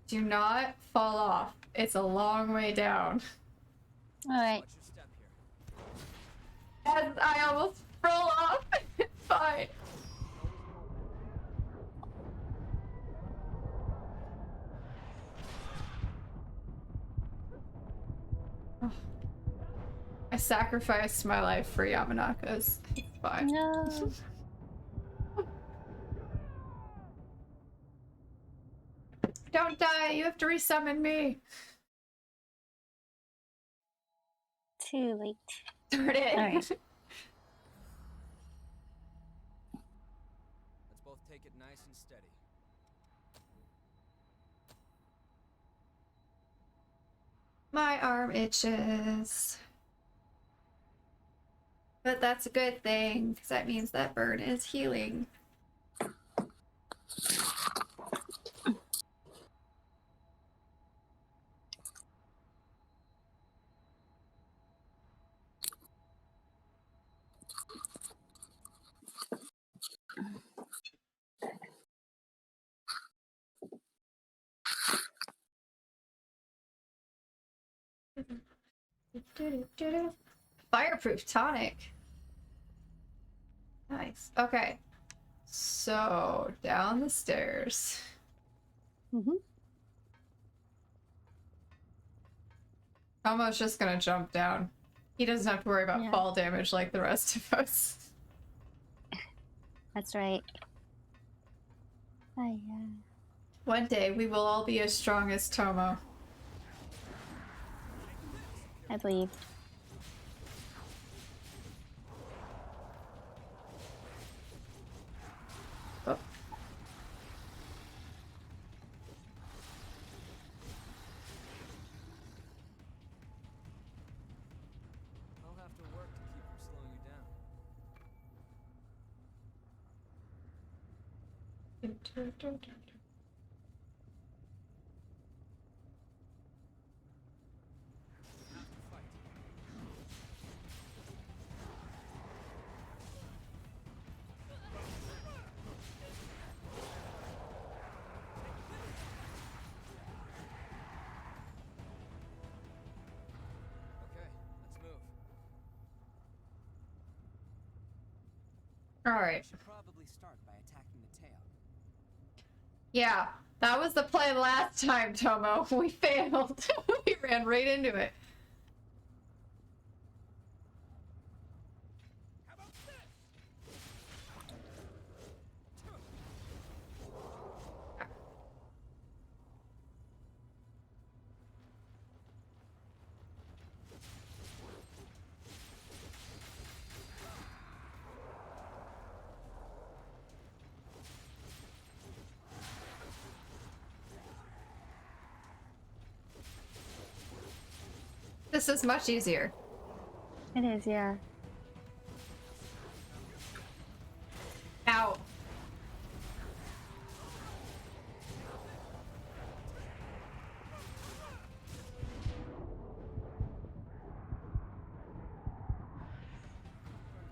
Do not fall off. It's a long way down. Alright. Watch your step here. As I almost roll off. It's fine. I sacrificed my life for Yamanaka's. It's fine. No. Don't die, you have to resummon me. Too late. Darn it. Alright. Let's both take it nice and steady. My arm itches. But that's a good thing, because that means that burn is healing. Fireproof tonic. Nice. Okay. So, down the stairs. Mm-hmm. Tomo's just gonna jump down. He doesn't have to worry about Yeah. fall damage like the rest of us. That's right. Oh, yeah. One day we will all be as strong as Tomo. I believe. Oh. I'll have to work to keep from slowing you down. Have to fight. Okay, let's move. Alright. Should probably start by attacking the tail. Yeah, that was the play last time, Tomo. We failed. We ran right into it. How about this? This is much easier. It is, yeah. Ow.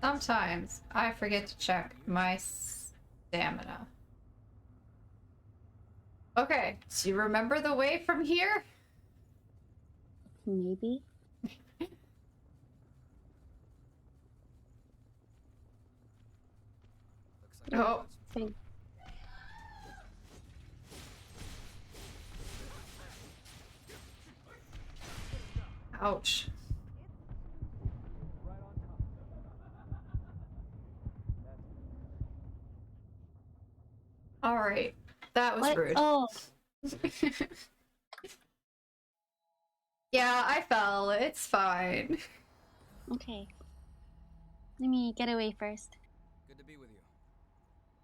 Sometimes I forget to check my stamina. Okay, so you remember the way from here? Maybe. Looks like Oh. Wait. Ouch. Alright, that was What? rude. Oh, Yeah, I fell. It's fine. okay. Let me get away first. good to be with you.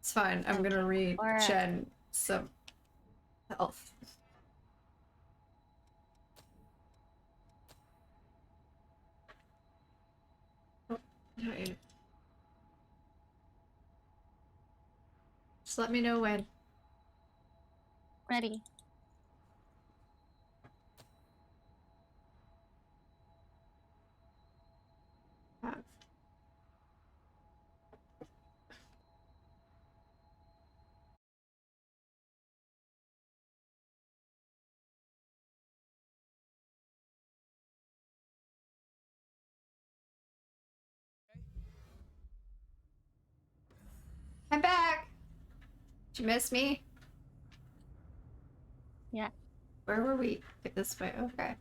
It's fine. I'm gonna read Or- Jen some health. Oh, not yet. Just let me know when. Ready. I'm back. Did you miss me? Yeah. Where were we? This way. Okay.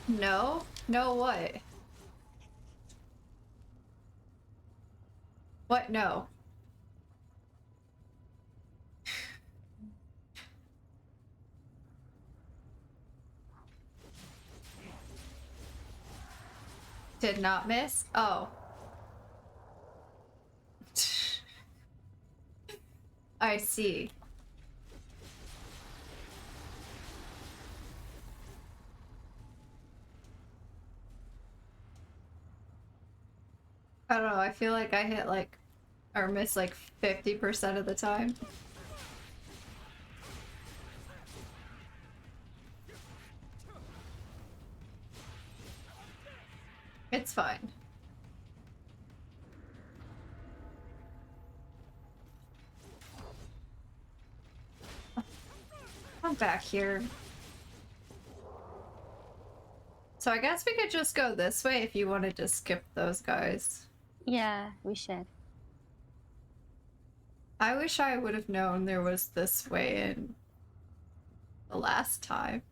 No? No what? What no? Did not miss? Oh. I see. I don't know, I feel like I hit like, or miss like 50% of the time. It's fine. I'm back here. So I guess we could just go this way if you wanted to skip those guys. Yeah, we should. I wish I would have known there was this way in the last time.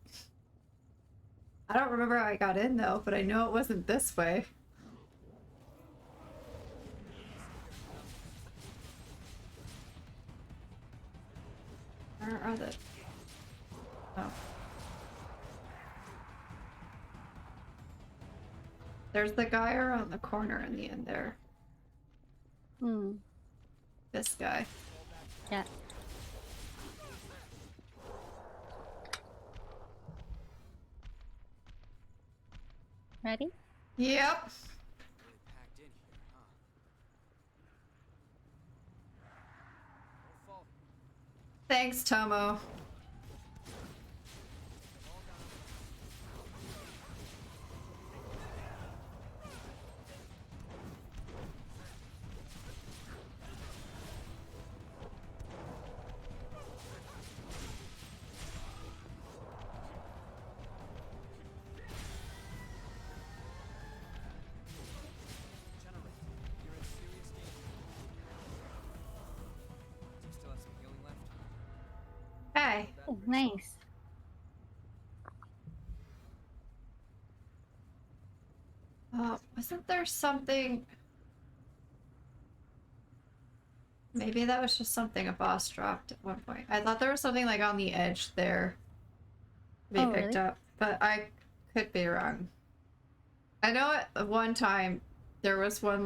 I don't remember how I got in though, but I know it wasn't this way. Where are they? Oh. There's the guy around the corner in the end there. Hmm. This guy. Yeah. Ready? Yep. Really packed in here, huh? Don't fall. Thanks, Tomo. Generate. You're in serious danger. Do you still have some healing left? Hey. Oh, nice. Wasn't there something? Maybe that was just something a boss dropped at one point. I thought there was something like on the edge there to be Oh, picked really? up, but I could be wrong. I know at one time there was one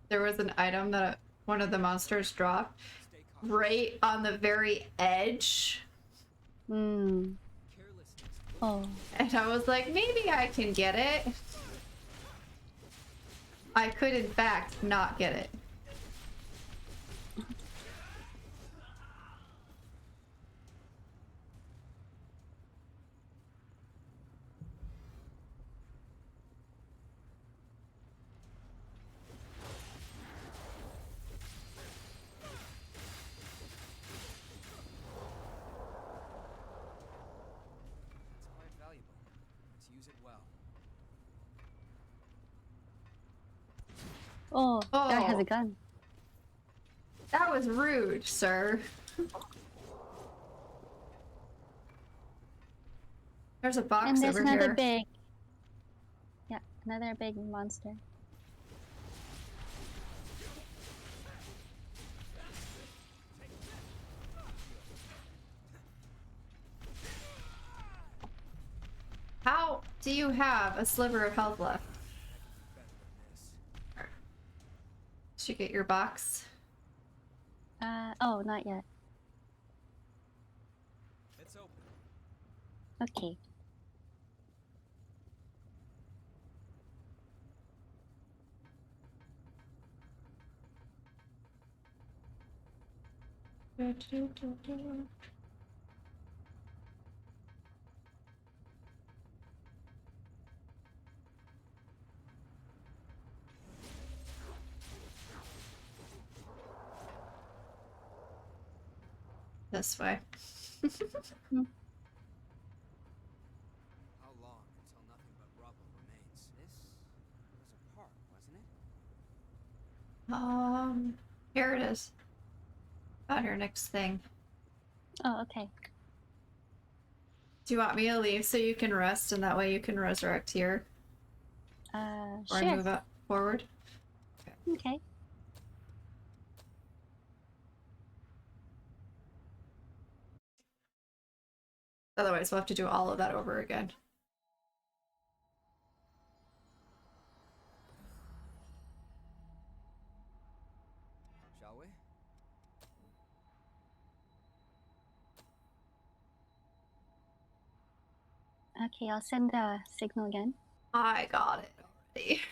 there was an item that one of the monsters dropped Stay cautious. right on the very edge, Hmm. Carelessness. Oh. and I was like, maybe I can get it. I could in fact not get it. It's quite valuable. Let's use it well. Oh, guy has Oh. a gun. That was rude, sir. There's a box And there's over another here. big. Yeah, another big monster. How do you have a sliver of health left? Better than this. Did you get your box? Oh, not yet. It's open. Okay. This way. How long until nothing but rubble remains? This was a park, wasn't it? Here it is. Found your next thing. Oh, okay. Do you want me to leave so you can rest and that way you can resurrect here? Or Sure. move up forward? Okay. Otherwise, we'll have to do all of that over again. Shall we? Okay, I'll send the signal again. I got it already.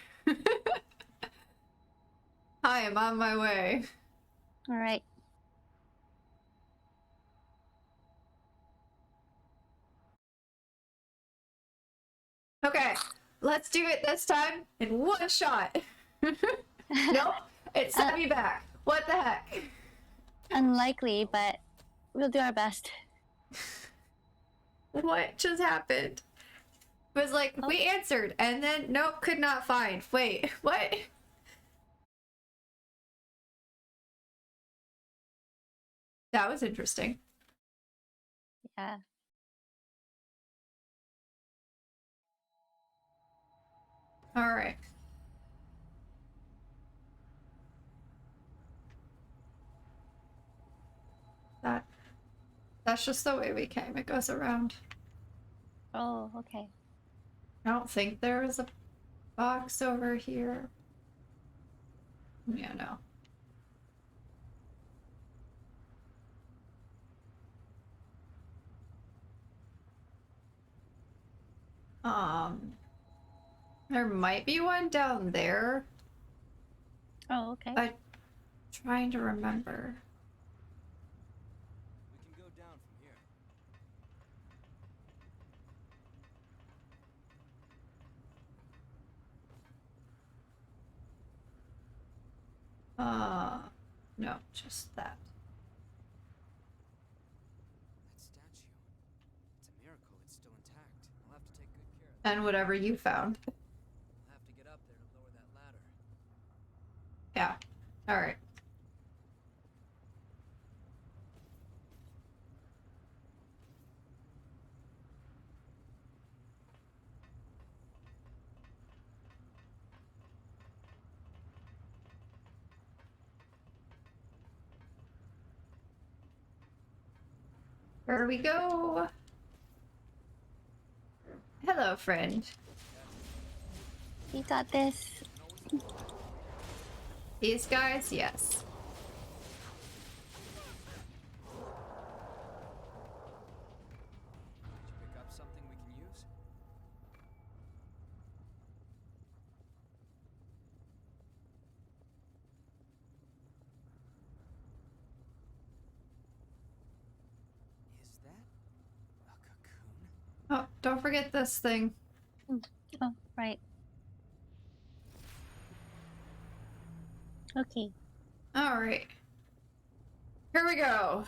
I am on my way. All right. Okay, let's do it this time in one shot. Nope, it set me back. What the heck? Unlikely, but we'll do our best. What just happened? was like, we answered, and then nope, could not find. Wait, what? That was interesting. Yeah. All right. That's just the way we came. It goes around. Oh, okay. I don't think there is a box over here. Yeah, no. There might be one down there. Oh, okay. I'm trying to remember. We can go down from here. No, just that. That statue. It's a miracle it's still intact. I'll have to take good care of it. And whatever you found. I'll have to get up there to lower that ladder. Yeah. All right. Here we go. Hello, friend. You got this. These guys, yes. Did you pick up something we can use? Is that a cocoon? Oh, don't forget this thing. Oh, right. Okay. All right. Here we go.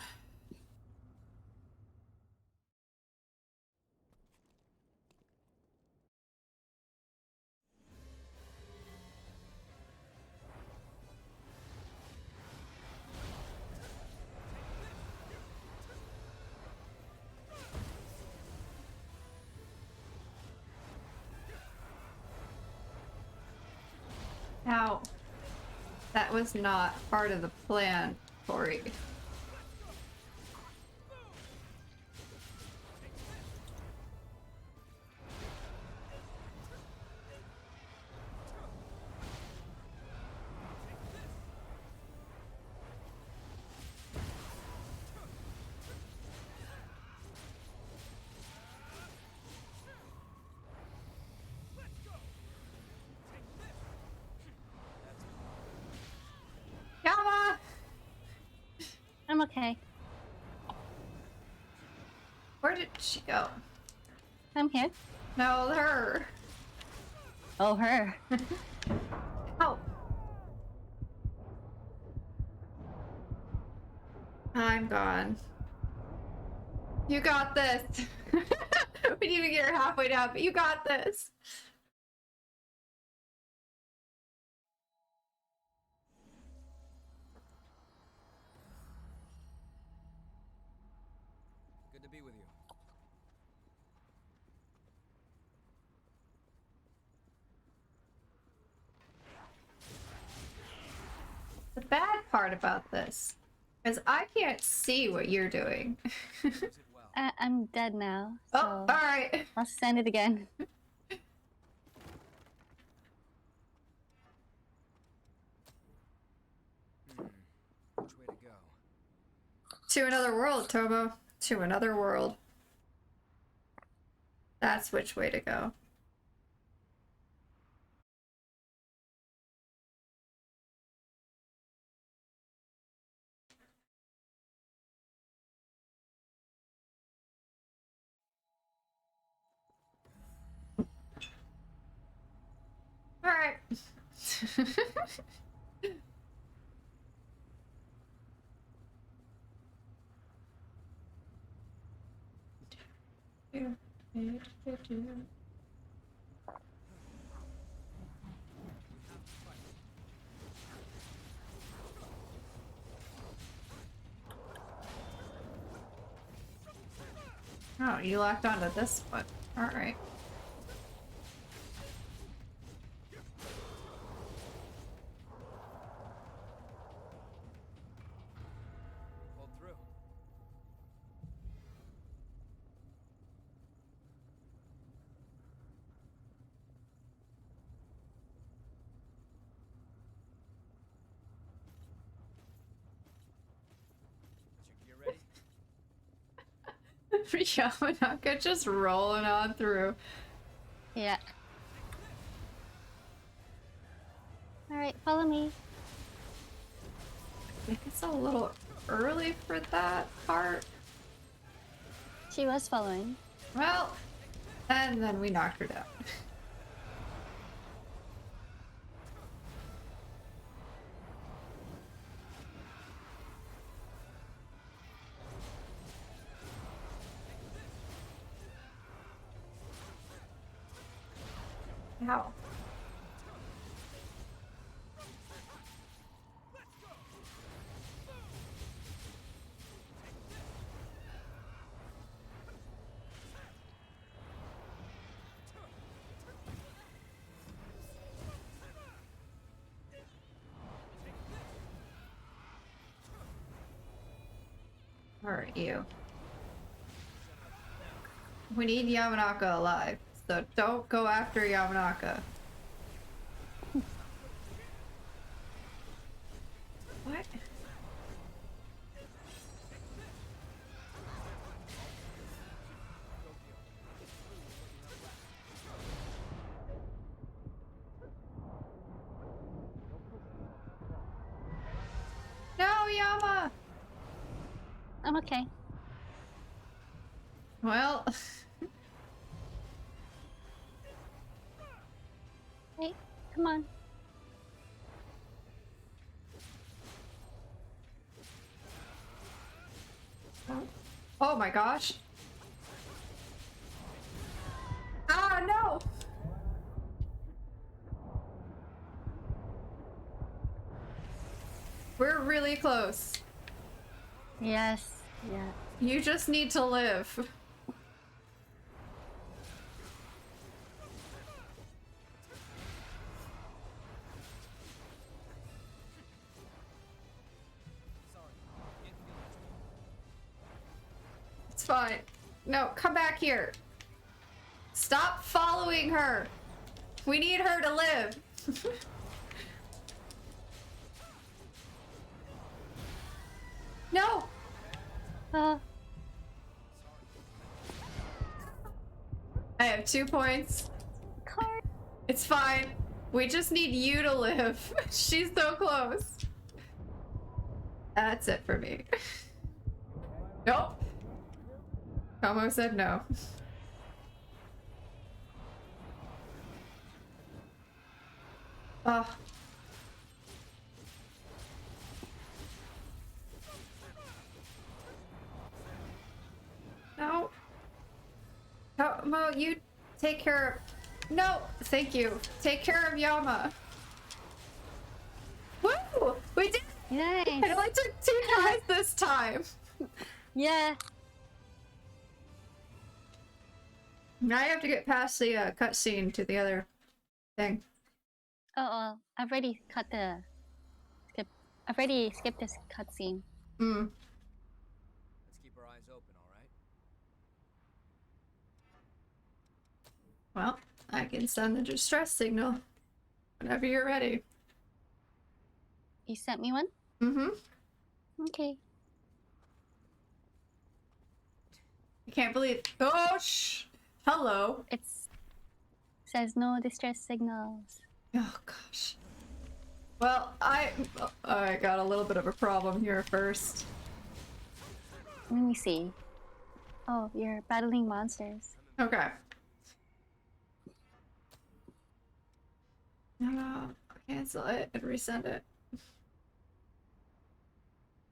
Ow. That was not part of the plan, Tori. Yama! I'm okay. Where did she go? I'm here. No, her. Oh, her. Oh. I'm gone. You got this. We didn't even get her halfway down, but you got this. Good to be with you. The bad part about this is I can't see what you're doing. Use it well. I'm dead now. Oh, So all right. I'll send it again. Which way to go? To another world, Tomo. To another world. That's which way to go. All right. Oh, you locked onto this one. Alright. Pulled through. Is your gear ready? Yamanaka just rolling on through. Yeah. Alright, follow me. I think it's a little early for that part. She was following. Well, and then we knocked her down. How? Alright, you. We need Yamanaka alive, so don't go after Yamanaka. What? No, Yama! I'm okay. Well, Hey, come on. oh my gosh. Ah, no! We're really close. Yes. Yeah. You just need to live. It's fine. No, come back here. Stop following her. We need her to live. No. I have 2 points. Card. It's fine. We just need you to live. She's so close. That's it for me. Nope. Como said no. Oh. No. Como, you take care of... No, thank you. Take care of Yama. Woo! We did it! Nice. It only took 2 tries this time. Yeah. Now I have to get past the cutscene to the other thing. Oh, I've already cut the skip. I've already skipped this cutscene. Hmm. Let's keep our eyes open, alright? Well, I can send the distress signal whenever you're ready. You sent me one? Mm-hmm. Okay. I can't believe... Oh, hello. It's says no distress signals. Oh, gosh. Well, I got a little bit of a problem here first. Let me see. Oh, you're battling monsters. Okay. Cancel it and resend it.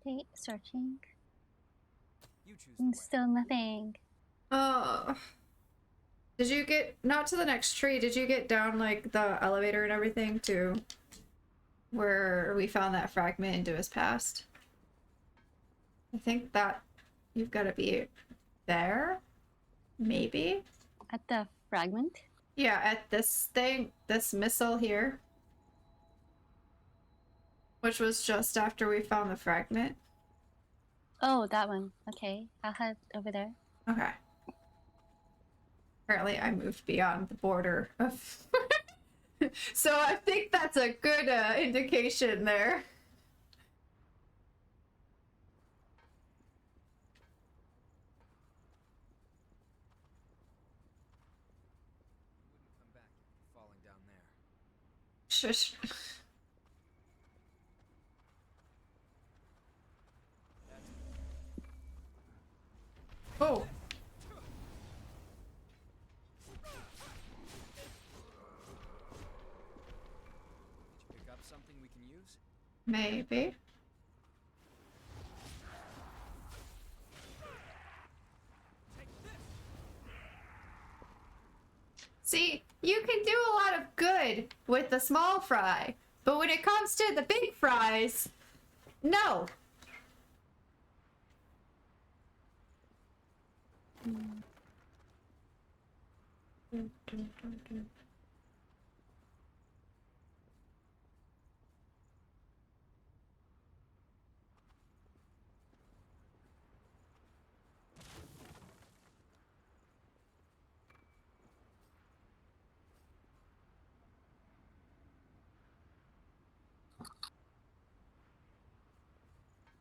Okay, searching. You choose the way. Still nothing. Did you get... Not to the next tree, did you get down, like, the elevator and everything to where we found that fragment into his past? I think that you've got to be there. Maybe? At the fragment? Yeah, at this thing, this missile here. Which was just after we found the fragment. Oh, that one. Okay, I'll head over there. Okay. Apparently I moved beyond the border of... So I think that's a good indication there. Come back after falling down there. Shush. Oh. Did you pick up something we can use? Maybe. See, you can do a lot of good with the small fry, but when it comes to the big fries, no.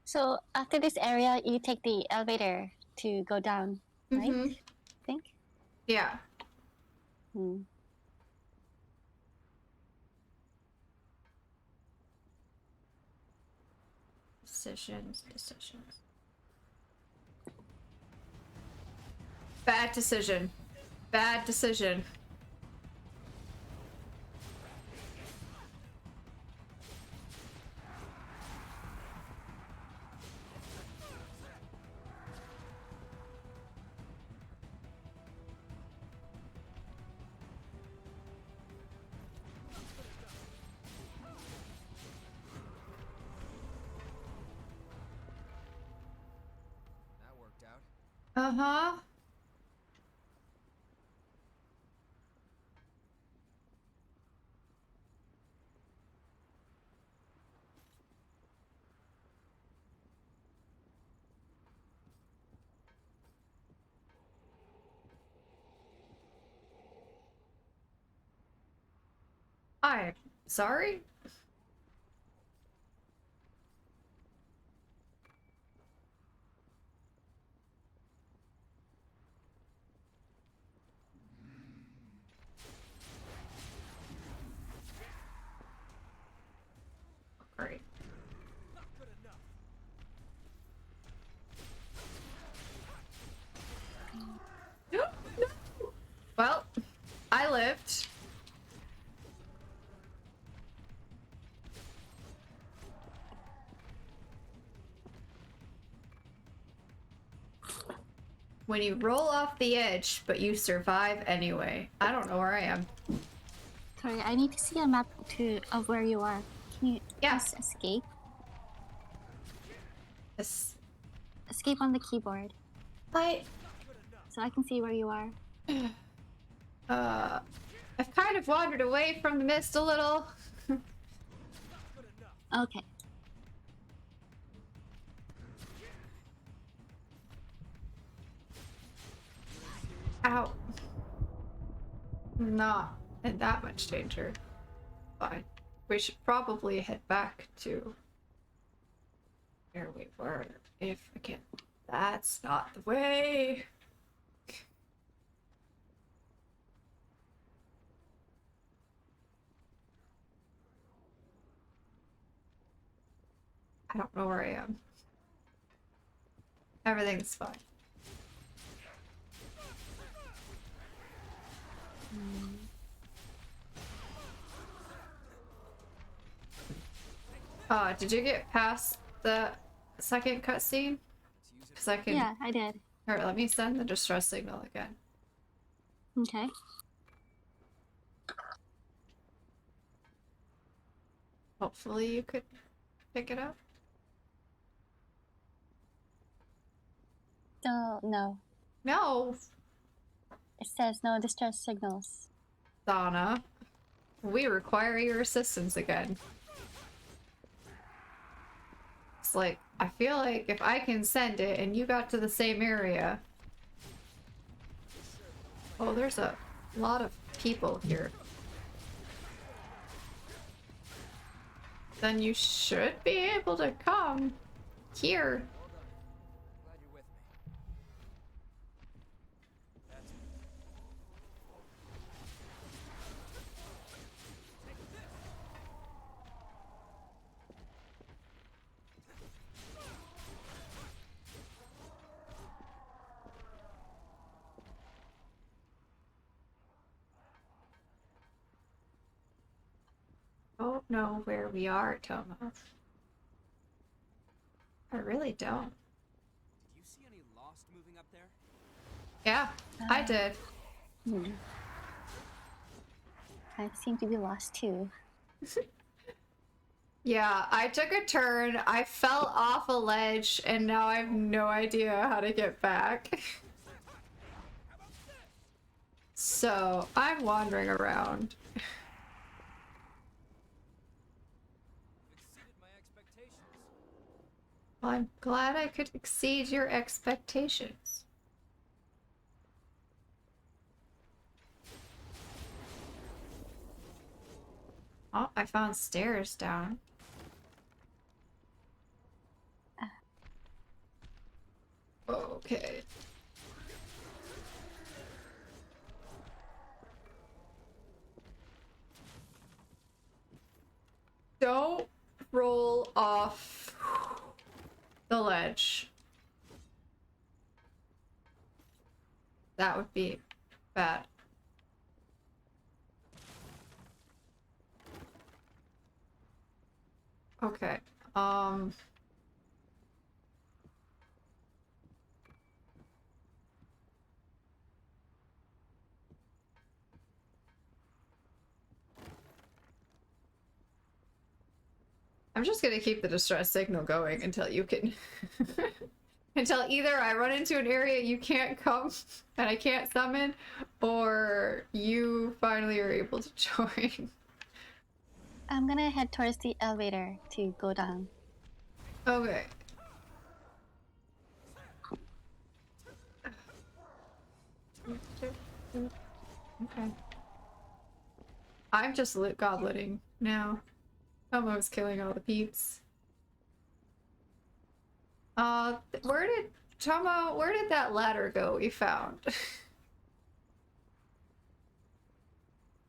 So after this area, you take the elevator to go down, right? Mhm. I think. Yeah. Hmm. Decisions. Bad decision. Bad decision. That worked out. Uh-huh. I'm sorry. Great. Not good enough. Well, I lived. When you roll off the edge, but you survive anyway. I don't know where I am. Sorry, I need to see a map of where you are. Can you Yeah. press escape? This, Escape on the keyboard, so I can see where you are. I've kind of wandered away from the mist a little. Okay. Ow. Not in that much danger. Fine. We should probably head back to where we were. If again, that's not the way. I don't know where I am. Everything's fine. Did you get past the second cutscene? Because I can. Yeah, I did. Alright, let me send the distress signal again. Okay. Hopefully you could pick it up. So no. No! It says no distress signals. Donna, we require your assistance again. It's like, I feel like if I can send it and you got to the same area. Oh, there's a lot of people here. Then you should be able to come here. Glad you're with me. That's Don't know where we are, Tomo. I really don't. Did you see any Lost moving up there? Yeah, I did. I seem to be lost too. Yeah, I took a turn, I fell off a ledge, and now I have no idea how to get back. So, I'm wandering around. Exceeded my expectations. Well, I'm glad I could exceed your expectations. Oh, I found stairs down. Okay. Don't roll off the ledge. That would be bad. Okay. I'm just gonna keep the distress signal going until you can until either I run into an area you can't come and I can't summon, or you finally are able to join. I'm gonna head towards the elevator to go down. Okay. Okay. I'm just goblining now. Tomo's killing all the peeps. Where did that ladder go we found?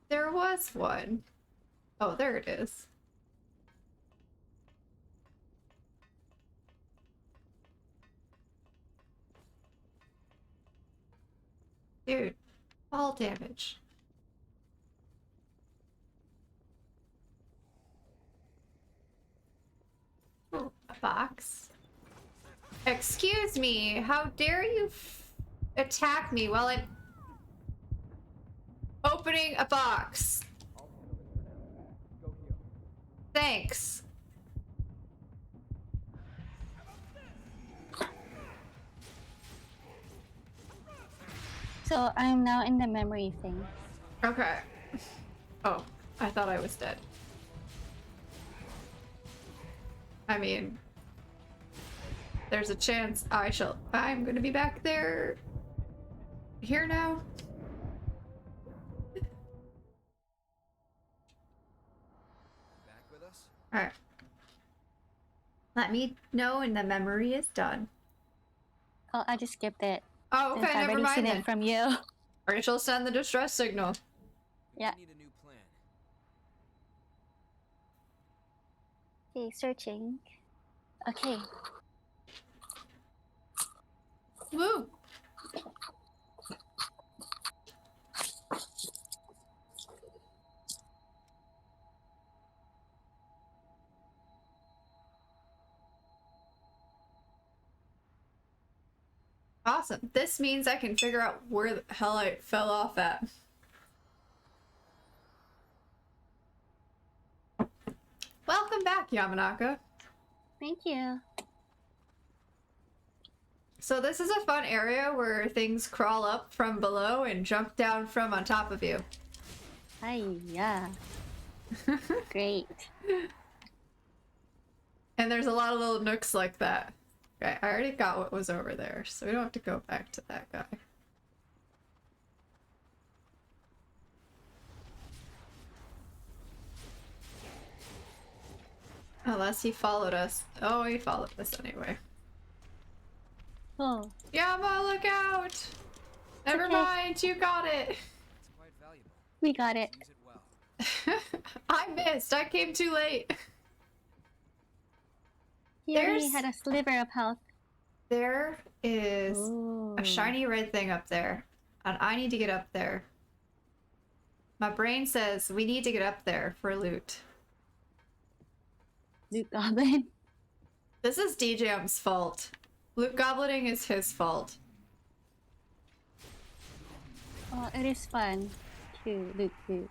There was one. Oh, there it is. Dude, fall damage. Oh, a box. Excuse me, how dare you attack me while I'm opening a box? Thanks. So I'm now in the memory thing. Okay. Oh, I thought I was dead. I mean, there's a chance I'm gonna be back there. Here now. Back with us? Alright. Let me know when the memory is done. Oh, I just skipped it. Oh, Since okay, I've never already seen mind then. it from you. Rachel, send the distress signal. Yeah. Need a new plan. Okay, searching. Okay. Woo! Awesome. This means I can figure out where the hell I fell off at. Welcome back, Yamanaka. Thank you. So this is a fun area where things crawl up from below and jump down from on top of you. Hi, yeah. Great. And there's a lot of little nooks like that. Okay, I already got what was over there, so we don't have to go back to that guy. Unless he followed us. Oh, he followed us anyway. Oh, Yama, look out! Never okay. mind, you got it! It's quite valuable. we got it. Use it well. I missed, I came too late. He only There's- had a sliver of health. There is Ooh. a shiny red thing up there, and I need to get up there. My brain says we need to get up there for loot. Loot Goblin. This is DJM's fault. Loot goblining is his fault. Well, it is fun to loot,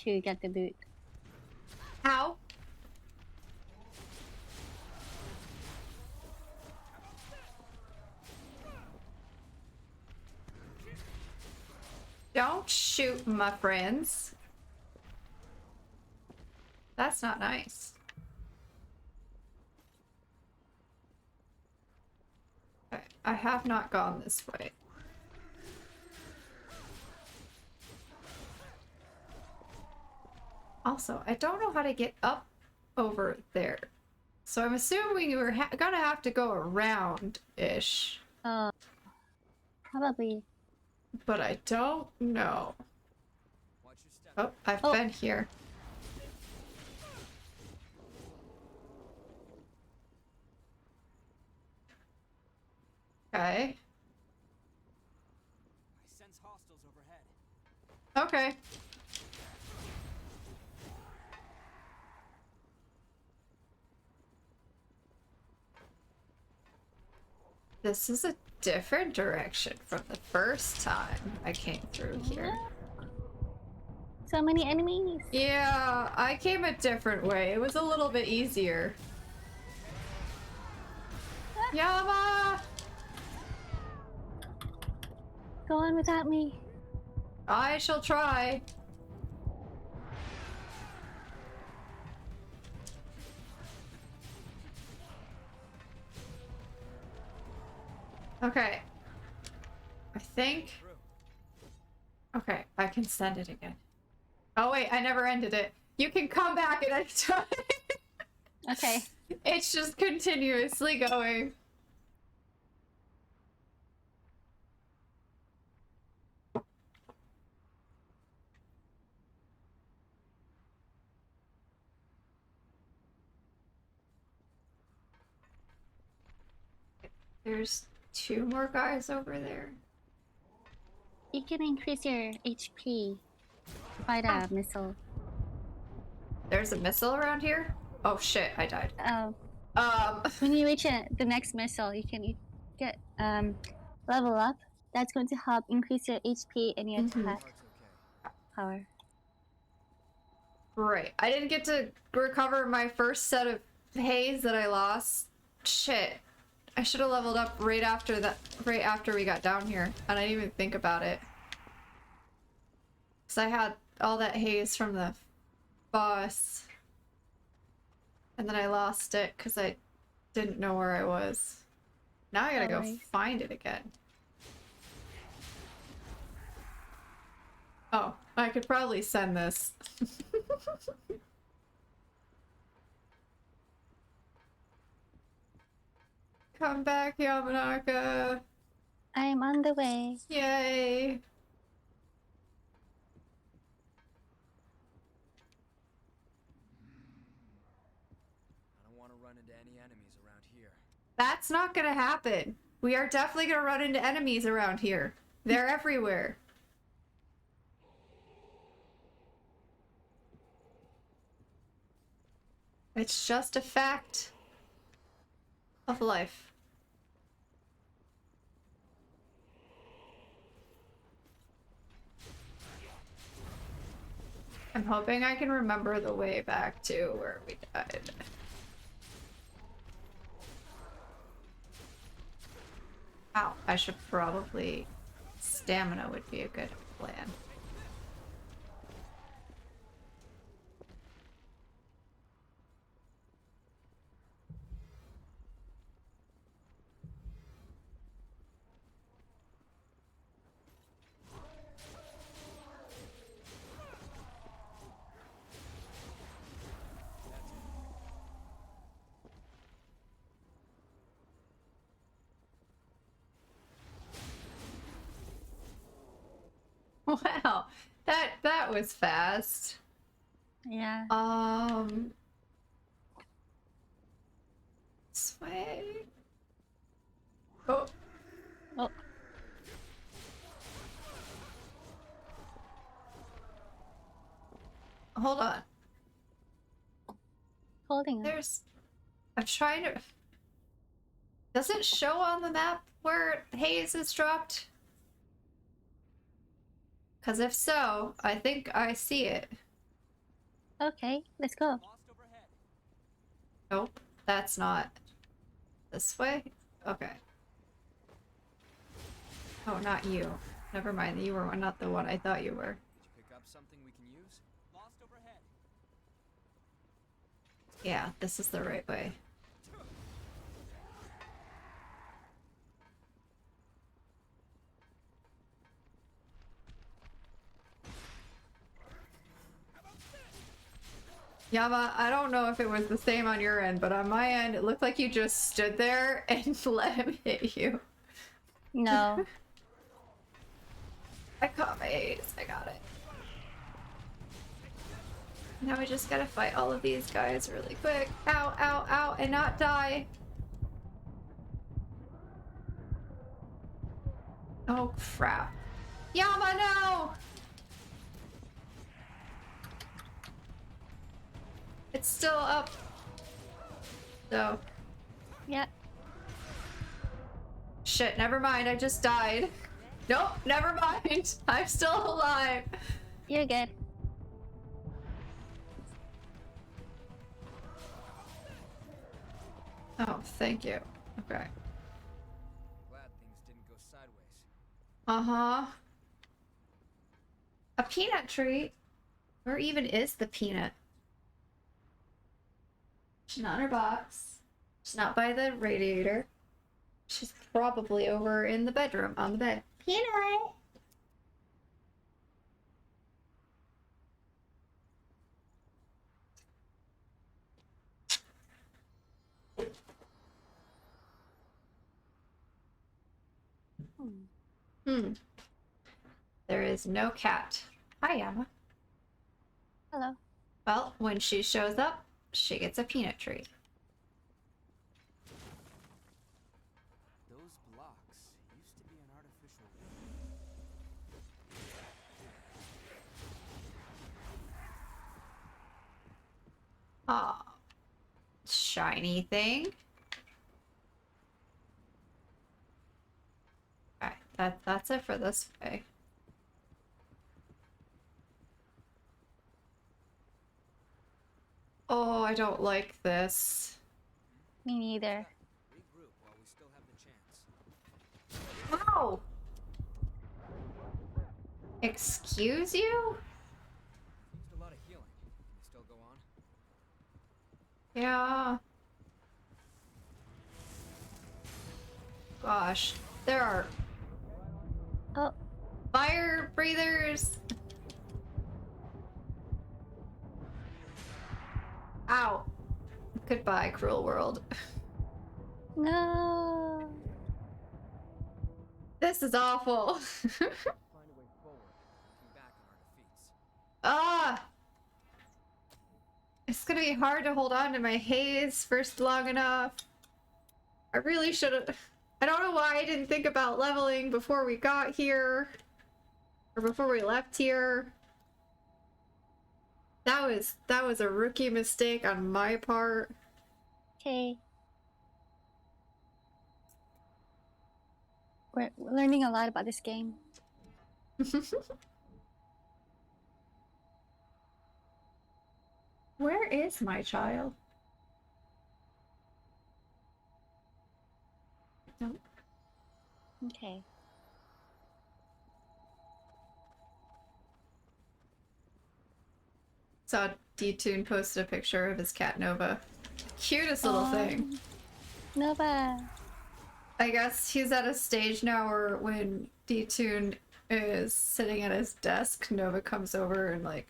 to get the loot. How? Don't shoot my friends. That's not nice. I have not gone this way. Also, I don't know how to get up over there. So I'm assuming we're gonna have to go around-ish. Probably. But I don't know. Watch your step. Oh, I've Oh. been here. Okay. I sense hostiles overhead. Okay. This is a different direction from the first time I came through here. So many enemies. Yeah, I came a different way. It was a little bit easier. Yama! Go on without me. I shall try. Okay. I think. Okay, I can send it again. Oh wait, I never ended it. You can come back at any time. Okay. It's just continuously going. There's two more guys over there. You can increase your HP by the missile. There's a missile around here? Oh shit, I died. When you reach the next missile, you can get level up. That's going to help increase your HP and your Mhm. attack Part's okay. power. Right. I didn't get to recover my first set of haze that I lost. Shit. I should have leveled up right after we got down here, and I didn't even think about it. Cause I had all that haze from the boss. And then I lost it because I didn't know where I was. Now I gotta go Alright. find it again. Oh, I could probably send this. Come back, Yamanaka. I'm on the way. Yay. I don't want to run into any enemies around here. That's not gonna happen. We are definitely gonna run into enemies around here. They're everywhere. It's just a fact of life. I'm hoping I can remember the way back to where we died. I should probably... Stamina would be a good plan. Wow, that was fast. Yeah. This way. Oh, Oh, hold on. holding on. There's. I'm trying to. Does it show on the map where haze is dropped? Because if so, I think I see it. Okay, let's go. Lost overhead. Nope, that's not. This way? Okay. Oh, not you. Never mind, you were not the one I thought you were. Did you pick up something we can use? Lost overhead. Yeah, this is the right way. Yama, I don't know if it was the same on your end, but on my end, it looked like you just stood there and let him hit you. No. I caught my ace. I got it. Now we just gotta fight all of these guys really quick. Ow, ow, ow, and not die. Oh, crap. Yama, no! It's still up. So. Yeah. Shit, never mind. I just died. Nope, never mind. I'm still alive. You're good. Oh, thank you. Okay. Glad things didn't go sideways. Uh-huh. A peanut tree? Where even is the peanut? She's not in her box. She's not by the radiator. She's probably over in the bedroom on the bed. Peanut! Hmm. There is no cat. Hi, Emma. Hello. Well, when she shows up, she gets a peanut tree. Those blocks used to be an artificial Aw. Shiny thing. Okay, that's it for this way. Oh, I don't like this. Me neither. regroup while we still have the chance. Ow! Excuse you? Used a lot of healing. Can you still go on? Yeah. Gosh, there are Oh, fire breathers. Ow. Goodbye, cruel world. no. This is awful. Find a way forward, looking back on our defeats. Ah! It's gonna be hard to hold on to my haze for long enough. I really should have. I don't know why I didn't think about leveling before we got here. Or before we left here. That was a rookie mistake on my part. Okay. We're learning a lot about this game. Where is my child? Nope. Okay. Saw D-Tune posted a picture of his cat Nova. Cutest little thing. Nova. I guess he's at a stage now where when D-Tune is sitting at his desk, Nova comes over and like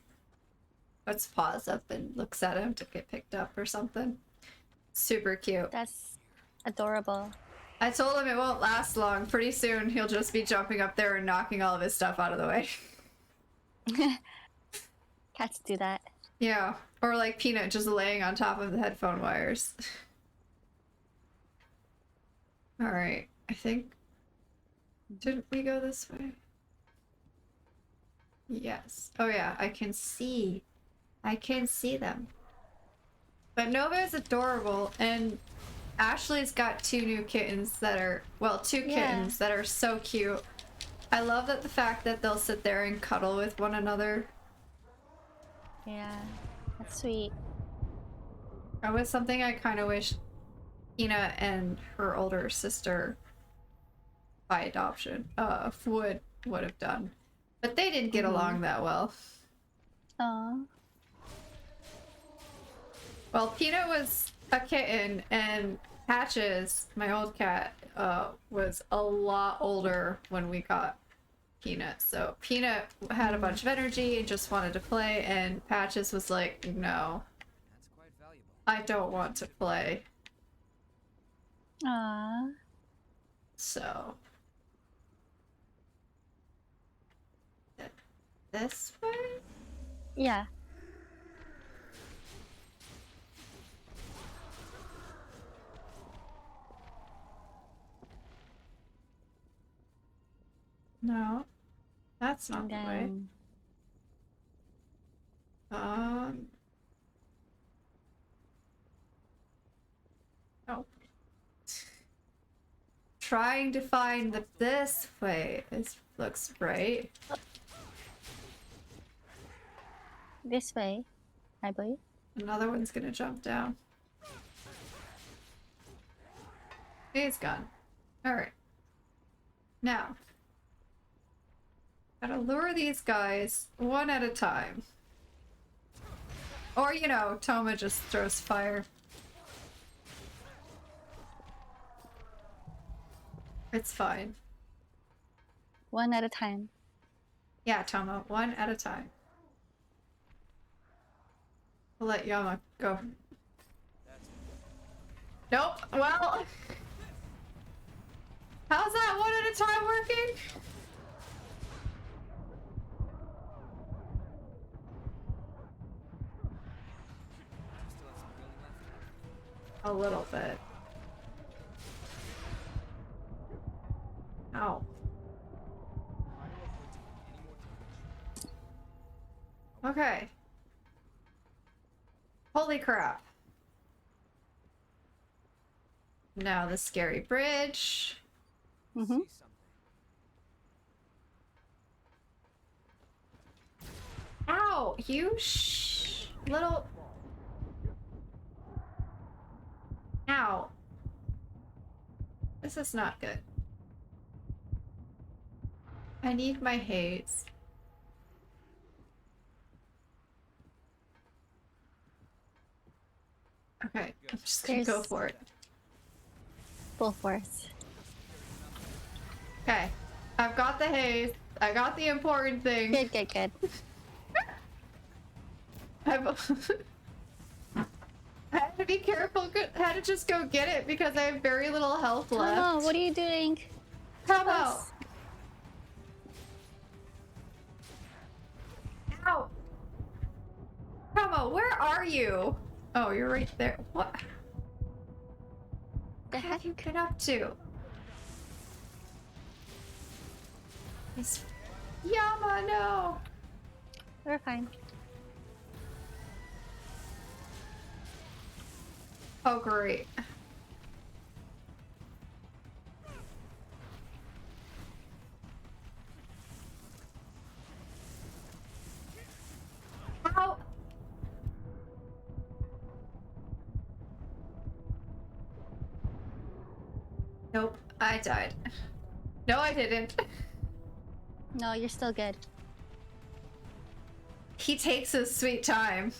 puts paws up and looks at him to get picked up or something. Super cute. That's adorable. I told him it won't last long. Pretty soon he'll just be jumping up there and knocking all of his stuff out of the way. Cats do that. Yeah. Or like Peanut just laying on top of the headphone wires. Alright. I think... Didn't we go this way? Yes. Oh yeah, I can see. I can see them. But Nova is adorable, and Ashley's got two new kittens that are, well, two kittens that are so cute. I love that the fact that they'll sit there and cuddle with one another. Yeah, that's sweet. That was something I kind of wish Ina and her older sister, by adoption, would have done. But they didn't get along that well. Aww. Well, Peanut was a kitten, and Patches, my old cat, was a lot older when we got Peanut. So Peanut had a bunch of energy and just wanted to play, and Patches was like, no, That's quite valuable. I don't want to play. Aww. So... This way? Yeah. No, that's not And the way. then Oh. Trying to find this way. This looks right. this way, I believe. Another one's gonna jump down. He's gone. Alright. Now. Gotta lure these guys one at a time. Or, you know, Toma just throws fire. It's fine. One at a time. Yeah, Toma, one at a time. We'll let Yama go. Nope, well... How's that one at a time working? Still have some building left? A little bit. Ow. Okay. Holy crap. Now the scary bridge. Mm-hmm. See something. Ow! You little... Ow. This is not good. I need my haze. Okay, I'm just gonna go There's- for it. Full force. Okay, I've got the haze. I got the important thing. Good, good, good. I've I had to be careful. Had to just go get it because I have very little health left. Tomo, what are you doing? Come Us. out! Ow! Tomo, where are you? Oh, you're right there. What? The What have heck? you been up to? It's... Yama, no! We're fine. Oh, great. Ow! Nope, I died. No, I didn't. No, you're still good. He takes his sweet time.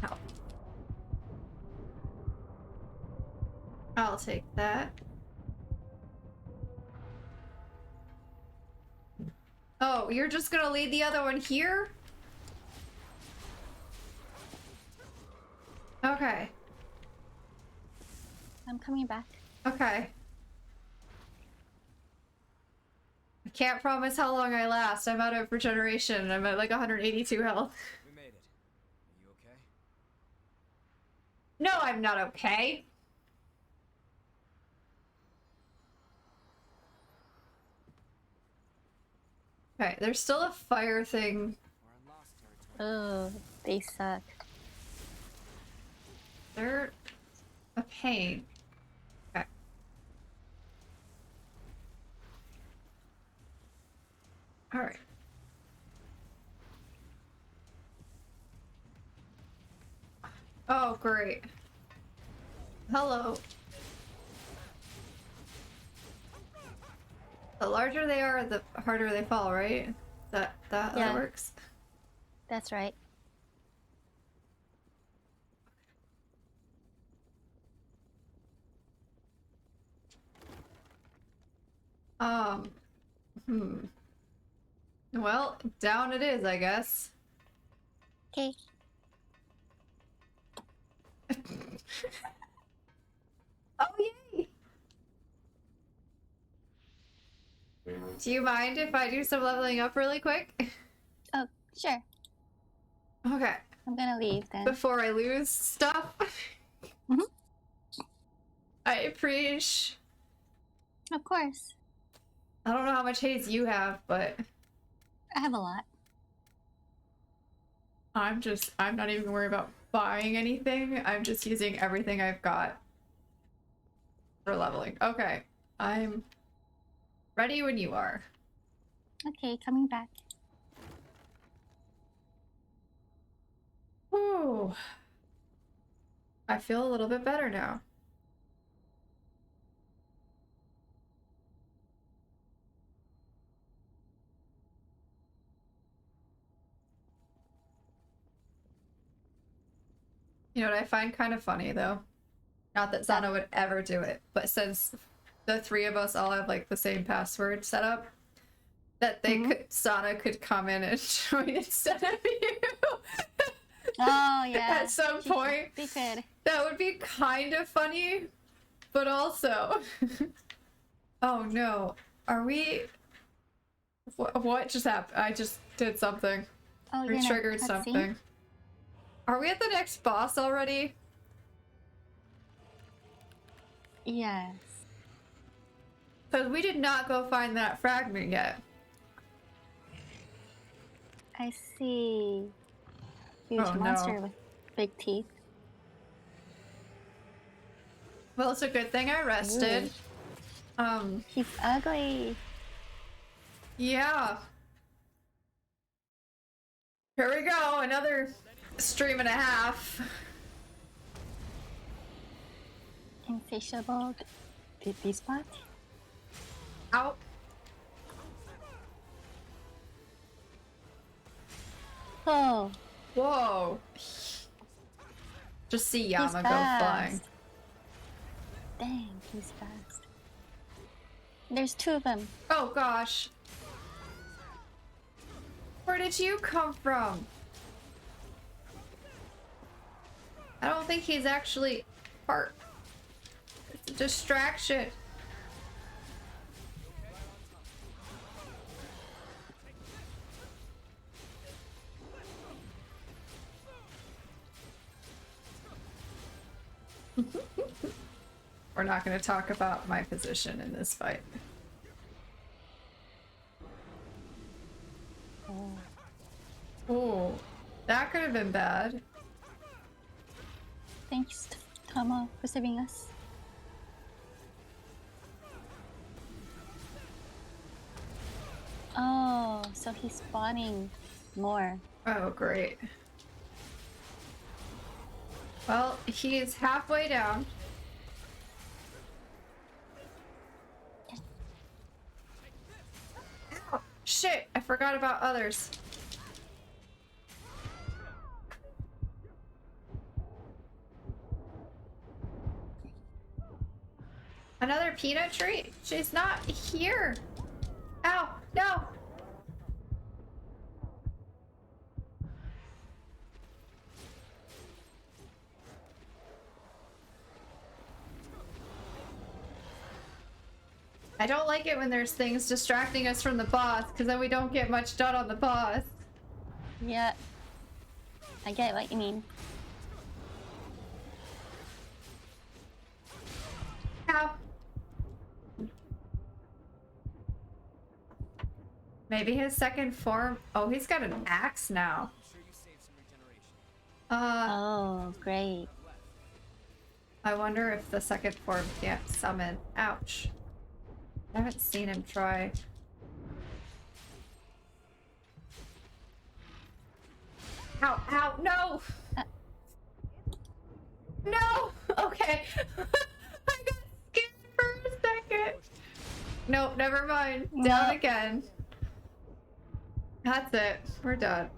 Ow. I'll take that. Oh, you're just gonna lead the other one here? Okay. I'm coming back. Okay. I can't promise how long I last. I'm out of regeneration. I'm at like 182 health. We made it. Are you okay? No, I'm not okay. Okay, there's still a fire thing. We're in lost territory. Oh, they suck. They're a pain. Okay. Alright. Oh, great. Hello. The larger they are, the harder they fall, right? That Yeah. works. That's right. Hmm. Well, down it is, I guess. Okay. Oh, yay! Do you mind if I do some leveling up really quick? Oh, sure. Okay. I'm gonna leave then. Before I lose stuff. Mhm. I appreciate. Of course. I don't know how much haze you have, but I have a lot. I'm not even worried about buying anything. I'm just using everything I've got for leveling. Okay. I'm ready when you are. Okay, coming back. Whew. I feel a little bit better now. You know what I find kind of funny though? Not that Zana would ever do it, but since the three of us all have like the same password set up, that they could Sana could come in and join instead of you. Oh yeah. At some point. They could. That would be kind of funny, but also oh no. Are we what just happened? I just did something. Oh, Or you're in a triggered cutscene? something. Are we at the next boss already? Yes. Because we did not go find that fragment yet. I see. Huge Oh, no. monster with big teeth. Well, it's a good thing I rested. He's ugly. Yeah. Here we go, another stream and a half. Insatiable. B spot. Out. Oh, Whoa. Just see Yama he's go flying. fast. Dang, he's fast. There's two of them. Oh gosh. Where did you come from? I don't think he's actually part. It's a distraction. We're not going to talk about my position in this fight. Oh, that could have been bad. Thanks, Tomo, for saving us. Oh, so he's spawning more. Oh, great. Well, he's halfway down. shit! I forgot about others. Another peanut tree? She's not here. Ow, no. I don't like it when there's things distracting us from the boss, because then we don't get much done on the boss. Yeah. I get what you mean. Ow. Maybe his second form. Oh, he's got an axe now. Sure you saved some regeneration. Oh, great. I wonder if the second form can't summon. Ouch. I haven't seen him try. Ow, ow, no! No! Okay. I got scared for a second. Nope, never mind. Down Nope. again. That's it. We're done.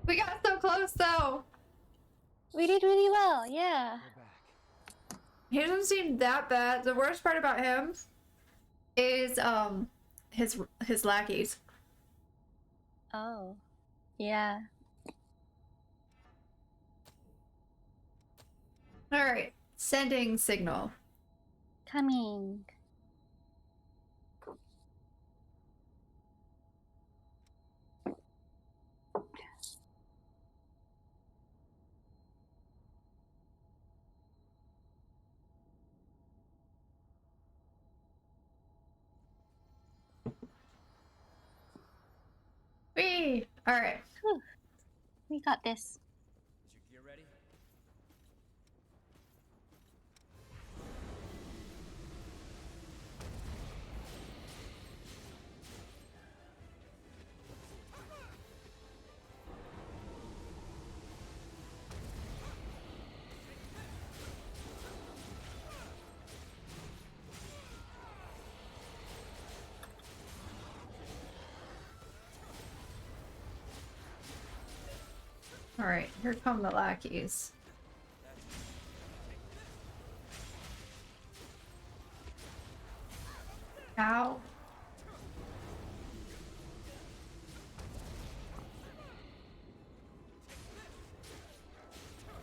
We got so close though. We did really well, yeah. We're back. He doesn't seem that bad. The worst part about him is his lackeys. Oh. Yeah. All right, sending signal. Coming. Whee! All right. Whew. We got this. Is your gear ready? All right, here come the lackeys. Ow.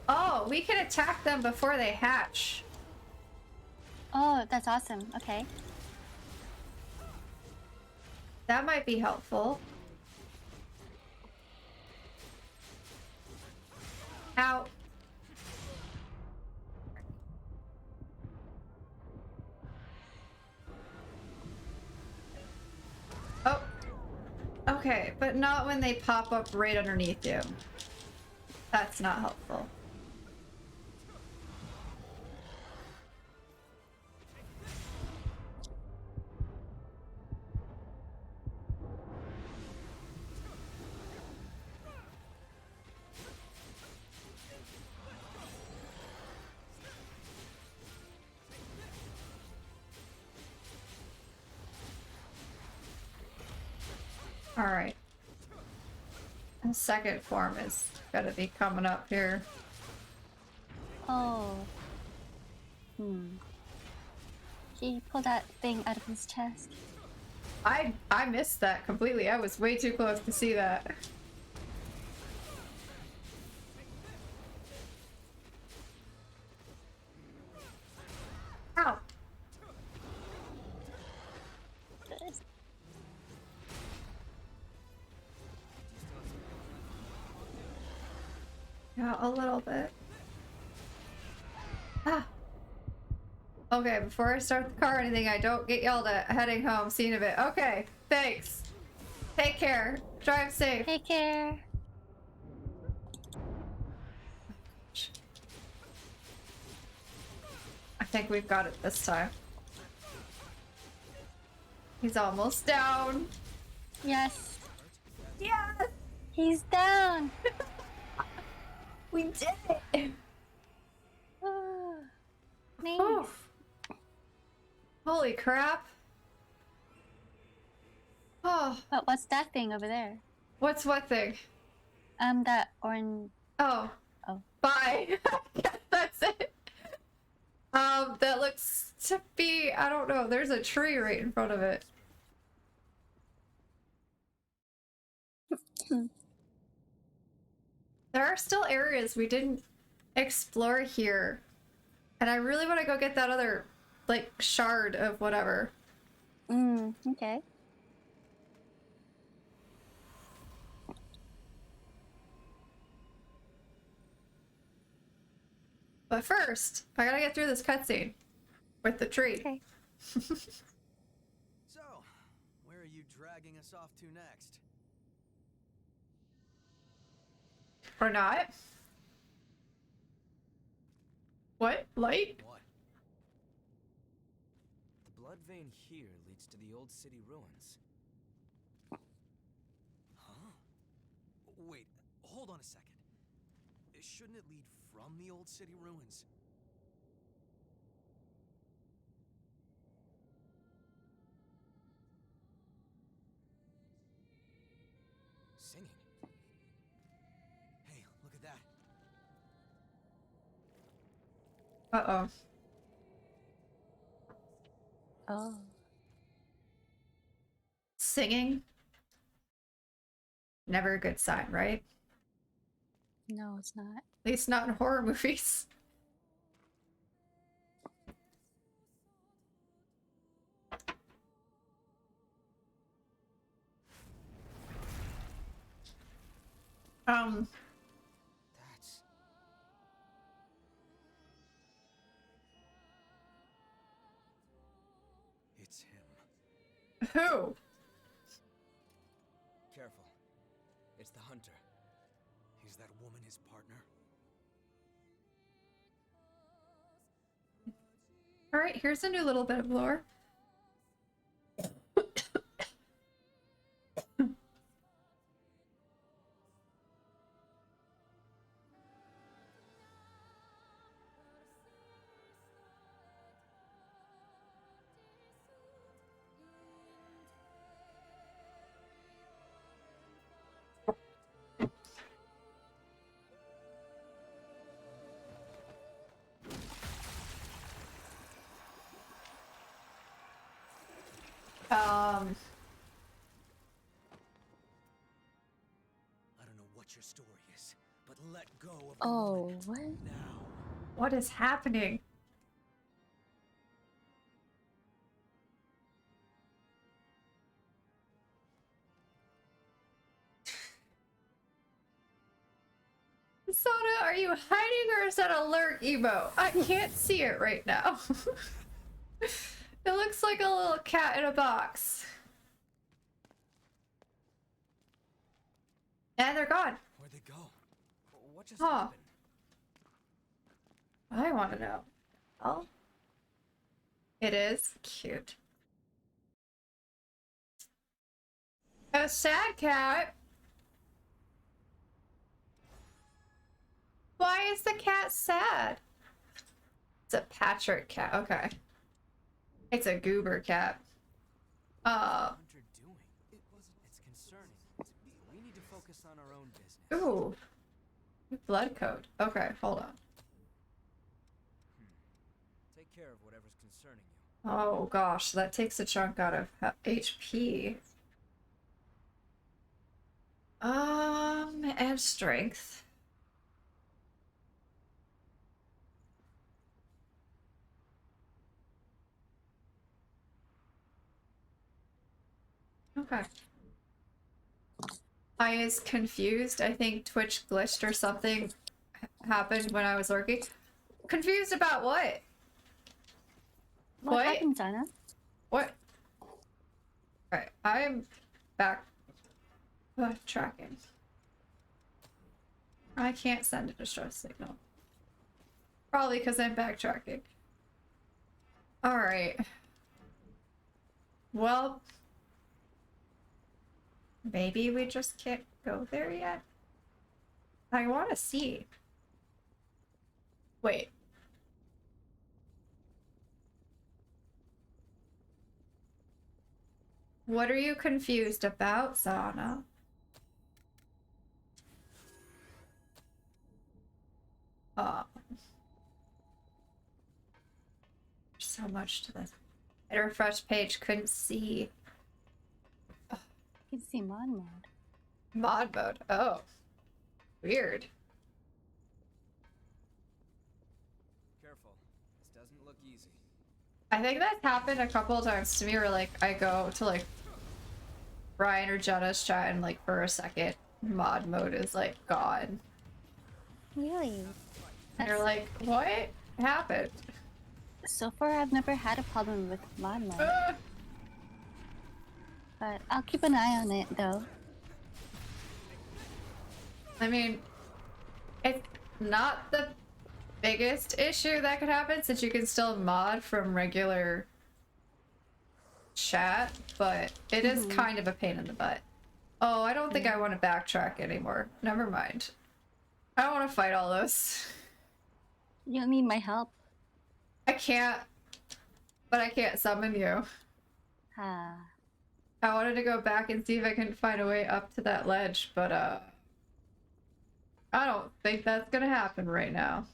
Oh, we can attack them before they hatch. Oh, that's awesome. Okay. That might be helpful. Ow. Oh. Okay, but not when they pop up right underneath you. That's not helpful. All right. The second form is gonna be coming up here. Oh. He pulled that thing out of his chest. I missed that completely. I was way too close to see that. Ow. Yeah, a little bit. Ah. Okay, before I start the car or anything, I don't get yelled at heading home, scene of it. Okay, thanks. Take care. Drive safe. Take care. I think we've got it this time. He's almost down. Yes. Yes! He's down. We did it! Nice. Oof. Holy crap. Oh, But what's that thing over there? what's what thing? That orange. Oh. Oh. Bye. That's it. That looks to be, I don't know, there's a tree right in front of it. There are still areas we didn't explore here. And I really want to go get that other, like, shard of whatever. Okay. But first, I gotta get through this cutscene with the tree. Okay. So, where are you dragging us off to next? Or not. What? Light? What? The blood vein here leads to the old city ruins. Huh? Wait, hold on a second. Shouldn't it lead from the old city ruins? Singing. Hey, look at that. Uh-oh. Oh. Singing? Never a good sign, right? No, it's not. At least not in horror movies. That's... It's him. Who? Careful. It's the hunter. Is that woman his partner? Alright, here's a new little bit of lore. I don't know what your story is, but let go of the Oh, woman what? now. What is happening? Sona, are you hiding or is that alert emo? I can't see it right now. It looks like a little cat in a box. And they're gone. Where'd they go? What just Huh. happened? I want to know. Oh. It is cute. A sad cat. Why is the cat sad? It's a Patrick cat. Okay. It's a goober cat. What's the hunter doing? It's concerning. We need to focus on our own business. Ooh. Blood code. Okay, hold on. Take care of whatever's concerning you. Oh gosh, that takes a chunk out of HP. And strength. Okay. I was confused. I think Twitch glitched or something happened when I was working. Confused about what? What happened, Sana? What? Alright, I'm back. Tracking. I can't send a distress signal. Probably because I'm backtracking. Alright. Well, maybe we just can't go there yet? I want to see. Wait. What are you confused about, Zana? So much to this. I refreshed page, couldn't see You can see mod mode. mod mode. Oh, weird. Careful. This doesn't look easy. I think that's happened a couple of times to me where like I go to like Brian or Jenna's chat and like for a second mod mode is like gone. Really? And you're like, what happened? So far, I've never had a problem with mod mode. But I'll keep an eye on it, though. I mean, it's not the biggest issue that could happen since you can still mod from regular chat, but it is kind of a pain in the butt. Oh, I don't think I want to backtrack anymore. Never mind. I don't want to fight all those. You don't need my help. I can't, but I can't summon you. Ah. I wanted to go back and see if I can find a way up to that ledge, but I don't think that's gonna happen right now.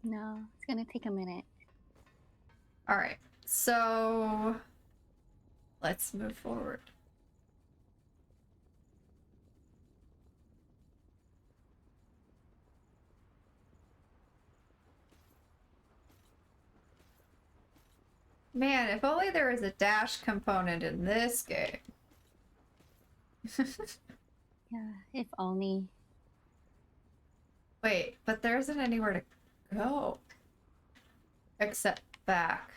No, it's gonna take a minute. Alright, so let's move forward. Man, if only there was a dash component in this game. Yeah, if only. Wait, but there isn't anywhere to go. Except back.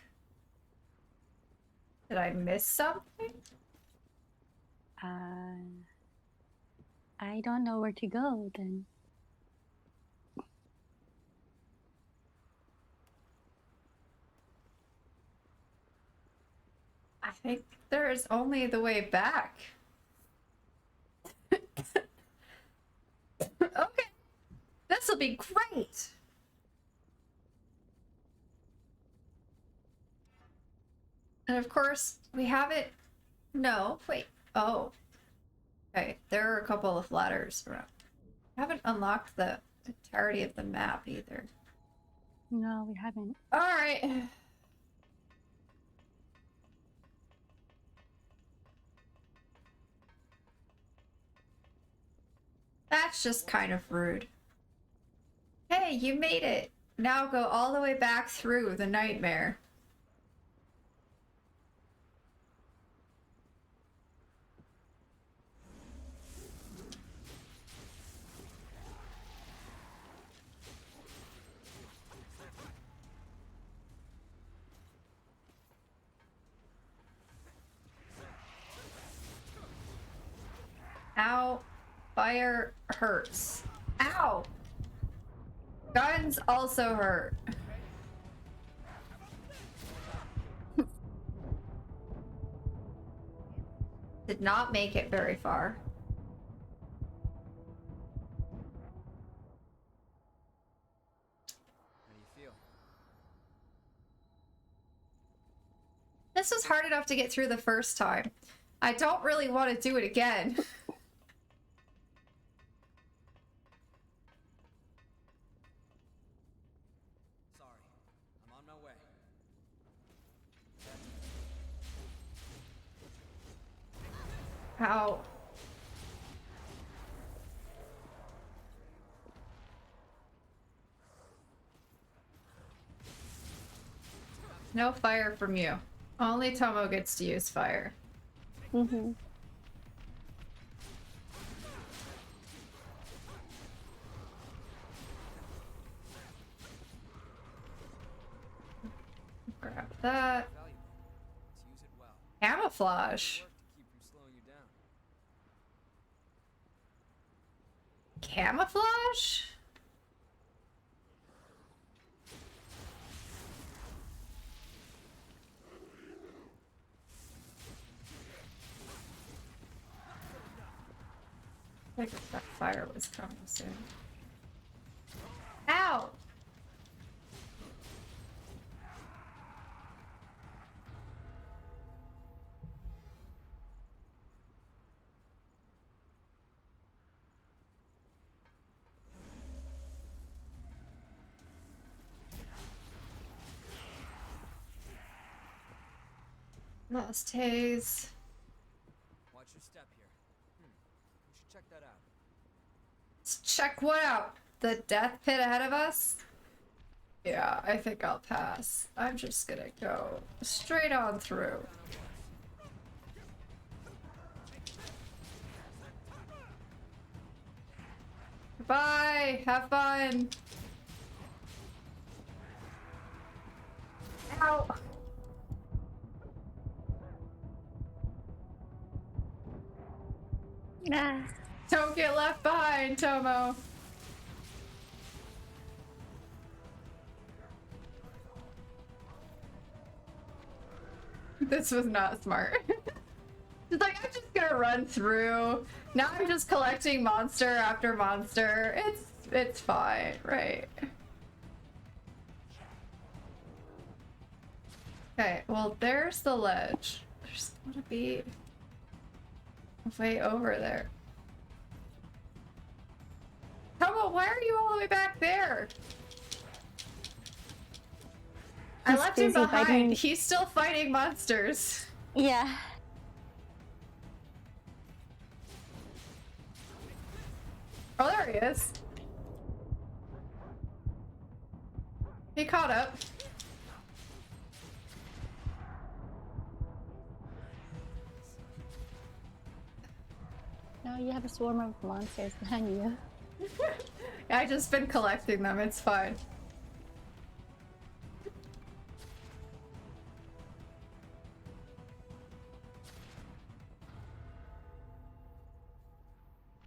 Did I miss something? I don't know where to go then. I think there is only the way back. Okay. This will be great. And of course, we haven't. No, wait. Oh. Okay, there are a couple of ladders around. I haven't unlocked the entirety of the map either. No, we haven't. Alright. That's just kind of rude. Hey, you made it! Now go all the way back through the nightmare. Ow. Fire hurts. Ow! Guns also hurt. Did not make it very far. How do you feel? This was hard enough to get through the first time. I don't really want to do it again. Sorry. I'm on my way. Ow. No fire from you. Only Tomo gets to use fire. Mm-hmm. Grab that. Valuable. Let's use it well. Camouflage. Work to keep from slowing you down. Camouflage? I think that fire was coming soon. Ow! Lost haze. Watch your step here. We should check that out. Let's check what out? The death pit ahead of us? Yeah, I think I'll pass. I'm just gonna go straight on through. Bye! Have fun! Ow! Ah. Don't get left behind, Tomo! This was not smart. It's like, I'm just gonna run through. Now I'm just collecting monster after monster. It's fine, right? Okay, well, there's the ledge. There's gotta be a way over there. Tomo, why are you all the way back there? I He's left him busy behind. fighting- He's still fighting monsters. Yeah. Oh, there he is. He caught up. No, you have a swarm of monsters behind you. I just been collecting them. It's fine.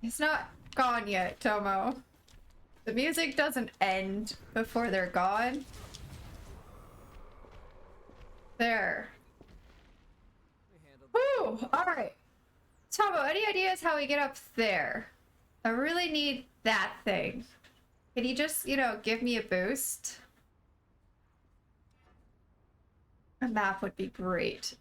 He's not gone yet, Tomo. The music doesn't end before they're gone. There. Woo! Alright. Tomo, any ideas how we get up there? I really need that thing. Can you just, you know, give me a boost? A map would be great.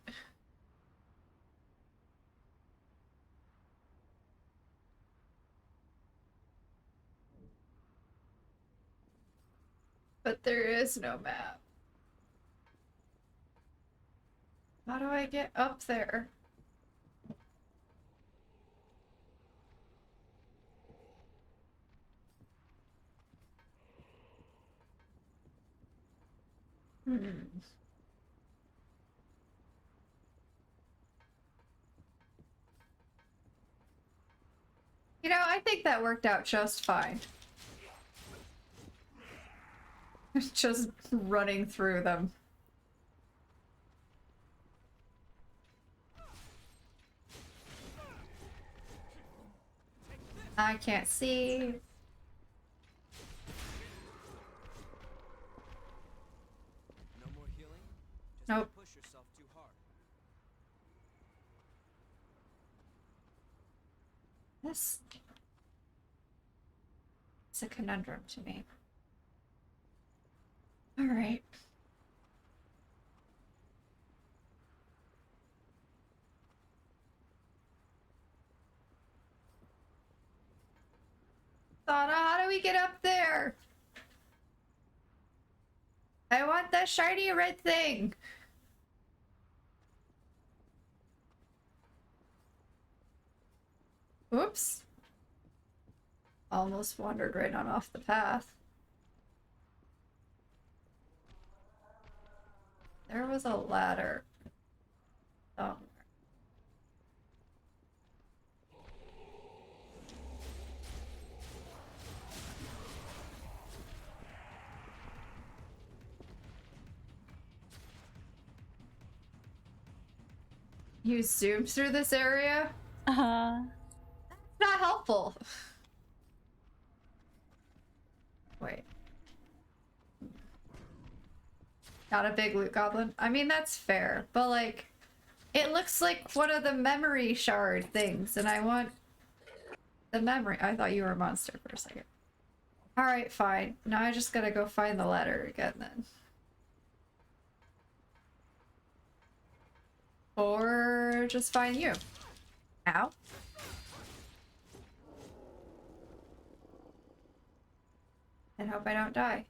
But there is no map. How do I get up there? You know, I think that worked out just fine. Just running through them. I can't see. No more healing? Just Nope. don't push yourself too hard. This... It's a conundrum to me. Alright. Sana, how do we get up there? I want the shiny red thing. Oops. Almost wandered right on off the path. There was a ladder. Oh. You zoomed through this area? Uh-huh. Not helpful. Wait. Not a big loot goblin? I mean, that's fair, but like, it looks like one of the memory shard things, and I want the memory. I thought you were a monster for a second. Alright, fine. Now I just gotta go find the ladder again then. Or just find you. Ow. And hope I don't die.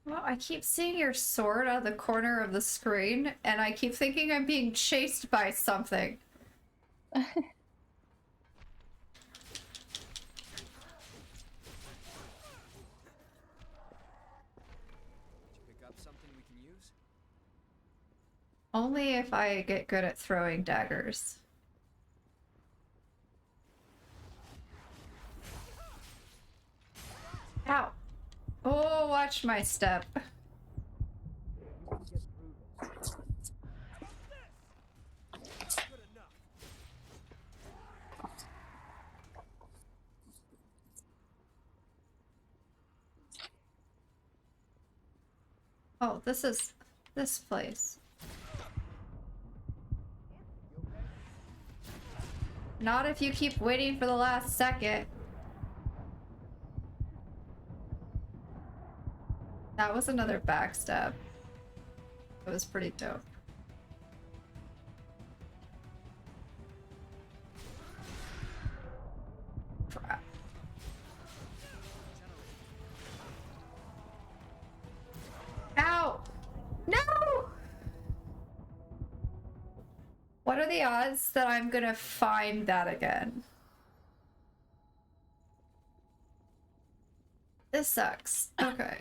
Well, I keep seeing your sword out of the corner of the screen, and I keep thinking I'm being chased by something. Did you pick up something we can use? Only if I get good at throwing daggers. Ow. Oh, watch my step. Good enough. Oh, this is this place. Not if you keep waiting for the last second. That was another backstab. It was pretty dope. Crap. Ow! No! What are the odds that I'm gonna find that again? This sucks. Okay.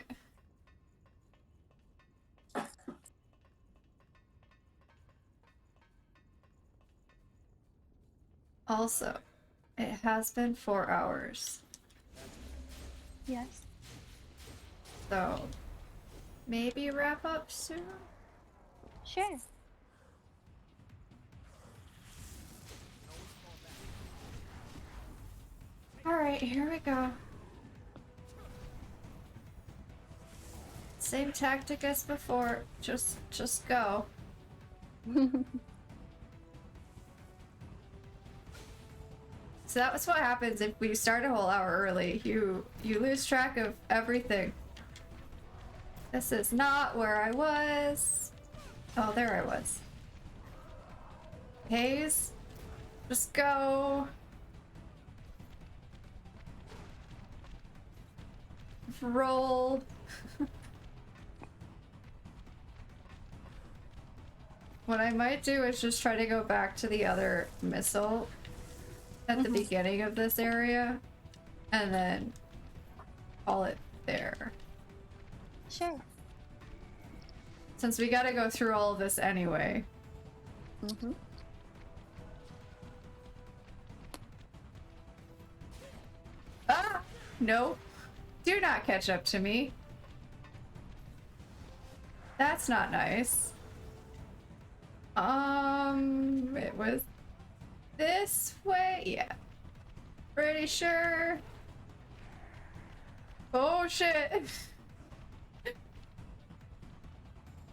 Also, it has been 4 hours. Yes. So, maybe wrap up soon? Sure. Alright, here we go. Same tactic as before. Just go. So that was what happens if we start a whole hour early. You lose track of everything. This is not where I was. Oh, there I was. Haze, just go. Roll. What I might do is just try to go back to the other missile at the beginning of this area and then call it there. Sure. Since we gotta go through all of this anyway. Ah! No. Do not catch up to me. That's not nice. It was this way? Yeah. Pretty sure. Oh shit.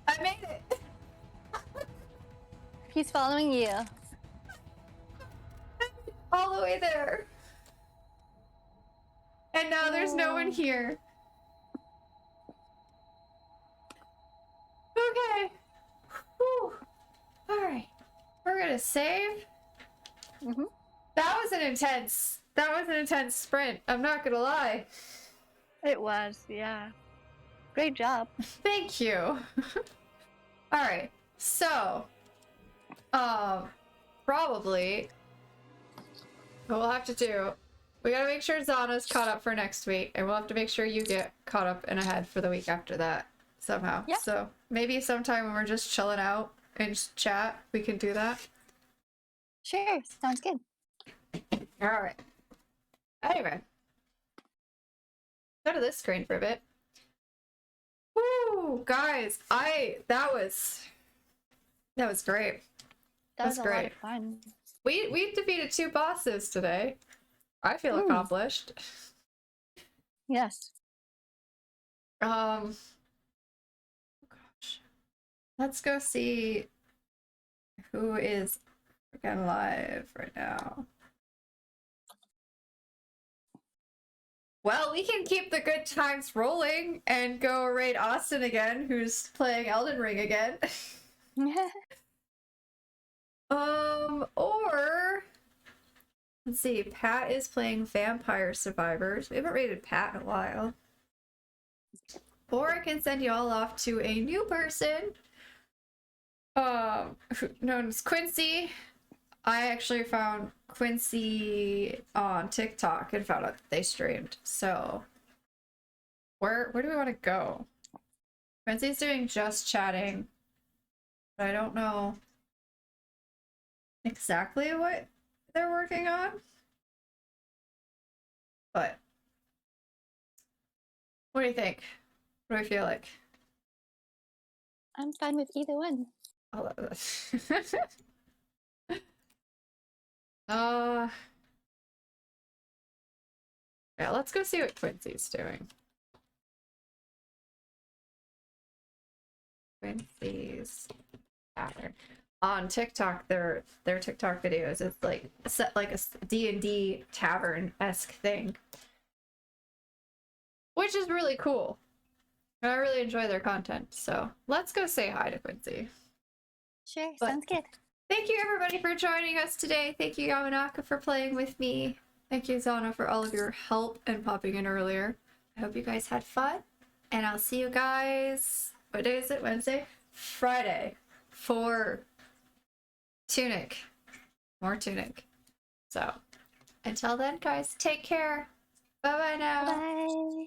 I made it. He's following you. All the way there. And now there's no one here. Okay. Whew. Alright. We're gonna save. That was an intense sprint. I'm not gonna lie. It was, yeah. Great job. Thank you. Alright. So probably what we'll have to do, we gotta make sure Zana's caught up for next week, and we'll have to make sure you get caught up and ahead for the week after that somehow. Yeah. So maybe sometime when we're just chilling out and just chat, we can do that. Sure, sounds good. Alright. Anyway. Go to this screen for a bit. Woo! Guys, that was great. That was That's a lot great. of fun. We defeated 2 bosses today. I feel accomplished. Yes. Oh gosh. Let's go see who is freaking live right now. Well, we can keep the good times rolling and go raid Austin again, who's playing Elden Ring again. Or let's see, Pat is playing Vampire Survivors. We haven't raided Pat in a while. or I can send you all off to a new person, known as Quincy. I actually found Quincy on TikTok and found out that they streamed. So, where do we want to go? Quincy's doing just chatting, but I don't know exactly what they're working on. But what do you think? What do I feel like? I'm fine with either one. All of this. Yeah, let's go see what Quincy's doing. Quincy's pattern. On TikTok, their TikTok videos is like set like a D&D tavern-esque thing, which is really cool. And I really enjoy their content. So let's go say hi to Quincy. Sure, But- sounds good. Thank you everybody for joining us today. Thank you Yamanaka for playing with me. Thank you Zana for all of your help and popping in earlier. I hope you guys had fun. And I'll see you guys, what day is it? Wednesday? Friday for Tunic. More Tunic. So until then guys, take care. Bye bye now. Bye.